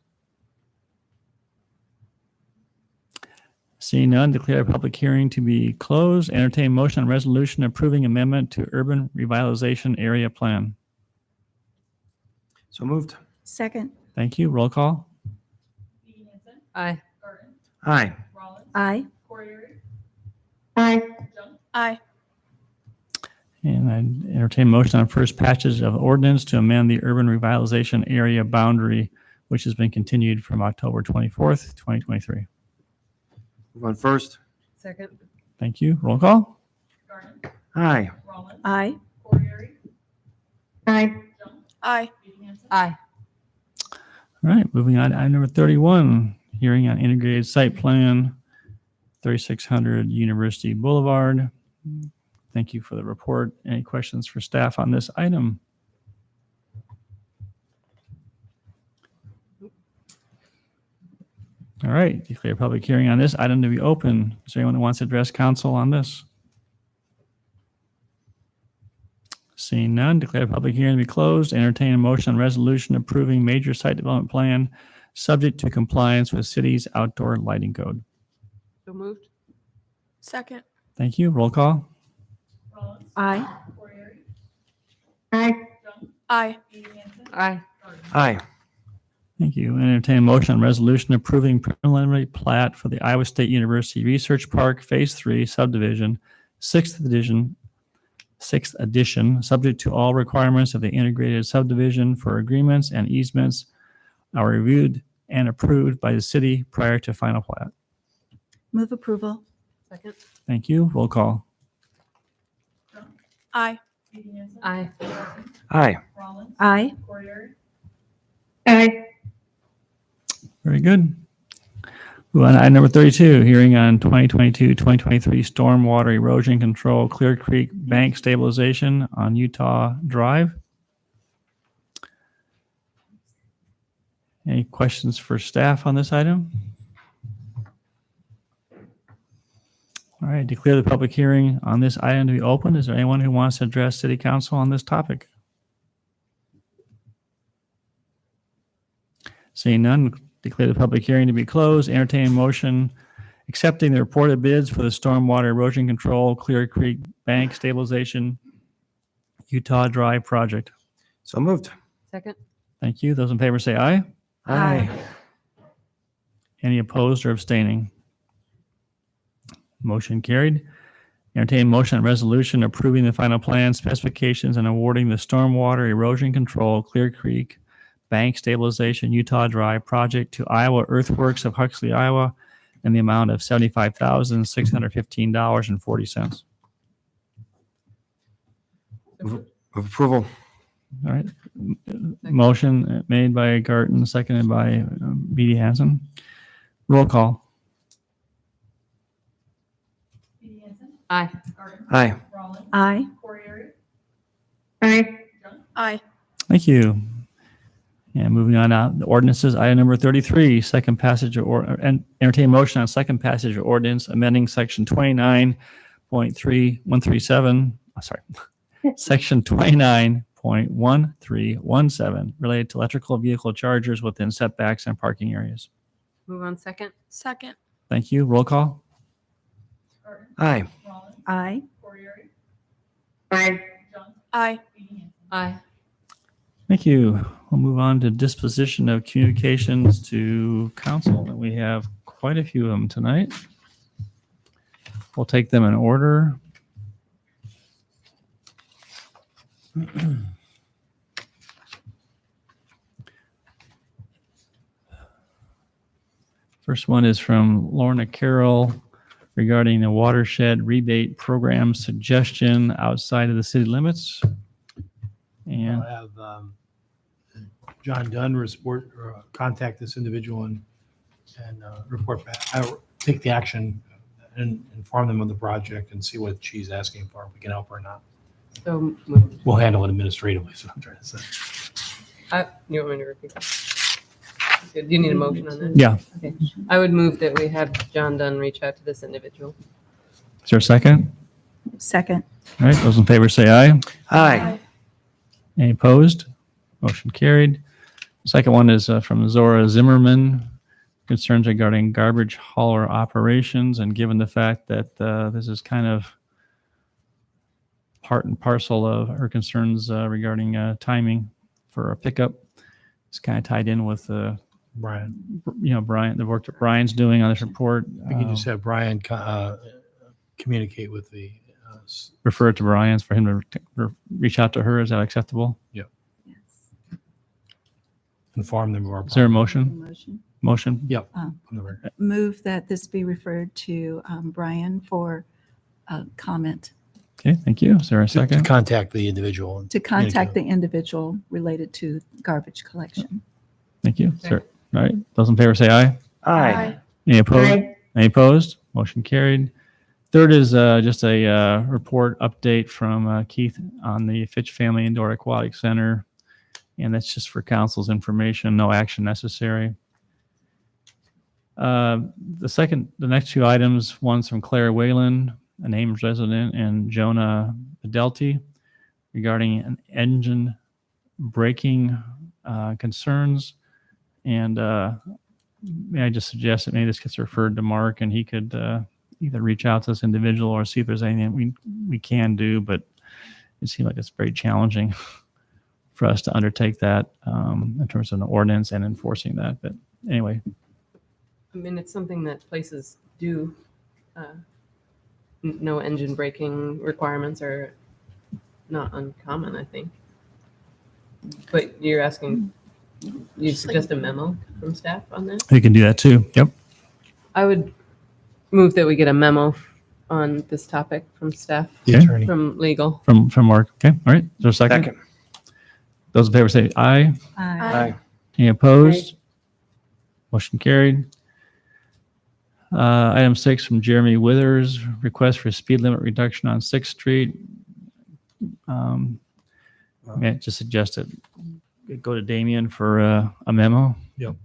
Speaker 1: Seeing none, declare a public hearing to be closed. Entertain motion on resolution approving amendment to urban revitalization area plan.
Speaker 5: So moved.
Speaker 4: Second.
Speaker 1: Thank you. Roll call.
Speaker 16: Aye.
Speaker 5: Aye.
Speaker 4: Aye.
Speaker 8: Aye.
Speaker 7: Aye.
Speaker 1: And I entertain motion on first passage of ordinance to amend the urban revitalization area boundary, which has been continued from October 24th, 2023.
Speaker 5: Move on first.
Speaker 16: Second.
Speaker 1: Thank you. Roll call.
Speaker 5: Aye.
Speaker 4: Aye.
Speaker 8: Aye.
Speaker 7: Aye.
Speaker 16: Aye.
Speaker 1: All right, moving on to item number 31, hearing on integrated site plan, 3600 University Boulevard. Thank you for the report. Any questions for staff on this item? All right, declare public hearing on this item to be open. Is there anyone who wants to address council on this? Seeing none, declare public hearing to be closed. Entertain a motion on resolution approving major site development plan subject to compliance with city's outdoor lighting code.
Speaker 16: So moved.
Speaker 7: Second.
Speaker 1: Thank you. Roll call.
Speaker 4: Aye.
Speaker 8: Aye.
Speaker 7: Aye.
Speaker 16: Aye.
Speaker 5: Aye.
Speaker 1: Thank you. Entertain a motion on resolution approving preliminary plat for the Iowa State University Research Park Phase 3 subdivision, 6th edition, subject to all requirements of the integrated subdivision for agreements and easements are reviewed and approved by the city prior to final plat.
Speaker 4: Move approval.
Speaker 16: Second.
Speaker 1: Thank you. Roll call.
Speaker 7: Aye.
Speaker 16: Aye.
Speaker 5: Aye.
Speaker 4: Aye.
Speaker 8: Aye.
Speaker 1: Very good. Move on to item number 32, hearing on 2022-2023 stormwater erosion control Clear Creek bank stabilization on Utah Drive. Any questions for staff on this item? All right, declare the public hearing on this item to be open. Is there anyone who wants to address City Council on this topic? Seeing none, declare the public hearing to be closed. Entertain a motion accepting the reported bids for the stormwater erosion control Clear Creek bank stabilization Utah Drive project.
Speaker 5: So moved.
Speaker 16: Second.
Speaker 1: Thank you. Those in favor say aye.
Speaker 5: Aye.
Speaker 1: Any opposed or abstaining? Motion carried. Entertain motion on resolution approving the final plan specifications and awarding the stormwater erosion control Clear Creek bank stabilization Utah Drive project to Iowa Earthworks of Huxley, Iowa in the amount of $75,615.40.
Speaker 5: Move approval.
Speaker 1: All right. Motion made by Garten, seconded by B.D. Hanson. Roll call.
Speaker 16: Aye.
Speaker 5: Aye.
Speaker 4: Aye.
Speaker 8: Aye.
Speaker 7: Aye.
Speaker 1: Thank you. And moving on out, the ordinances, item number 33, second passage and entertain motion on second passage of ordinance amending section 29.3137, section 29.1317 related to electrical vehicle chargers within setbacks and parking areas.
Speaker 16: Move on second.
Speaker 7: Second.
Speaker 1: Thank you. Roll call.
Speaker 5: Aye.
Speaker 4: Aye.
Speaker 8: Aye.
Speaker 7: Aye.
Speaker 16: Aye.
Speaker 1: Thank you. We'll move on to disposition of communications to council. And we have quite a few of them tonight. We'll take them in order. First one is from Lorna Carroll regarding the watershed rebate program suggestion outside of the city limits. And
Speaker 17: I'll have John Dunn contact this individual and report back. I'll take the action and inform them of the project and see what she's asking for, if we can help her or not.
Speaker 16: So moved.
Speaker 17: We'll handle it administratively, is what I'm trying to say.
Speaker 16: You want me to repeat that? Do you need a motion on that?
Speaker 1: Yeah.
Speaker 16: Okay. I would move that we have John Dunn reach out to this individual.
Speaker 1: is there a second?
Speaker 4: Second.
Speaker 1: All right, those in favor say aye.
Speaker 5: Aye.
Speaker 1: Any opposed? Motion carried. Second one is from Zora Zimmerman, concerns regarding garbage hauler operations. And given the fact that this is kind of part and parcel of her concerns regarding timing for a pickup, it's kind of tied in with
Speaker 17: Brian,
Speaker 1: Brian, the work that Brian's doing on this report.
Speaker 17: we can just have Brian communicate with the.
Speaker 1: Refer it to Brian's for him to reach out to her. Is that acceptable?
Speaker 17: Yeah. Inform them of our.
Speaker 1: Is there a motion? Motion?
Speaker 17: Yep.
Speaker 4: Move that this be referred to Brian for comment,
Speaker 1: Okay, thank you. Is there a
Speaker 17: To
Speaker 1: second?
Speaker 17: contact the individual. and
Speaker 4: to contact
Speaker 17: communicate.
Speaker 4: the individual related to garbage collection.
Speaker 1: Thank you. Sir. All right. Those in favor say aye.
Speaker 5: Aye.
Speaker 1: Any opposed?
Speaker 8: Aye.
Speaker 1: Any opposed? Motion carried. Third is just a report update from Keith on the Fitch Family Indoor Aquatic Center. And that's just for council's information, no action necessary. The next two items, one's from Claire Whalen, an Ames resident, and Jonah Bedelty regarding an engine braking concerns. And may I just suggest that maybe this gets referred to Mark and he could either reach out to this individual or see if there's anything we can do, but it seems like it's very challenging for us to undertake that in terms of an ordinance and enforcing that. But anyway,
Speaker 16: I mean, it's something that places do. No engine braking requirements are not uncommon, I think. But you're asking, you suggest a memo from staff on that?
Speaker 1: you can do that too. Yep.
Speaker 16: I would move that we get a memo on this topic from staff,
Speaker 17: The
Speaker 1: Okay.
Speaker 17: attorney.
Speaker 16: from legal.
Speaker 1: From Mark. Okay. All right. Is there a second?
Speaker 5: Second.
Speaker 1: Those in favor say aye.
Speaker 5: Aye.
Speaker 1: Any opposed? Motion carried. Item 6 from Jeremy Withers, request for speed limit reduction on 6th Street. May I just suggest that it go to Damien for a memo?
Speaker 17: Yep.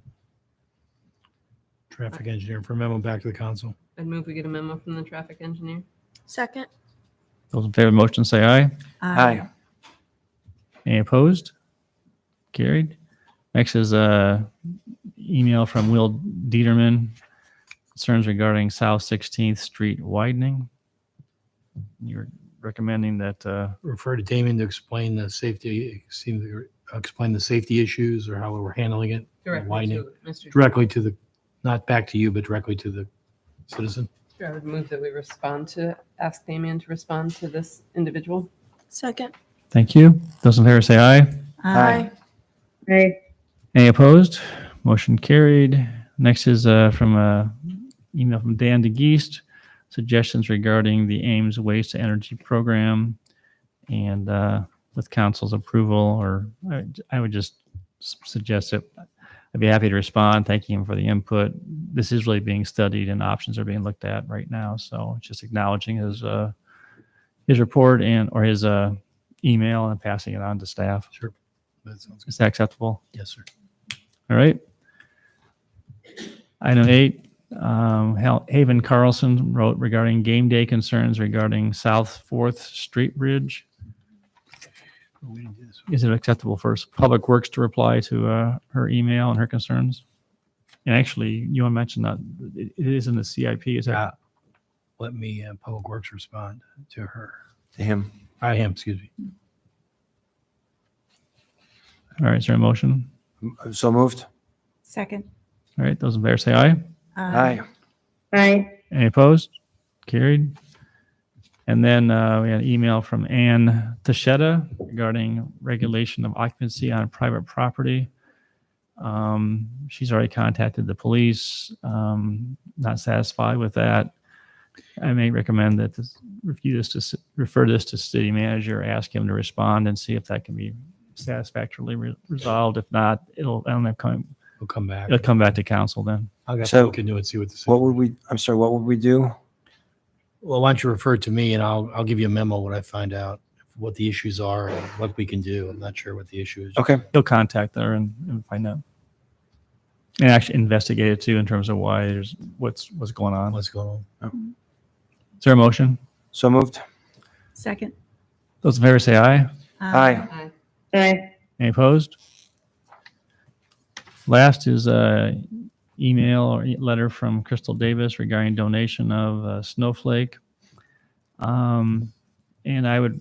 Speaker 17: Traffic engineer for memo back to the council.
Speaker 16: I'd move we get a memo from the traffic engineer.
Speaker 7: Second.
Speaker 1: Those in favor of the motion say aye.
Speaker 5: Aye.
Speaker 1: Any opposed? Carried. Next is a email from Will Dieterman, concerns regarding South 16th Street widening. You're recommending that
Speaker 17: Refer to Damien to explain the safety, explain the safety issues or how we're handling it.
Speaker 16: Directly
Speaker 17: widening.
Speaker 16: to Mr.
Speaker 17: Directly to the, not back to you, but directly to the citizen.
Speaker 16: Sure, I would move that we ask Damien to respond to this individual.
Speaker 7: Second.
Speaker 1: thank you. Those in favor say aye.
Speaker 5: Aye.
Speaker 8: Aye.
Speaker 1: Any opposed? Motion carried. Next is from email from Dan DeGeest, suggestions regarding the Ames Waste to Energy Program. And with council's approval, or I would just suggest it. I'd be happy to respond, thanking him for the input. This is really being studied and options are being looked at right now. So just acknowledging his report or his email and passing it on to staff.
Speaker 17: Sure. That sounds good.
Speaker 1: Is that acceptable?
Speaker 17: Yes, sir.
Speaker 1: All right. Item 8, Haven Carlson wrote regarding game day concerns regarding South 4th Street Bridge.
Speaker 17: We didn't do this.
Speaker 1: Is it acceptable for Public Works to reply to her email and her concerns? And actually, you want to mention that it is in the CIP. Is that?
Speaker 17: Let me, Public Works respond to her.
Speaker 5: To him.
Speaker 17: Him, excuse me.
Speaker 1: All right. Is there a motion?
Speaker 5: So moved.
Speaker 4: Second.
Speaker 1: All right. Those in favor say aye.
Speaker 5: Aye.
Speaker 8: Aye.
Speaker 1: Any opposed? Carried. And then we had an email from Ann Tashetta regarding regulation of occupancy on private property. She's already contacted the police, not satisfied with that. I may recommend that refer this to city manager, ask him to respond and see if that can be satisfactorily resolved. If not,
Speaker 17: We'll come back.
Speaker 1: it'll come back to council then.
Speaker 17: I'll get
Speaker 5: So,
Speaker 17: to look into it, see what the
Speaker 5: What would we, I'm sorry, what would we do?
Speaker 17: Well, why don't you refer it to me and I'll give you a memo when I find out what the issues are and what we can do. I'm not sure what the issue is.
Speaker 5: Okay.
Speaker 1: He'll contact her and find out. And actually investigate it too in terms of why there's what's going on.
Speaker 17: What's going on?
Speaker 1: Is there a motion?
Speaker 5: So moved.
Speaker 4: Second.
Speaker 1: Those in favor say aye.
Speaker 5: Aye.
Speaker 8: Aye.
Speaker 1: Any opposed? Last is a email or letter from Crystal Davis regarding donation of Snowflake. And I would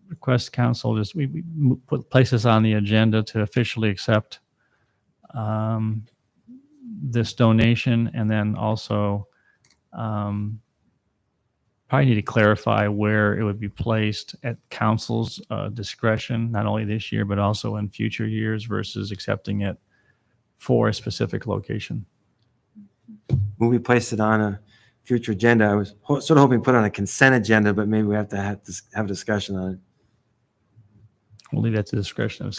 Speaker 1: request council just we place this on the agenda to officially accept this donation, and then also probably need to clarify where it would be placed at council's discretion, not only this year but also in future years, versus accepting it for a specific location.
Speaker 5: When we placed it on a future agenda, I was sort of hoping to put it on a consent agenda, but maybe we have to have a discussion on it.
Speaker 1: We'll leave that to the discretion of.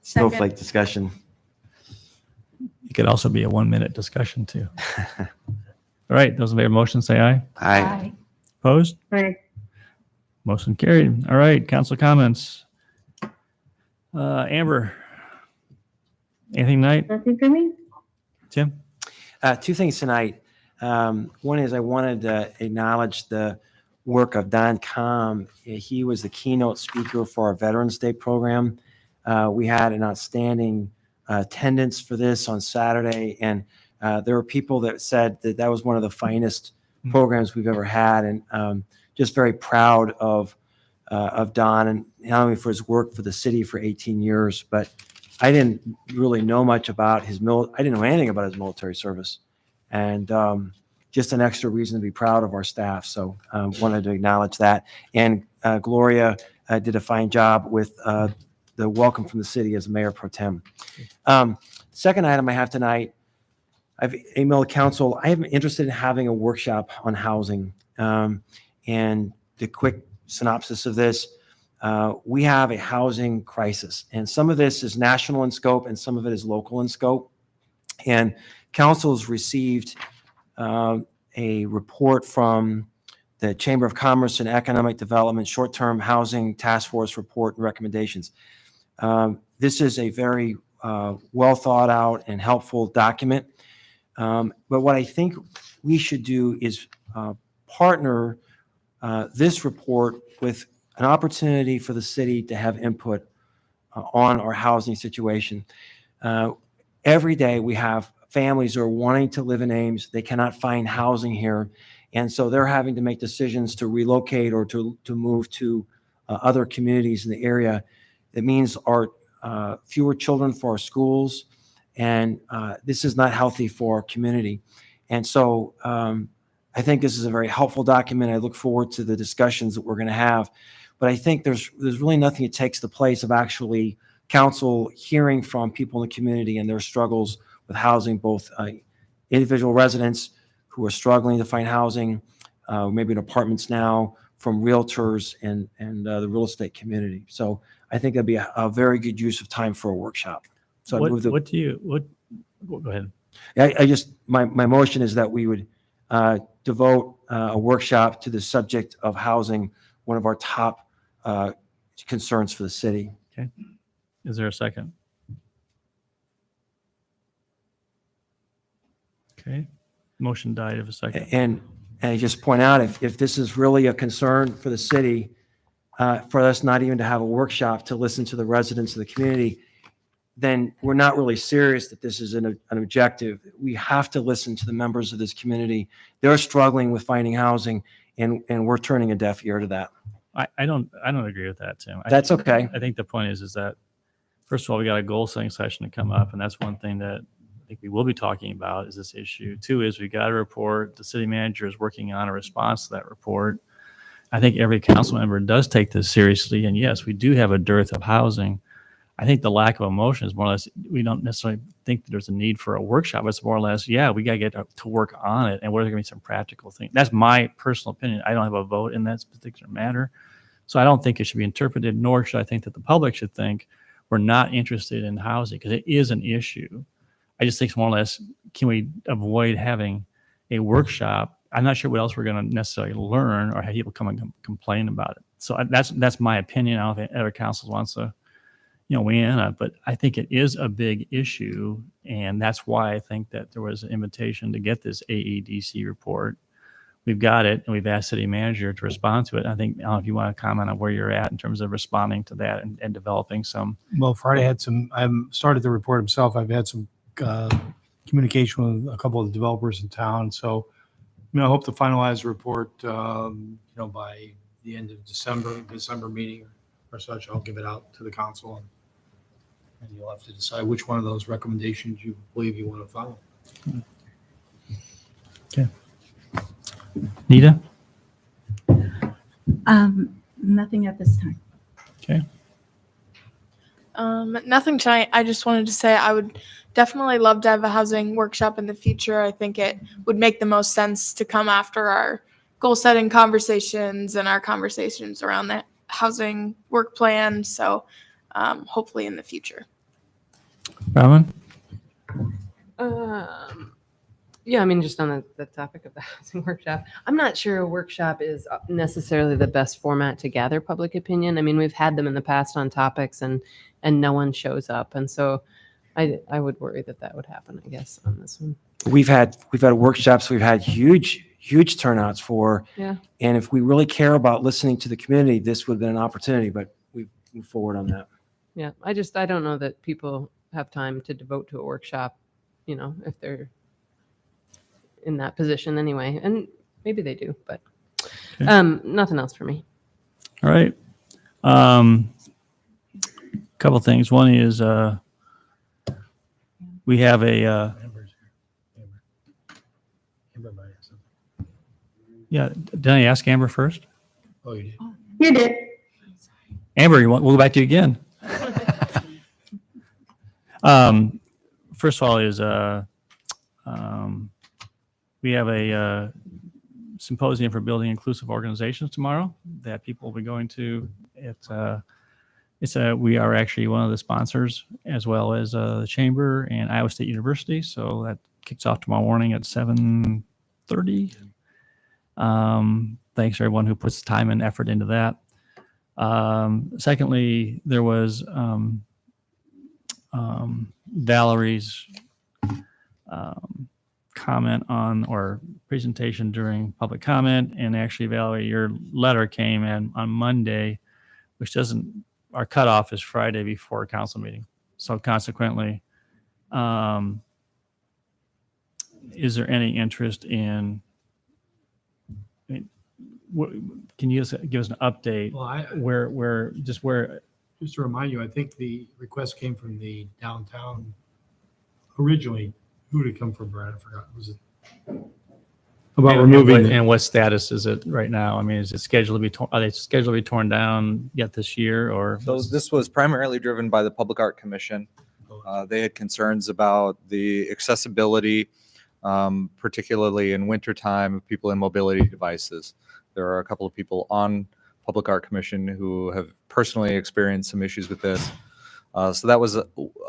Speaker 5: Snowflake discussion.
Speaker 1: It could also be a 1-minute discussion too. All right, those in favor of the motion say aye.
Speaker 5: Aye.
Speaker 1: Opposed?
Speaker 8: Aye.
Speaker 1: Motion carried. All right, council comments. Amber, anything tonight?
Speaker 8: Nothing for me.
Speaker 1: Tim?
Speaker 5: Two things tonight. One is I wanted to acknowledge the work of Don Com. He was the keynote speaker for our Veterans Day program. We had an outstanding attendance for this on Saturday, and there were people that said that that was one of the finest programs we've ever had, and just very proud of Don, and not only for his work for the city for 18 years, but I didn't really know much about I didn't know anything about his military service, and just an extra reason to be proud of our staff. So wanted to acknowledge that. And Gloria did a fine job with the welcome from the city as mayor pro tem. Second item I have tonight, I've emailed council. I am interested in having a workshop on housing. And the quick synopsis of this, we have a housing crisis, and some of this is national in scope and some of it is local in scope. And council's received a report from the Chamber of Commerce and Economic Development Short-Term Housing Task Force report and recommendations. This is a very well thought out and helpful document. But what I think we should do is partner this report with an opportunity for the city to have input on our housing situation. Every day we have families who are wanting to live in Ames. They cannot find housing here. And so they're having to make decisions to relocate or to move to other communities in the area. It means our fewer children for our schools. And this is not healthy for our community. And so I think this is a very helpful document. I look forward to the discussions that we're going to have. But I think there's really nothing that takes the place of actually council hearing from people in the community and their struggles with housing, both individual residents, who are struggling to find housing, maybe in apartments now, from realtors and the real estate community. So I think that'd be a very good use of time for a workshop. So I move that.
Speaker 1: Go ahead.
Speaker 5: I just, my motion is that we would devote a workshop to the subject of housing, one of our top concerns for the city.
Speaker 1: Okay. Is there a second? Okay. Motion died of a second.
Speaker 5: And I just point out, if this is really a concern for the city, for us not even to have a workshop to listen to the residents of the community, then we're not really serious that this is an objective. We have to listen to the members of this community. They're struggling with finding housing, and we're turning a deaf ear to that.
Speaker 1: I don't agree with that, Tim.
Speaker 5: That's okay.
Speaker 1: I think the point is that, first of all, we got a goal setting session to come up, and that's one thing that I think we will be talking about is this issue. Two is we got a report. The city manager is working on a response to that report. I think every council member does take this seriously, and yes, we do have a dearth of housing. I think the lack of emotion is more or less, we don't necessarily think that there's a need for a workshop. It's more or less, yeah, we got to get to work on it, and what are going to be some practical things. That's my personal opinion. I don't have a vote in that particular matter. So I don't think it should be interpreted, nor should I think that the public should think we're not interested in housing, because it is an issue. I just think more or less, can we avoid having a workshop? I'm not sure what else we're going to necessarily learn or have people come and complain about it. So that's my opinion. I don't know if other councils wants to, weigh in on it, but I think it is a big issue. And that's why I think that there was an invitation to get this AEDC report. We've got it, and we've asked city manager to respond to it. I think, if you want to comment on where you're at in terms of responding to that and developing some.
Speaker 17: Well, Friday I haven't started the report himself. I've had some communication with a couple of the developers in town. So, I hope to finalize the report, by the end of December meeting or such. I'll give it out to the council, and you'll have to decide which one of those recommendations you believe you want to follow.
Speaker 1: Okay. Nita?
Speaker 4: Nothing at this time.
Speaker 1: Okay.
Speaker 7: Nothing tonight. I just wanted to say I would definitely love to have a housing workshop in the future. I think it would make the most sense to come after our goal setting conversations and our conversations around the housing work plan. So hopefully in the future.
Speaker 1: Robin?
Speaker 16: Yeah, just on the topic of the housing workshop, I'm not sure a workshop is necessarily the best format to gather public opinion. We've had them in the past on topics and no one shows up. And so I would worry that would happen, I guess, on this one.
Speaker 5: We've had workshops, we've had huge turnouts for,
Speaker 16: Yeah.
Speaker 5: and if we really care about listening to the community, this would have been an opportunity, but we've moved forward on that.
Speaker 16: Yeah, I don't know that people have time to devote to a workshop, if they're in that position anyway. And maybe they do, but nothing else for me.
Speaker 1: All right. Couple things. One is we have a
Speaker 17: Amber might have something.
Speaker 1: yeah. Did I ask Amber first?
Speaker 17: Oh, you did.
Speaker 8: You did.
Speaker 1: Amber, we'll go back to you again. First of all is we have a symposium for building inclusive organizations tomorrow that people will be going to. We are actually one of the sponsors, as well as the Chamber and Iowa State University. So that kicks off tomorrow morning at 7:30. Thanks to everyone who puts time and effort into that. Secondly, there was Valerie's comment on or presentation during public comment, and actually, Valerie, your letter came in on Monday, which doesn't. Our cutoff is Friday before a council meeting. So consequently, is there any interest in? Can you give us an update?
Speaker 17: Well, just to remind you, I think the request came from the downtown originally. Who did it come from, Brad? I forgot. Was it about removing
Speaker 1: and what status is it right now? Is it scheduled to be are they scheduled to be torn down yet this year, or?
Speaker 20: So this was primarily driven by the Public Art Commission. They had concerns about the accessibility particularly in wintertime, people in mobility devices. There are a couple of people on Public Art Commission who have personally experienced some issues with this. So that was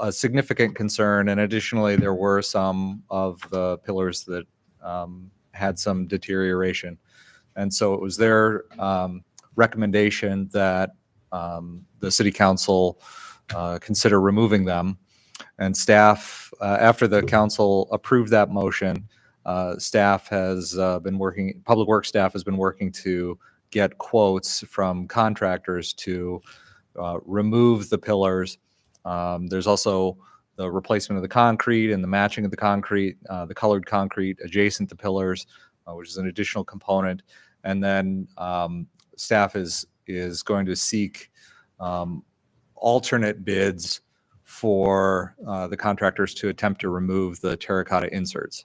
Speaker 20: a significant concern. And additionally, there were some of the pillars that had some deterioration. And so it was their recommendation that the city council consider removing them. And staff, after the council approved that motion, staff has been working, Public Works staff has been working to get quotes from contractors to remove the pillars. There's also the replacement of the concrete and the matching of the concrete, the colored concrete adjacent to pillars, which is an additional component. And then staff is going to seek alternate bids for the contractors to attempt to remove the terracotta inserts.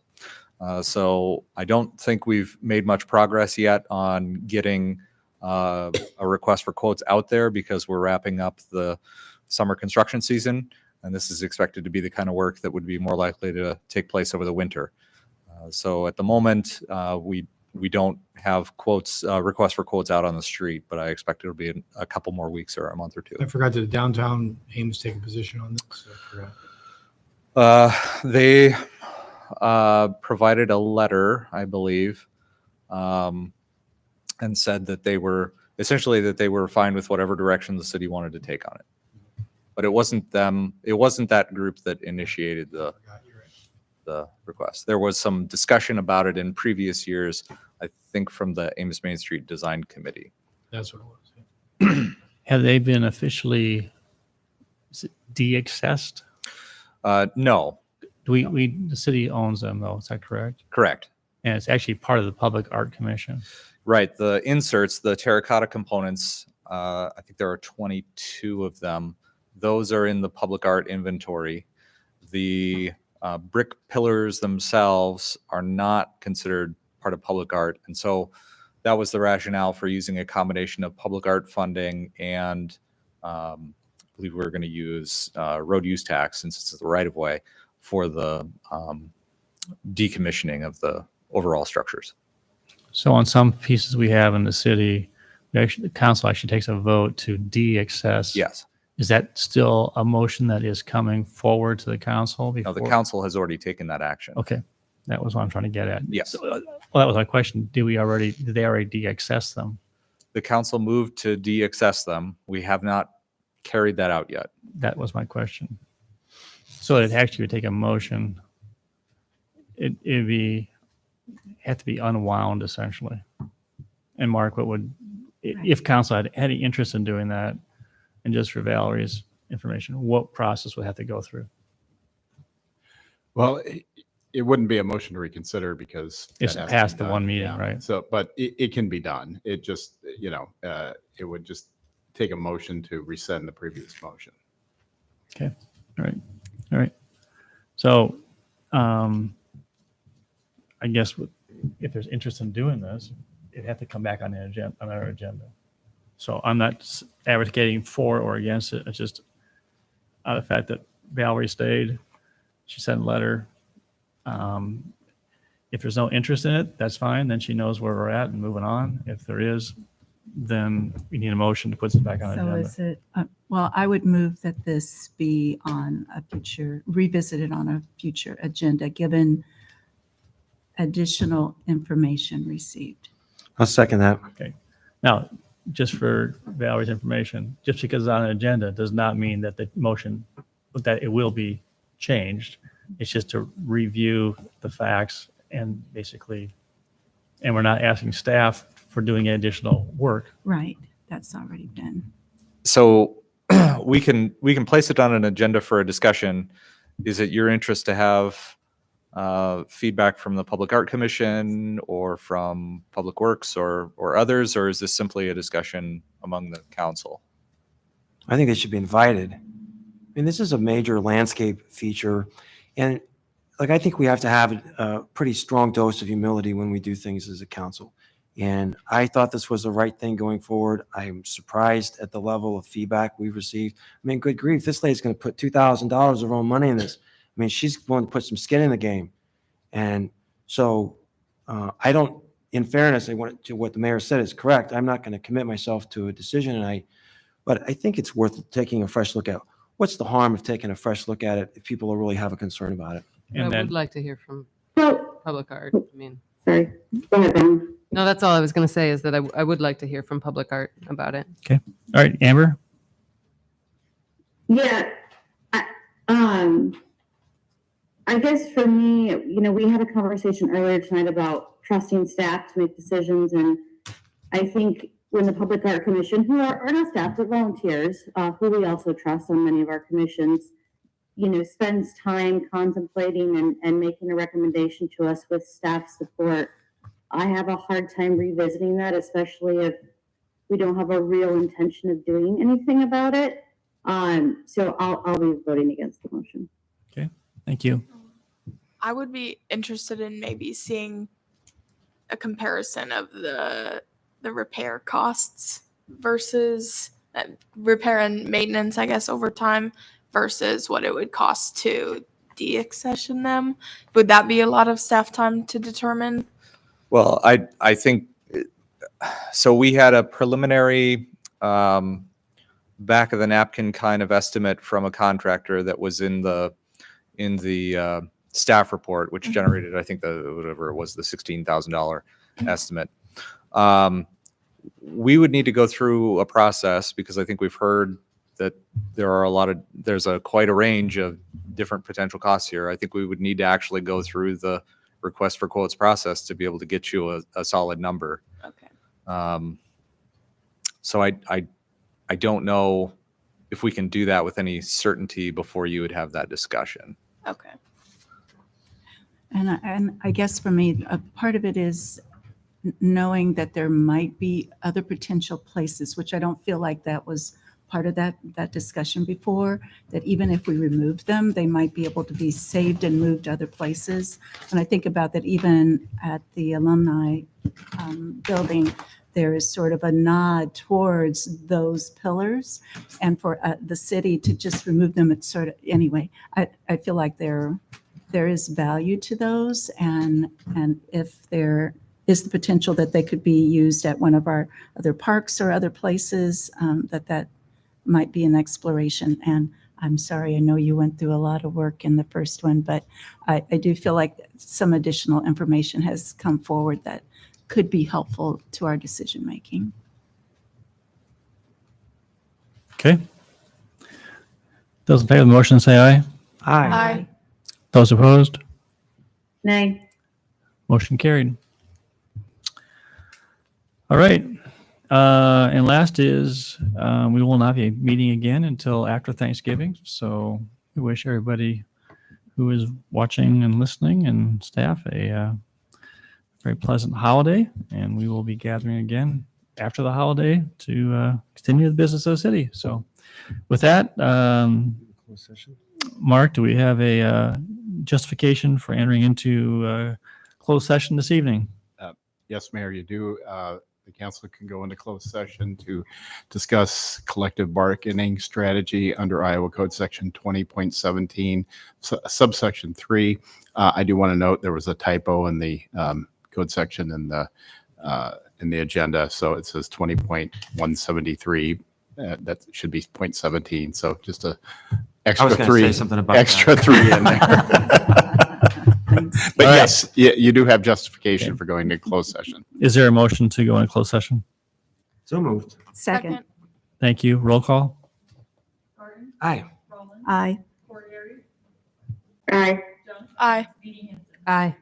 Speaker 20: So I don't think we've made much progress yet on getting a request for quotes out there because we're wrapping up the summer construction season, and this is expected to be the kind of work that would be more likely to take place over the winter. So at the moment, we don't have quotes, requests for quotes out on the street, but I expect it'll be a couple more weeks or a month or two.
Speaker 17: I forgot, did downtown Ames take a position on this? I forgot.
Speaker 20: They provided a letter, I believe, and said that they were essentially that they were fine with whatever direction the city wanted to take on it. But it wasn't them. It wasn't that group that initiated the request. There was some discussion about it in previous years, I think from the Ames Main Street Design Committee.
Speaker 17: That's what it was. Yeah.
Speaker 1: Have they been officially de-accessed?
Speaker 20: No.
Speaker 1: The city owns them though, is that correct?
Speaker 20: Correct.
Speaker 1: And it's actually part of the Public Art Commission.
Speaker 20: Right. The inserts, the terracotta components, I think there are 22 of them. Those are in the public art inventory. The brick pillars themselves are not considered part of public art. And so that was the rationale for using a combination of public art funding and I believe we were going to use road use tax since it's the right of way for the decommissioning of the overall structures.
Speaker 1: So on some pieces we have in the city, the council actually takes a vote to de-access.
Speaker 20: Yes.
Speaker 1: Is that still a motion that is coming forward to the council?
Speaker 20: No, the council has already taken that action.
Speaker 1: Okay. That was what I'm trying to get at.
Speaker 20: Yes.
Speaker 1: So, well, that was my question. Did they already de-access them?
Speaker 20: The council moved to de-access them. We have not carried that out yet.
Speaker 1: That was my question. So it actually would take a motion. It'd have to be unwound essentially. And Mark, if council had any interest in doing that, and just for Valerie's information, what process would have to go through?
Speaker 21: Well, it wouldn't be a motion to reconsider because
Speaker 1: It's
Speaker 21: that has
Speaker 1: past
Speaker 21: been
Speaker 1: the
Speaker 21: done.
Speaker 1: 1 meeting,
Speaker 21: Yeah.
Speaker 1: right?
Speaker 21: So, but it can be done. It just, it would just take a motion to rescind the previous motion.
Speaker 1: Okay. All right. So, I guess if there's interest in doing this, it'd have to come back on our agenda. So I'm not advocating for or against it. It's just the fact that Valerie stayed. She sent a letter. If there's no interest in it, that's fine. Then she knows where we're at and moving on. If there is, then we need a motion to put this back on
Speaker 4: So
Speaker 1: agenda.
Speaker 4: is it, well, I would move that this be on a future, revisited on a future agenda, given additional information received.
Speaker 5: I'll second that.
Speaker 1: Okay. Now, just for Valerie's information, just because it's on an agenda does not mean that the motion, that it will be changed. It's just to review the facts and basically, and we're not asking staff for doing additional work.
Speaker 4: Right, that's already been.
Speaker 20: So we can place it on an agenda for a discussion. Is it your interest to have feedback from the Public Art Commission or from Public Works or others, or is this simply a discussion among the council?
Speaker 5: I think they should be invited. I mean, this is a major landscape feature. And I think we have to have a pretty strong dose of humility when we do things as a council. And I thought this was the right thing going forward. I'm surprised at the level of feedback we've received. I mean, good grief, this lady's going to put $2,000 of her own money in this. I mean, she's willing to put some skin in the game. And So I don't, in fairness, I want to what the mayor said is correct. I'm not going to commit myself to a decision, but I think it's worth taking a fresh look at. What's the harm of taking a fresh look at it if people really have a concern about it?
Speaker 16: I would like to hear from public art. I mean,
Speaker 8: Sorry. Go ahead, Ben.
Speaker 16: no, that's all I was going to say is that I would like to hear from public art about it.
Speaker 1: Okay. All right, Amber?
Speaker 8: Yeah. I guess for me, we had a conversation earlier tonight about trusting staff to make decisions. And I think when the Public Art Commission, who are not staff, but volunteers, who we also trust on many of our commissions, spends time contemplating and making a recommendation to us with staff support, I have a hard time revisiting that, especially if we don't have a real intention of doing anything about it. So I'll be voting against the motion.
Speaker 1: Okay, thank you.
Speaker 7: I would be interested in maybe seeing a comparison of the repair costs versus repair and maintenance, I guess, over time versus what it would cost to deaccession them. Would that be a lot of staff time to determine?
Speaker 20: Well, I think, so we had a preliminary back of the napkin kind of estimate from a contractor that was in the staff report, which generated, I think, whatever it was, the $16,000 estimate. We would need to go through a process because I think we've heard that there's quite a range of different potential costs here. I think we would need to actually go through the request for quotes process to be able to get you a solid number.
Speaker 7: Okay.
Speaker 20: So I don't know if we can do that with any certainty before you would have that discussion.
Speaker 7: Okay.
Speaker 4: And I guess for me, a part of it is knowing that there might be other potential places, which I don't feel like that was part of that discussion before, that even if we removed them, they might be able to be saved and moved to other places. And I think about that even at the alumni building, there is sort of a nod towards those pillars, and for the city to just remove them, it's sort of, anyway, I feel like there is value to those, and if there is the potential that they could be used at one of our other parks or other places, that might be an exploration. And I'm sorry, I know you went through a lot of work in the first one, but I do feel like some additional information has come forward that could be helpful to our decision making.
Speaker 1: Okay. Those in favor of the motion say aye.
Speaker 7: Aye.
Speaker 1: Those opposed?
Speaker 8: Nay.
Speaker 1: Motion carried. All right. And last is, we will not be meeting again until after Thanksgiving. So we wish everybody who is watching and listening and staff a very pleasant holiday. And we will be gathering again after the holiday to continue the business of the city. So with that, Mark, do we have a justification for entering into closed session this evening?
Speaker 21: Yes, Mayor, you do. The council can go into closed session to discuss collective bargaining strategy under Iowa Code Section 20.17, subsection 3. I do want to note there was a typo in the code section in the agenda, so it says 20.173. That should be 0.17. So just a extra
Speaker 5: I was gonna
Speaker 21: three,
Speaker 5: say something about
Speaker 21: extra
Speaker 5: that.
Speaker 21: 3 in there. But
Speaker 1: All right.
Speaker 21: yes, you do have justification for going to closed session.
Speaker 1: Is there a motion to go into closed session?
Speaker 5: So moved.
Speaker 4: Second.
Speaker 1: Thank you. Roll call.
Speaker 5: Aye.
Speaker 4: Aye.
Speaker 8: Aye.
Speaker 7: Aye.
Speaker 16: Aye.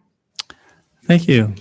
Speaker 1: Thank you.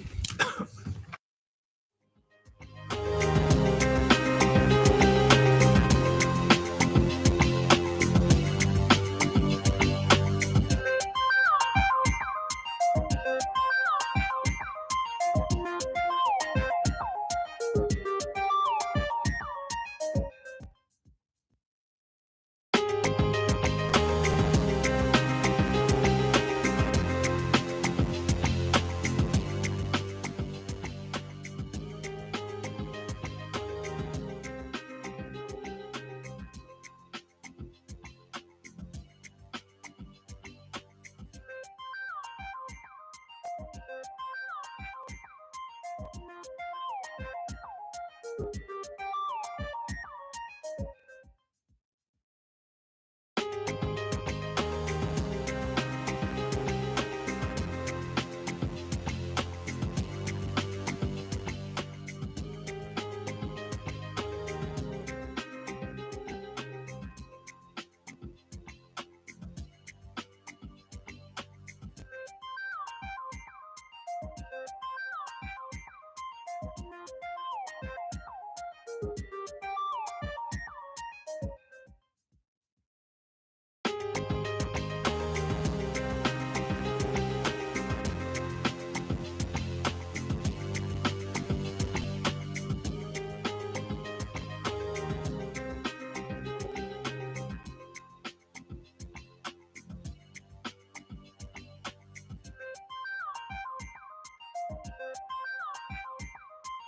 Speaker 3: you.